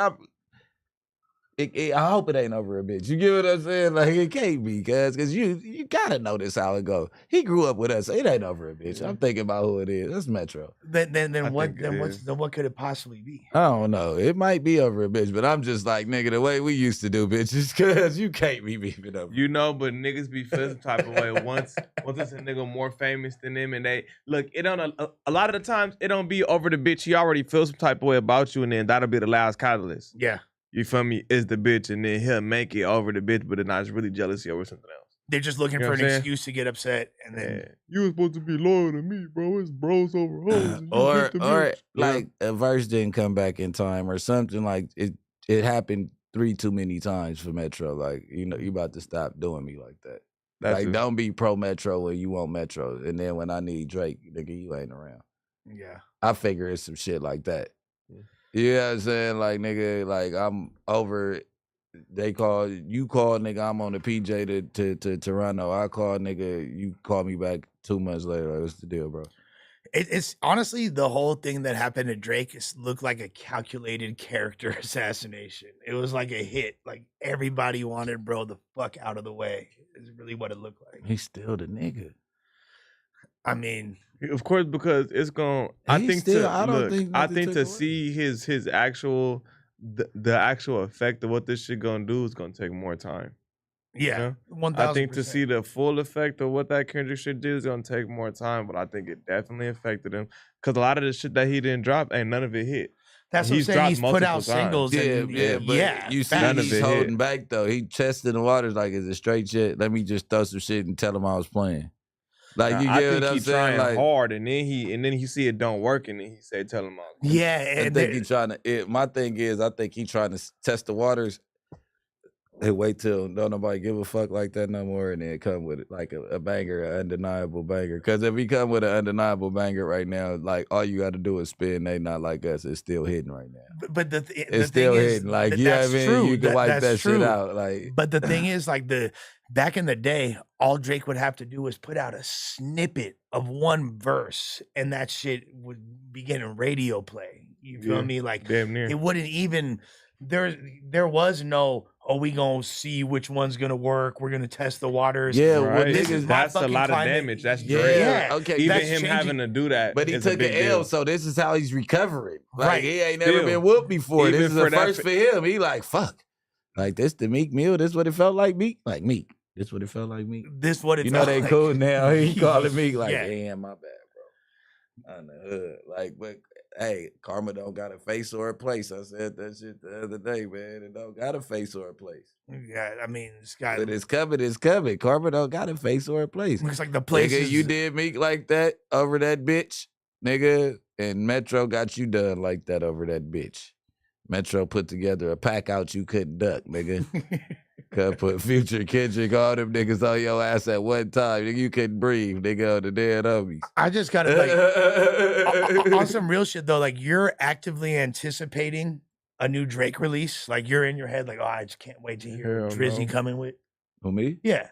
I hope it ain't over a bitch. You get what I'm saying? Like it can't be, cause you gotta know this how it go. He grew up with us. So it ain't over a bitch. I'm thinking about who it is. That's Metro. Then what could it possibly be? I don't know. It might be over a bitch, but I'm just like, nigga, the way we used to do bitches, cause you can't be beefing up. You know, but niggas be feeling some type of way once it's a nigga more famous than them, and they look. It don't. A lot of the times, it don't be over the bitch. He already feels some type of way about you, and then that'll be the last catalyst. Yeah. You feel me? Is the bitch, and then he'll make it over the bitch, but it's not really jealousy over something else. They're just looking You know for what an I'm saying? excuse to get upset, and then You was supposed to be loyal to me, bro. It's bros over hoes. Or like a verse didn't come back in time or something like it. It happened 3 too many times for Metro. Like you about to stop doing me like that. Like don't be pro Metro when you want Metro, and then when I need Drake, nigga, you ain't around. yeah. I figure it's some shit like that. You know what I'm saying? Like, nigga, like I'm over. You call, nigga, I'm on the PJ to Toronto. I call, nigga, you call me back 2 months later. Like, what's the deal, bro? It's honestly the whole thing that happened to Drake looked like a calculated character assassination. It was like a hit. Like everybody wanted bro the fuck out of the way. Is really what it looked like. He's still the nigga. I mean, of course, because it's going. I think to see his actual the actual effect of what this shit gonna do is gonna take more time. yeah, 1000%. I think to see the full effect of what that Kendrick shit did is gonna take more time, but I think it definitely affected him because a lot of the shit that he didn't drop, ain't none of it hit. That's what I'm saying. He's put out singles. And, but you see he's holding back though. He tested the waters like, is it straight shit? Let me just throw some shit and tell him I was playing. Like you get what I'm saying? Trying like, hard, and then he see it don't work, and then he say, "Tell him all." Yeah, I think he trying to. My thing is, I think he trying to test the waters. And wait till don't nobody give a fuck like that no more, and then come with it like a banger, an undeniable banger. Because if he come with an undeniable banger right now, like all you got to do is spin. They not like us. It's still hitting right now. But it's still hitting. Like you know what I mean? True. You can wipe that true. shit out. Like, but the thing is, like back in the day, all Drake would have to do was put out a snippet of one verse, and that shit would be getting radio play. You feel me? Like damn near. It wouldn't even. There was no, we gonna see which one's gonna work. We're gonna test the waters. Yeah, right. Niggas, that's a lot of damage. That's Drake. Yeah, okay. Even him having to do that, but he took an L, so this is how he's recovering. Like right. he ain't never been whooped before. Even this is the first for him. He like fuck. Like this the Meek Mill. This what it felt like Meek. Like Meek. This what it felt like Meek. This what it. You know they like. cool now. He calling Meek like, yeah. damn, my bad, bro. On the hood, like, but. Hey, karma don't got a face or a place. I said that shit the other day, man. It don't got a face or a place. Yeah, I mean, this guy. But it's coming, it's coming. Karma don't got a face or a place. Looks like the place. Nigga, you did Meek like that over that bitch, nigga, and Metro got you done like that over that bitch. Metro put together a pack out you couldn't duck, nigga. Could put Future, Kendrick, all them niggas on your ass at one time. Nigga, you couldn't breathe, nigga, on the dead homies. I just gotta like on some real shit though. Like you're actively anticipating a new Drake release. Like you're in your head, like, oh, I just can't wait to hear what Drizzy coming with. Who, me? Yeah,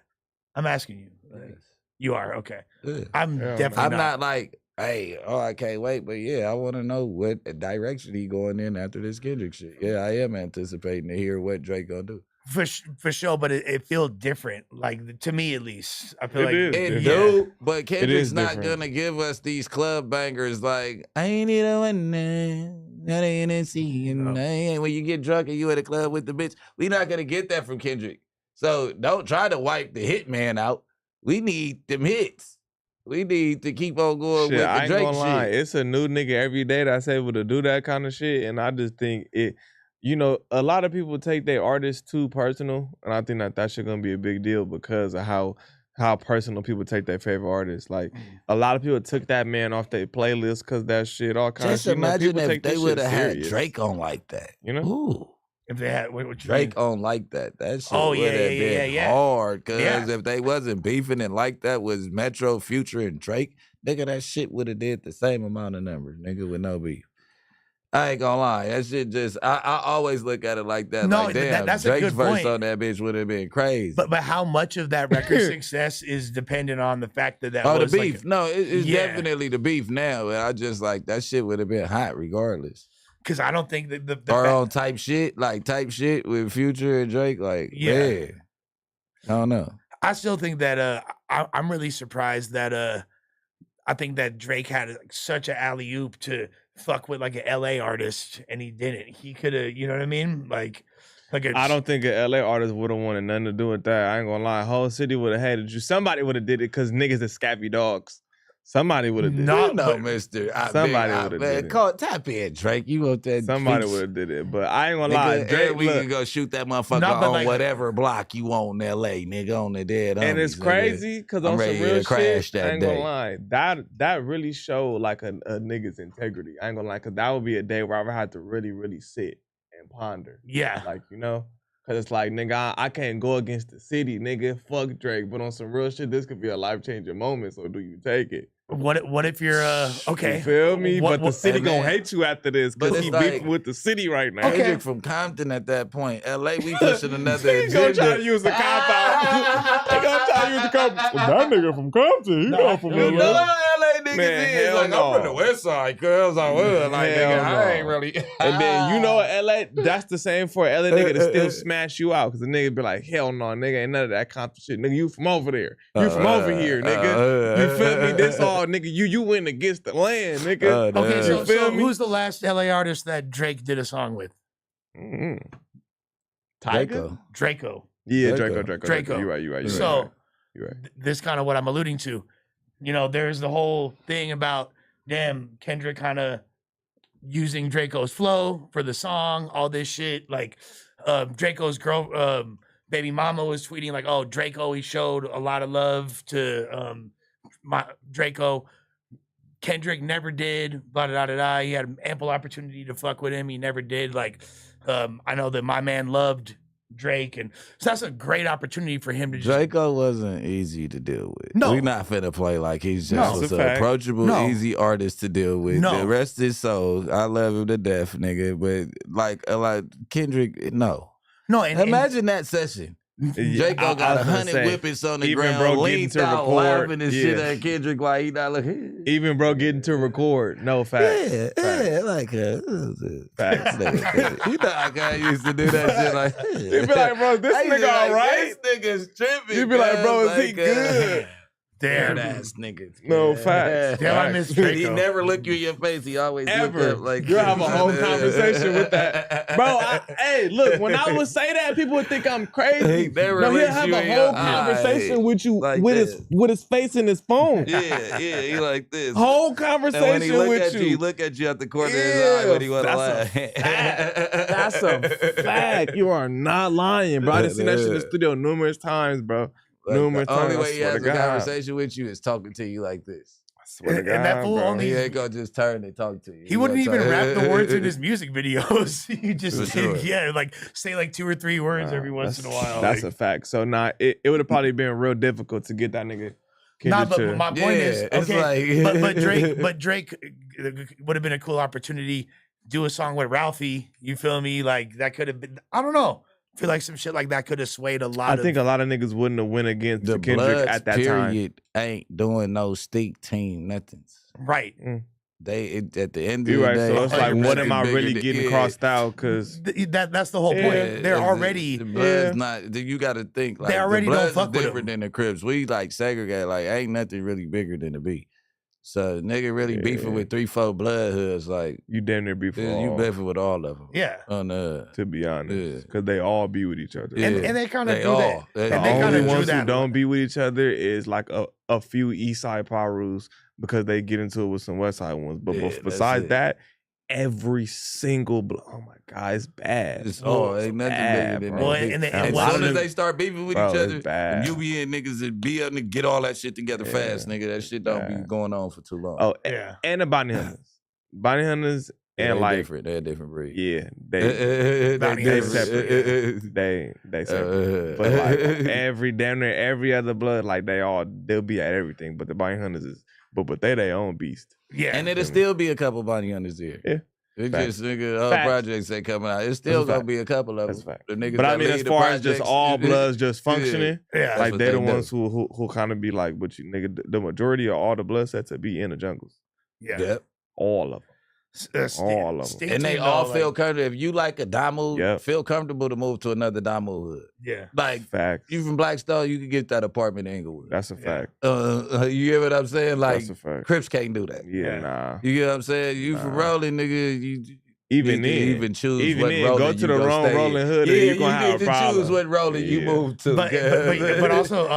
I'm asking you. Like, Yes. You are okay. Yeah. I'm definitely. I'm not like, hey, I can't wait, but yeah, I want to know what direction he going in after this Kendrick shit. Yeah, I am anticipating to hear what Drake gonna do. For sure, but it feels different. Like to me, at least, I feel It do, but Kendrick's not gonna give us these club bangers like I ain't need a one that ain't in when you get drunk and you at a club with the bitch. We not gonna get that from Kendrick. So don't try to wipe the hitman out. We need them hits. We need to keep on going with the Drake shit. It's a new nigga every day that's able to do that kind of shit, and I just think it. You know, a lot of people take their artists too personal, and I think that shit gonna be a big deal because of how personal people take their favorite artists. Like a lot of people took that man off their playlist because that shit, all kinds of shit. Just imagine if they would have had Drake on like that. You know? Ooh. If they had what Drake on like that, that shit Oh, would yeah, have been yeah. hard. Cause if they wasn't beefing and like that was Metro, Future, and Drake, nigga, that shit would have did the same amount of numbers, nigga, with no beef. I ain't gonna lie, that shit just I always look at it like that. No, like, damn, that's a Drake's good verse point. on that bitch would have been crazy. But how much of that record success is dependent on the fact that the was beef? Like no, it's definitely the beef now. And I just like that shit would have been hot regardless. because I don't think that the Or fact- on type shit with Future and Drake. Like, man, I don't know. I still think that I'm really surprised that I think that Drake had like, such an alley oop to fuck with like an LA artist, and he didn't. He could have, you know what I mean? Like I don't think an LA artist would have wanted nothing to do with that. I ain't gonna lie. Whole city would have hated you. Somebody would have did it because niggas are scabby dogs. Somebody would have did No, it. No, but- mister. Somebody would've did it. Tap in, Drake. You want that? Somebody would have did it. But I ain't gonna lie. Nigga, Drake, we look, can go shoot that motherfucker No, but on like- whatever block you want in LA, nigga, on the dead. and it's homies, nigga. crazy because I'm on some ready real to crash shit, that I ain't day. gonna lie. That really showed like a nigga's integrity. I ain't gonna lie, because that would be a day where I would have to really, really sit and ponder. Yeah. Like, you know? Because it's like, nigga, I can't go against the city, nigga. Fuck Drake. But on some real shit, this could be a life-changing moment, so do you take it? What if you're okay? You feel me? What- but the what- city Hey, gonna man. hate you after this But because it's he like- beefing with the city right now. Okay. Kendrick from Compton at that point. LA, we pushing another He gonna try to agenda. use the cop out. He gonna try to use the cop. That nigga from Compton, he not from You know LA. how LA niggas Man, is. hell Like, I'm from no. the west side, cuz I was. Like, Hell nigga, I ain't no. really. And then you know what, LA, that's the same for an LA nigga to still smash you out. Cause the nigga be like, hell no, nigga, ain't none of that Compton shit. Nigga, you from over there. You from over here, nigga. You feel me? This all, nigga, you went against the land, nigga. Okay, You so feel me? who's the last LA artist that Drake did a song with? Mhm. Draco. Draco. Yeah, Draco. Draco. You're right. So You're right. this kind of what I'm alluding to. You know, there's the whole thing about damn Kendrick kind of using Draco's flow for the song, all this shit. Like Draco's girl, baby mama was tweeting like, "Oh, Draco, he showed a lot of love to my Draco." Kendrick never did. Blah da da da. He had ample opportunity to fuck with him. He never did. Like, I know that my man loved Drake, and so that's a great opportunity for him to just. Draco wasn't easy to deal with. No. We not finna play like he's No. just That's was a an fact. approachable, No. easy artist to deal with. No. The rest of his soul, I love him to death, nigga. But like Kendrick, no. No, and Imagine that session. Draco I got was gonna 100 say, whippings on the even ground, bro getting leaned to out, record, laughing and shit yeah. at Kendrick like he not looking. Even bro getting to record, no facts. Yeah, Facts. like Facts. you know how guy used to do that shit like. You be like, bro, this Hey, nigga like, all right? This nigga's tripping. You be like, cuz, bro, is he good? damn, Weird ass niggas. No cuz. facts. Damn, I miss He Draco. never look you in your face. He always Ever. look up like You'll have a whole conversation with that. Bro, hey, look, when I would say that, people would think I'm crazy. He never No, he'll looks have you a in whole your eye conversation with you like with that. his his face in his phone. Yeah, he like this. Whole And when he conversation look with at you. you, he look at you at the corner of his eye when he want to laugh. That's a fact. You are not lying, bro. I done seen that shit in the studio numerous times, bro. Like, Numerous the only times, I way he swear has to a God. conversation with you is talking to you like this. I swear to And that God, fool bro. only- He ain't gonna just turn and talk to you. He wouldn't gonna even talk- rap the words in his music videos. He just For sure. yeah, like say like 2 or 3 words every once in a while. That's like, a fact. So it would have probably been real difficult to get that nigga. nah, Kendrick but to- my point is Yeah, it's okay. like- but Drake would have been a cool opportunity. Do a song with Ralphie. You feel me? Like that could have been. I don't know. I feel like some shit like that could have swayed a lot. I think a lot of niggas wouldn't have went against The Kendrick Bloods, at that time. period, ain't doing no stick team, nothings. right. At the end of You're the right. day, So it's like, what nothing am I bigger really than- getting yeah. crossed out? Because That's the whole point. Yeah, They're it's already the Bloods not. You got to think like already the don't Bloods fuck is with different than the Crips. We like segregate. Like ain't nothing really bigger than the B. So nigga really beefing with 3-4 blood hoods. Like you damn near be for you all, beefing with all of them. yeah. On the to be honest. Yeah. Because they all be with each other. Yeah. And they kind of They do all. that. They The And they all. kinda only do ones who that. don't be with each other is like a few East Side Pyrus because they get into it with some West Side ones. But Yeah, that's besides it. that, every single oh my God, it's bad. It's all ain't nothing bad, bigger than bro. that. Well, and they- As and lot soon of as them- they start beefing with Bro, each it's other, bad. you be in niggas that be up and get all that shit together Yeah. fast, nigga. That shit don't be Bad. going on for too long. Oh, Yeah. and the Bounty Hunters. Bounty Hunters Yeah, and they like different. They're a different breed. yeah, they Bounty they Hunters. separate. They separate. But like damn near every other blood, like they'll be at everything. But the Bounty Hunters is but they their own beast. Yeah. And it'll feel me? still be a couple bounty hunters there. Yeah. It's Facts. just nigga, all Facts. projects that coming out. It's still That's a gonna fact. be a couple of That's a them. fact. The niggas But I that mean, lead as the far as just projects, all it- bloods just yeah. functioning, yeah. That's like what they the they do. ones who kind of be like, but you nigga, the majority of all the blood sets to be in the jungles, Yeah. Yep. all of them. All of them. And they all feel comfortable. If you like a Damu, feel comfortable to move to another Damu hood. Yeah. Like, facts. you from Blackstone, you can get that apartment in Inglewood. That's a fact. You hear what I'm saying? Like, That's a fact. Crips can't do that. Yeah, nah. You get what I'm saying? You from Rolling, nigga, you even then, then, even choose even what then, Rolling go to you the go wrong stay Rolling in. hood, Yeah, and you're gonna have need a to problem. choose what Rolling you move to. But also,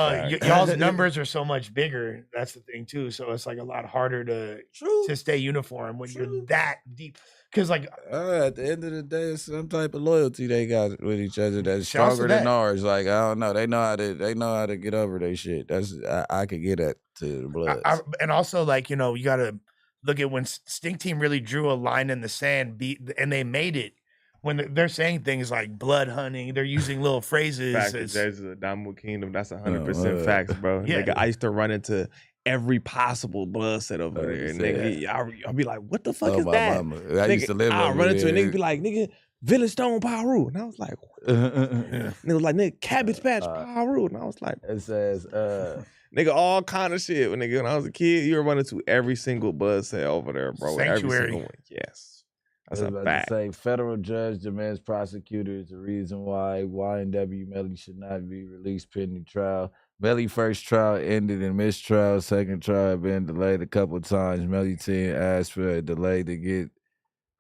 y'all's numbers are so much bigger. That's the thing too. So it's like a lot harder to stay uniform when you're that deep. Because like at the end of the day, it's some type of loyalty they got with each other that's Shouts to stronger than that. ours. Like, I don't know, they know how to get over their shit. That's I could get that to the blood. and also like you gotta look at when Stink Team really drew a line in the sand, and they made it. When they're saying things like blood hunting, they're using little phrases. Facts. It's- There's a Damu Kingdom. That's 100% facts, bro. Yeah. Nigga, I used to run into every possible blood set over there. Nigga, I'll be like, what the fuck is my that? mama. I used to live I'll over run into a there. nigga be like, nigga, Village Stone Paru. And I was like, what? Nigga was like, nigga, Cabbage Patch Paru. And I was like, It says, nigga, all kind of shit. When I was a kid, you were running to every single blood set over there, bro. Every Sanctuary. single one. Yes. That's I was a about fact. to say, federal judge demands prosecutors the reason why YNW Melly should not be released pending trial. Melly first trial ended in mistrial. Second trial had been delayed a couple of times. Melly team asked for a delay to get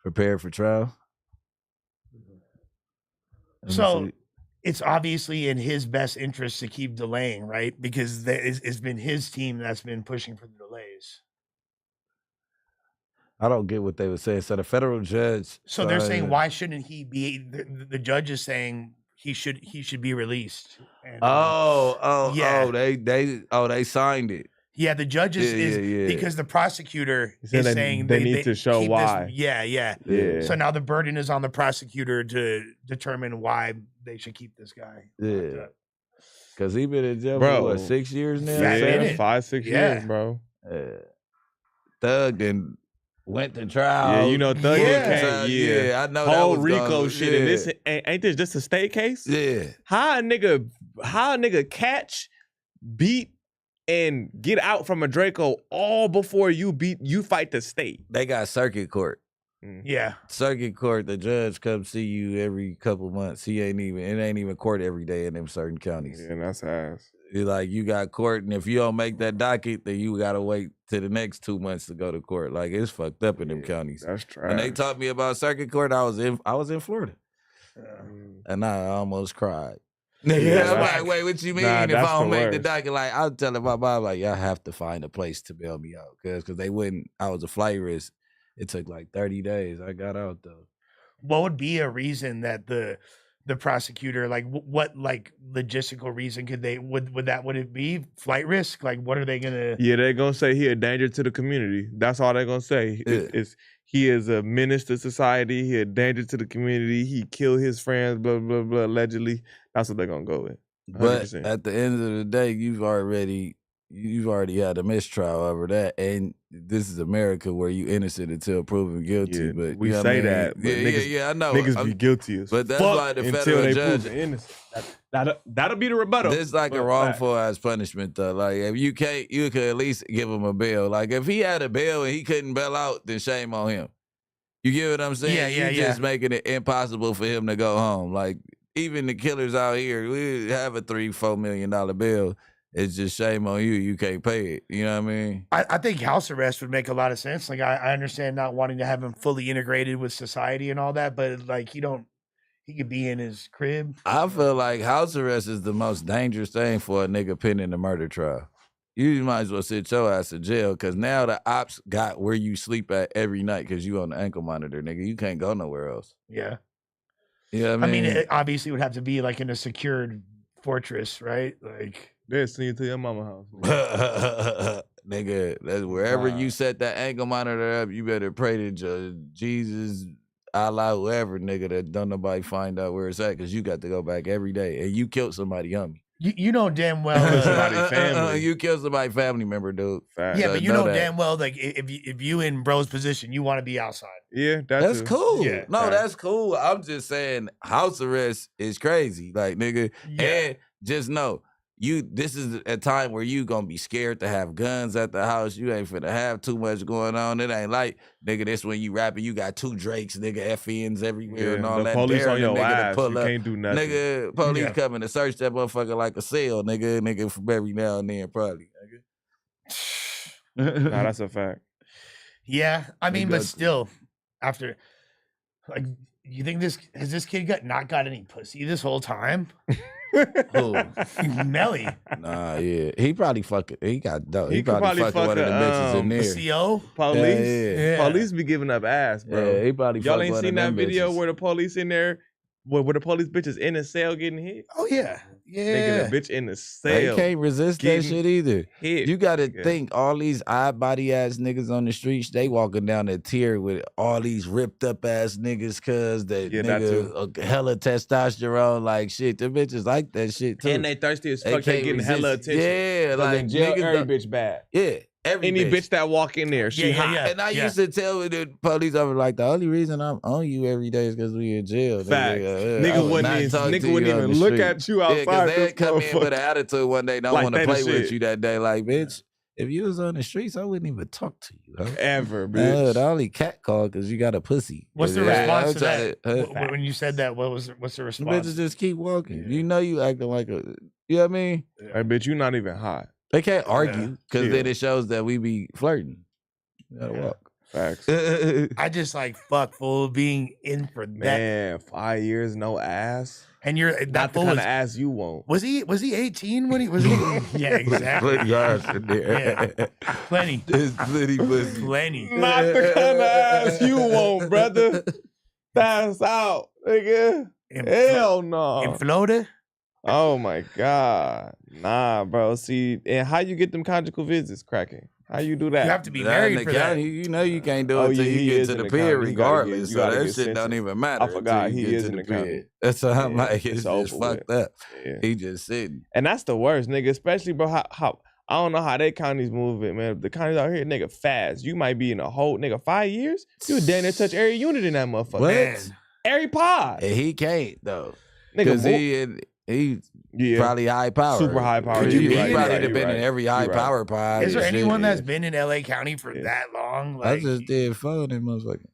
prepared for trial. Let me So see. it's obviously in his best interest to keep delaying, right? Because it's been his team that's been pushing for the delays. I don't get what they were saying. So the federal judge. So they're saying, why shouldn't he be? The judge is saying he should be released. And, They signed it. yeah. The judge is Yeah. because the prosecutor He said is they- saying they need to show keep why. Yeah. So now the burden is on the prosecutor to determine why they should keep this guy. Yeah. Because he been in jail Bro. for what, 6 years now? Yeah, Yeah, minute. 5-6 Yeah. years, bro. Thug then went to trial. Yeah, you know, Thug Yeah. came. I know that Whole was Rico gonna- shit. And this ain't this just a state case? Yeah. How a nigga catch, beat, and get out from a Draco all before you fight the state. They got circuit court. Yeah. Circuit court, the judge comes see you every couple months. It ain't even court every day in them certain counties. Yeah, that's ass. It's like you got court, and if you don't make that docket, then you gotta wait to the next 2 months to go to court. Like, it's fucked up in them counties. That's trash. When they taught me about circuit court, I was in Florida. And I almost cried. Yeah, I'm that's- like, wait, what you mean Nah, if that's I don't the make the worst. docket? Like, I was telling my mom, like, y'all have to find a place to bail me out. Cause they wouldn't, I was a flight risk. It took like 30 days. I got out though. What would be a reason that the prosecutor, like what like logistical reason could they would it be flight risk? Like what are they gonna? Yeah, they're gonna say he a danger to the community. That's all they're gonna say. It's he is a menace to society. He a danger to the community. He killed his friends. Blah blah blah. Allegedly, that's what they're gonna go with. 100%. But at the end of the day, you've already had a mistrial over that, and this is America where you innocent until proven guilty. Yeah, but we you know say what I that, mean? but niggas- I know. Niggas be guilty as But that's fuck why the until federal they judge. prove innocent. That'll be the rebuttal. This like a But wrongful ass punishment though. Like if you can't, you could at least give him a bail. Like if he had a bail and he couldn't bail out, then shame on him. You get what I'm saying? Yeah, You just making it impossible for him to go home. Like even the killers out here, we have a $3-4 million bill. It's just shame on you. You can't pay it. You know what I mean? I think house arrest would make a lot of sense. Like I understand not wanting to have him fully integrated with society and all that, but like he could be in his crib. I feel like house arrest is the most dangerous thing for a nigga pending a murder trial. You might as well sit your ass in jail because now the ops got where you sleep at every night because you on the ankle monitor, nigga. You can't go nowhere else. Yeah. You know what I mean, it obviously would have to be like in a secured fortress, right? Like they'll send you to your mama house. Nigga, that's wherever you set that ankle monitor up, you better pray to Jesus, Allah, whoever, nigga, that don't nobody find out where it's at because you got to go back every day. And you killed somebody, homie. you know damn well. Somebody's family. You killed somebody's family member, dude. Fact. Yeah, but you know that. damn well, like if you in bro's position, you want to be outside. Yeah, That's cool. Yeah. No, Right. that's cool. I'm just saying house arrest is crazy. Like, nigga, Yeah. and just know, this is a time where you gonna be scared to have guns at the house. You ain't finna have too much going on. It ain't like, nigga, this when you rapping, you got 2 Drakes, nigga, FNs everywhere and all the that. police Daring on the your nigga to ass. pull You up. can't do nothing. Nigga, police coming to search that motherfucker like a cell, nigga from every now and then, probably. Nah, that's a fact. Yeah, I mean, but got- still, after, like, you think has this kid not got any pussy this whole time? Who? Melly, Nah, yeah. He probably fucking, he got dope. He He could probably probably fucking one of the bitches in the there. CO. Police, Yeah. police be giving up ass, bro. Yeah, he probably Y'all fucked ain't one seen of that them video bitches. where the police in there, where the police bitches in the cell getting hit? Oh yeah, Nigga, the bitch in the They cell. can't resist that getting shit either. hit. You gotta nigga. think all these odd body ass niggas on the streets, they walking down the tier with all these ripped up ass niggas cause that Yeah, that nigga hella testosterone, like shit. The bitches like that shit too. And they thirsty as They fuck. They can't getting hella resist- attention. Yeah, 'Cause like in jail, niggas every don't- bitch bad. Yeah, every Any bitch. bitch that walk in there, she hot. yeah. And I used to tell the police, I was like, the only reason I'm on you every day is because we in jail. Facts. I Nigga would not wouldn't talk to even you on even the look street. at you Yeah, outside. because they this come in with motherfucker. an attitude one day, don't Like want to they play the with shit. you that day. Like, bitch, if you was on the streets, I wouldn't even talk to you. Huh? Ever, bitch. The only cat call because you got a pussy. What's the Yeah, response I'm to trying that? to- When you said that, what's the Bitches response? just keep walking. You know you acting like a, you know what I mean? Hey, bitch, you not even hot. They can't argue because Yeah. then it shows that we be flirting. You gotta walk. Facts. I just like fuck fool being in for that, Man, 5 years, no ass. and you're Not that the fool kind was. of ass you want. Was he 18 when he was? Yeah, exactly. Plenty ass in there. Plenty, There's plenty pussy. plenty. Not the kind of ass you want, brother. Pass out, nigga. In, Hell no. in Florida, Oh my God. Nah, bro. See, and how you get them conjugal visits cracking? How you do that? you have to be Nah, married in for the that. county, you know you can't do Oh, it till yeah, you he get is to in the the pier county. You gotta regardless. you So gotta that get shit don't sentenced. even matter. I forgot until you he get is to in the the county. pier. That's how I'm Yeah, like, it's it's just over with. fucked up. Yeah. He just sitting. And that's the worst, nigga. Especially, bro, how I don't know how they counties move it, man. The counties out here, nigga, fast. You might be in a whole, nigga, 5 years. You damn near touch every unit in that motherfucker. What? Man, Every pod. And he can't though. Nigga, Because he yeah. probably high power. Super high power. Could you He be probably in have it? been in every high You right. power pod. is there and shit. anyone that's been in LA County for Yeah. that long? I Like, just did 4 of them motherfuckers.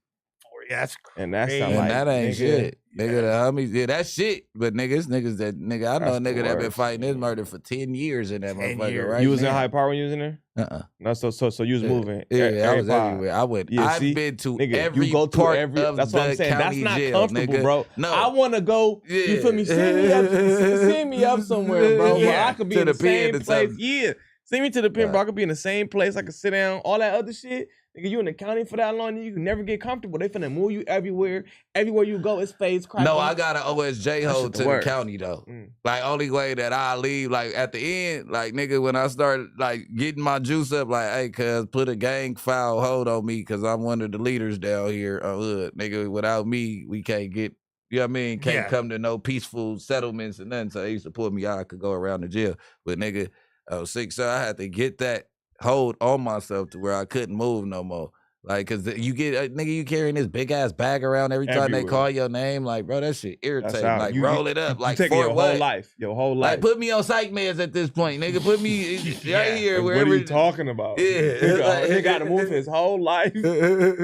yeah, that's And that's crazy. not And like, that ain't nigga, shit. Nigga, the homies, yeah, that's shit. But nigga, it's niggas that, nigga, I know a That's the nigga that been worst. fighting this murder for 10 years in that 10 motherfucker, years. right? You was in now. high power when you was in there? Uh-uh. No, so you was Yeah. moving. Yeah, I every was pod. everywhere. I went. Yeah, I've see? been to Nigga, every you go to part every. of That's the what I'm saying. That's county not jail, comfortable, nigga. bro. No. I want to go. You feel me? Send me up. Send me up somewhere, bro. Where Yeah. I could be To in the the pen same or place. something. Yeah. Send me to the pen, Right. bro. I could be in the same place. I could sit down. All that other shit. Nigga, you in the county for that long, you can never get comfortable. They finna move you everywhere. Everywhere you go, it's fades cracking. No, I got an OSJ That hold shit to the the worst. county though. Mm. Like only way that I leave, like at the end, like nigga, when I started like getting my juice up, like, hey, cuz put a gang file hold on me because I'm one of the leaders down here on hood. Nigga, without me, we can't get, you know what I mean? Can't Yeah. come to no peaceful settlements and nothing. So they used to pull me out, I could go around the jail. But nigga, I was sick, so I had to get that hold on myself to where I couldn't move no more. Like, cause you get nigga, you carrying this big ass bag around every time they Everywhere. call your name. Like, bro, that shit irritating. how Like, you- roll it up. Like, taking for your what? whole life. Your whole life. Like, put me on psych meds at this point, nigga. Put me Yeah. right here, Like, wherever. what are you talking about? Yeah. He got to move his whole life.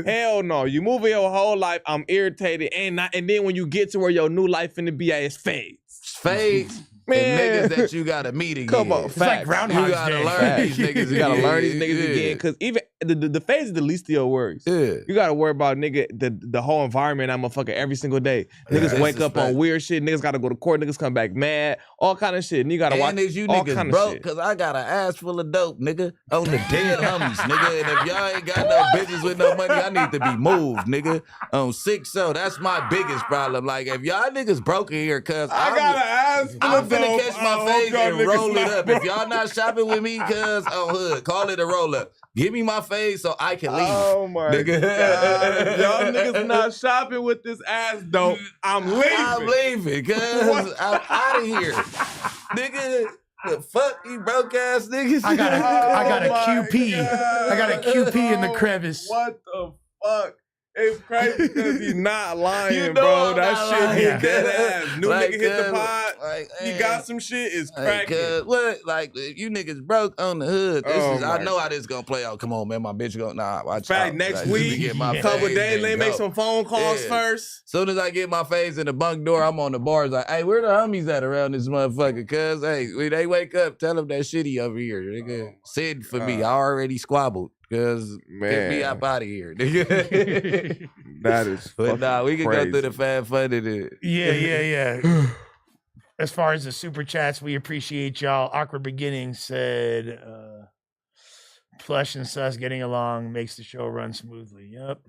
Hell no. You moving your whole life. I'm irritated. And then when you get to where your new life in the BA is fades. Fades. Man. And niggas that you gotta meet again. Come on, It's like facts. Groundhog's You gotta Day. learn Facts. these niggas. You gotta again. learn these niggas Yeah. again. Cause even the phase is the least of your worries. Yeah. You gotta worry about nigga the whole environment. I'm a motherfucker every single day. Niggas Yeah. wake up on Disrespect. weird shit. Niggas gotta go to court. Niggas come back mad. All kind of shit. And you gotta watch And is you all niggas kind of broke? shit. Cause I got an ass full of dope, nigga, on the dead homies, nigga. And if y'all ain't got no bitches with no money, I need to be moved, nigga. On 6-0, that's my biggest problem. Like if y'all niggas broke in here, cause ass I'm finna catch my face and roll it up. If y'all not shopping with me, cuz on hood, call it a roll up. Give me my face so I can leave. Oh my Nigga. God. Y'all niggas not shopping with this ass dope. I'm leaving. I'm leaving, cuz I'm out of here. Nigga, the fuck you broke ass niggas. I got a Oh my QP. I got a QP in the God. crevice. What the fuck? It's crazy because he's not lying, You know bro. I'm That not shit lying, be dead cuz. ass. New Like, nigga hit the cuz, pod. like, He eh. got some shit. It's Hey, cracking. cuz, what? Like, if you niggas broke on the hood. This Oh is. I my know how this gonna play out. Come on, man. My bitch gonna watch Fact, out. next Like, let me week, get my couple phase days, and let me make go. some phone calls Yeah. first. Soon as I get my face in the bunk door, I'm on the bars like, hey, where the homies at around this motherfucker? Cuz, hey, when they wake up, tell them that shitty over here. Nigga, send for me. I already squabbled. Cuz, get me up out of here. Nigga. That is But nah, we can crazy. go through the fad fun of it. Yeah. As far as the super chats, we appreciate y'all. Awkward Beginnings said, Plush and Sus getting along makes the show run smoothly. Yep.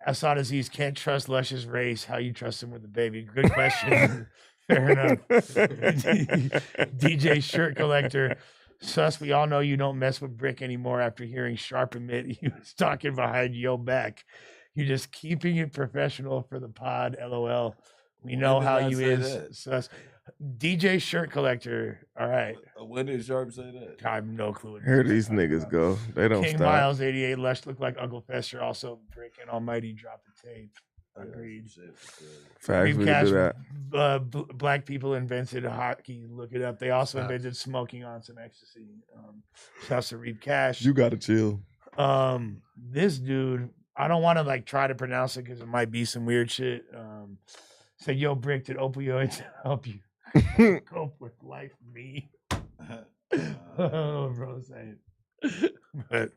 Assad Aziz can't trust Lush's race. How you trust him with a baby? Good question. Fair enough. DJ Shirt Collector. Sus, we all know you don't mess with Bricc anymore after hearing Sharp admit he was talking behind your back. You're just keeping it professional for the pod. LOL. We know did how I you say is, that? Sus. DJ Shirt Collector. All right. When did Sharp say that? I have no clue. Here these niggas go. They don't King stop. Miles 88. Lush looked like Uncle Fester. Also, Bricc and Almighty dropped the tape. Agreed. Facts, we can do that. Black people invented hockey. Look it up. They also invented smoking on some ecstasy. Shouts to Reeb Cash. You gotta chill. This dude, I don't want to like try to pronounce it because it might be some weird shit. Said, yo, Bricc, did opioids help you cope with life? Me. Oh, bro, say it. But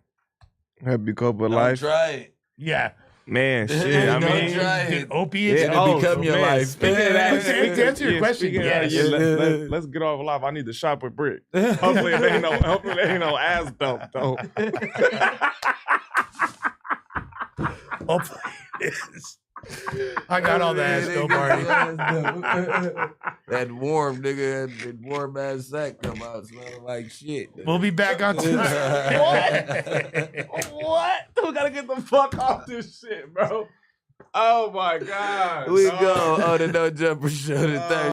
Help you cope with Don't life. try it. yeah. Man, shit. I Don't mean, try it. Did opiates Yeah, help It'll become your man, life. speaking of that, To answer your question, speaking of that, yes. let's get off live. I need to shop with Bricc. Hopefully, it ain't no ass dump though. Hopefully it is. I got all the ass though, Marty. That warm nigga, that warm ass sack come out smelling like shit. We'll be back on Tuesday. What? We gotta get the fuck off this shit, bro. Oh my god. We go on the No Jumper Show the 30.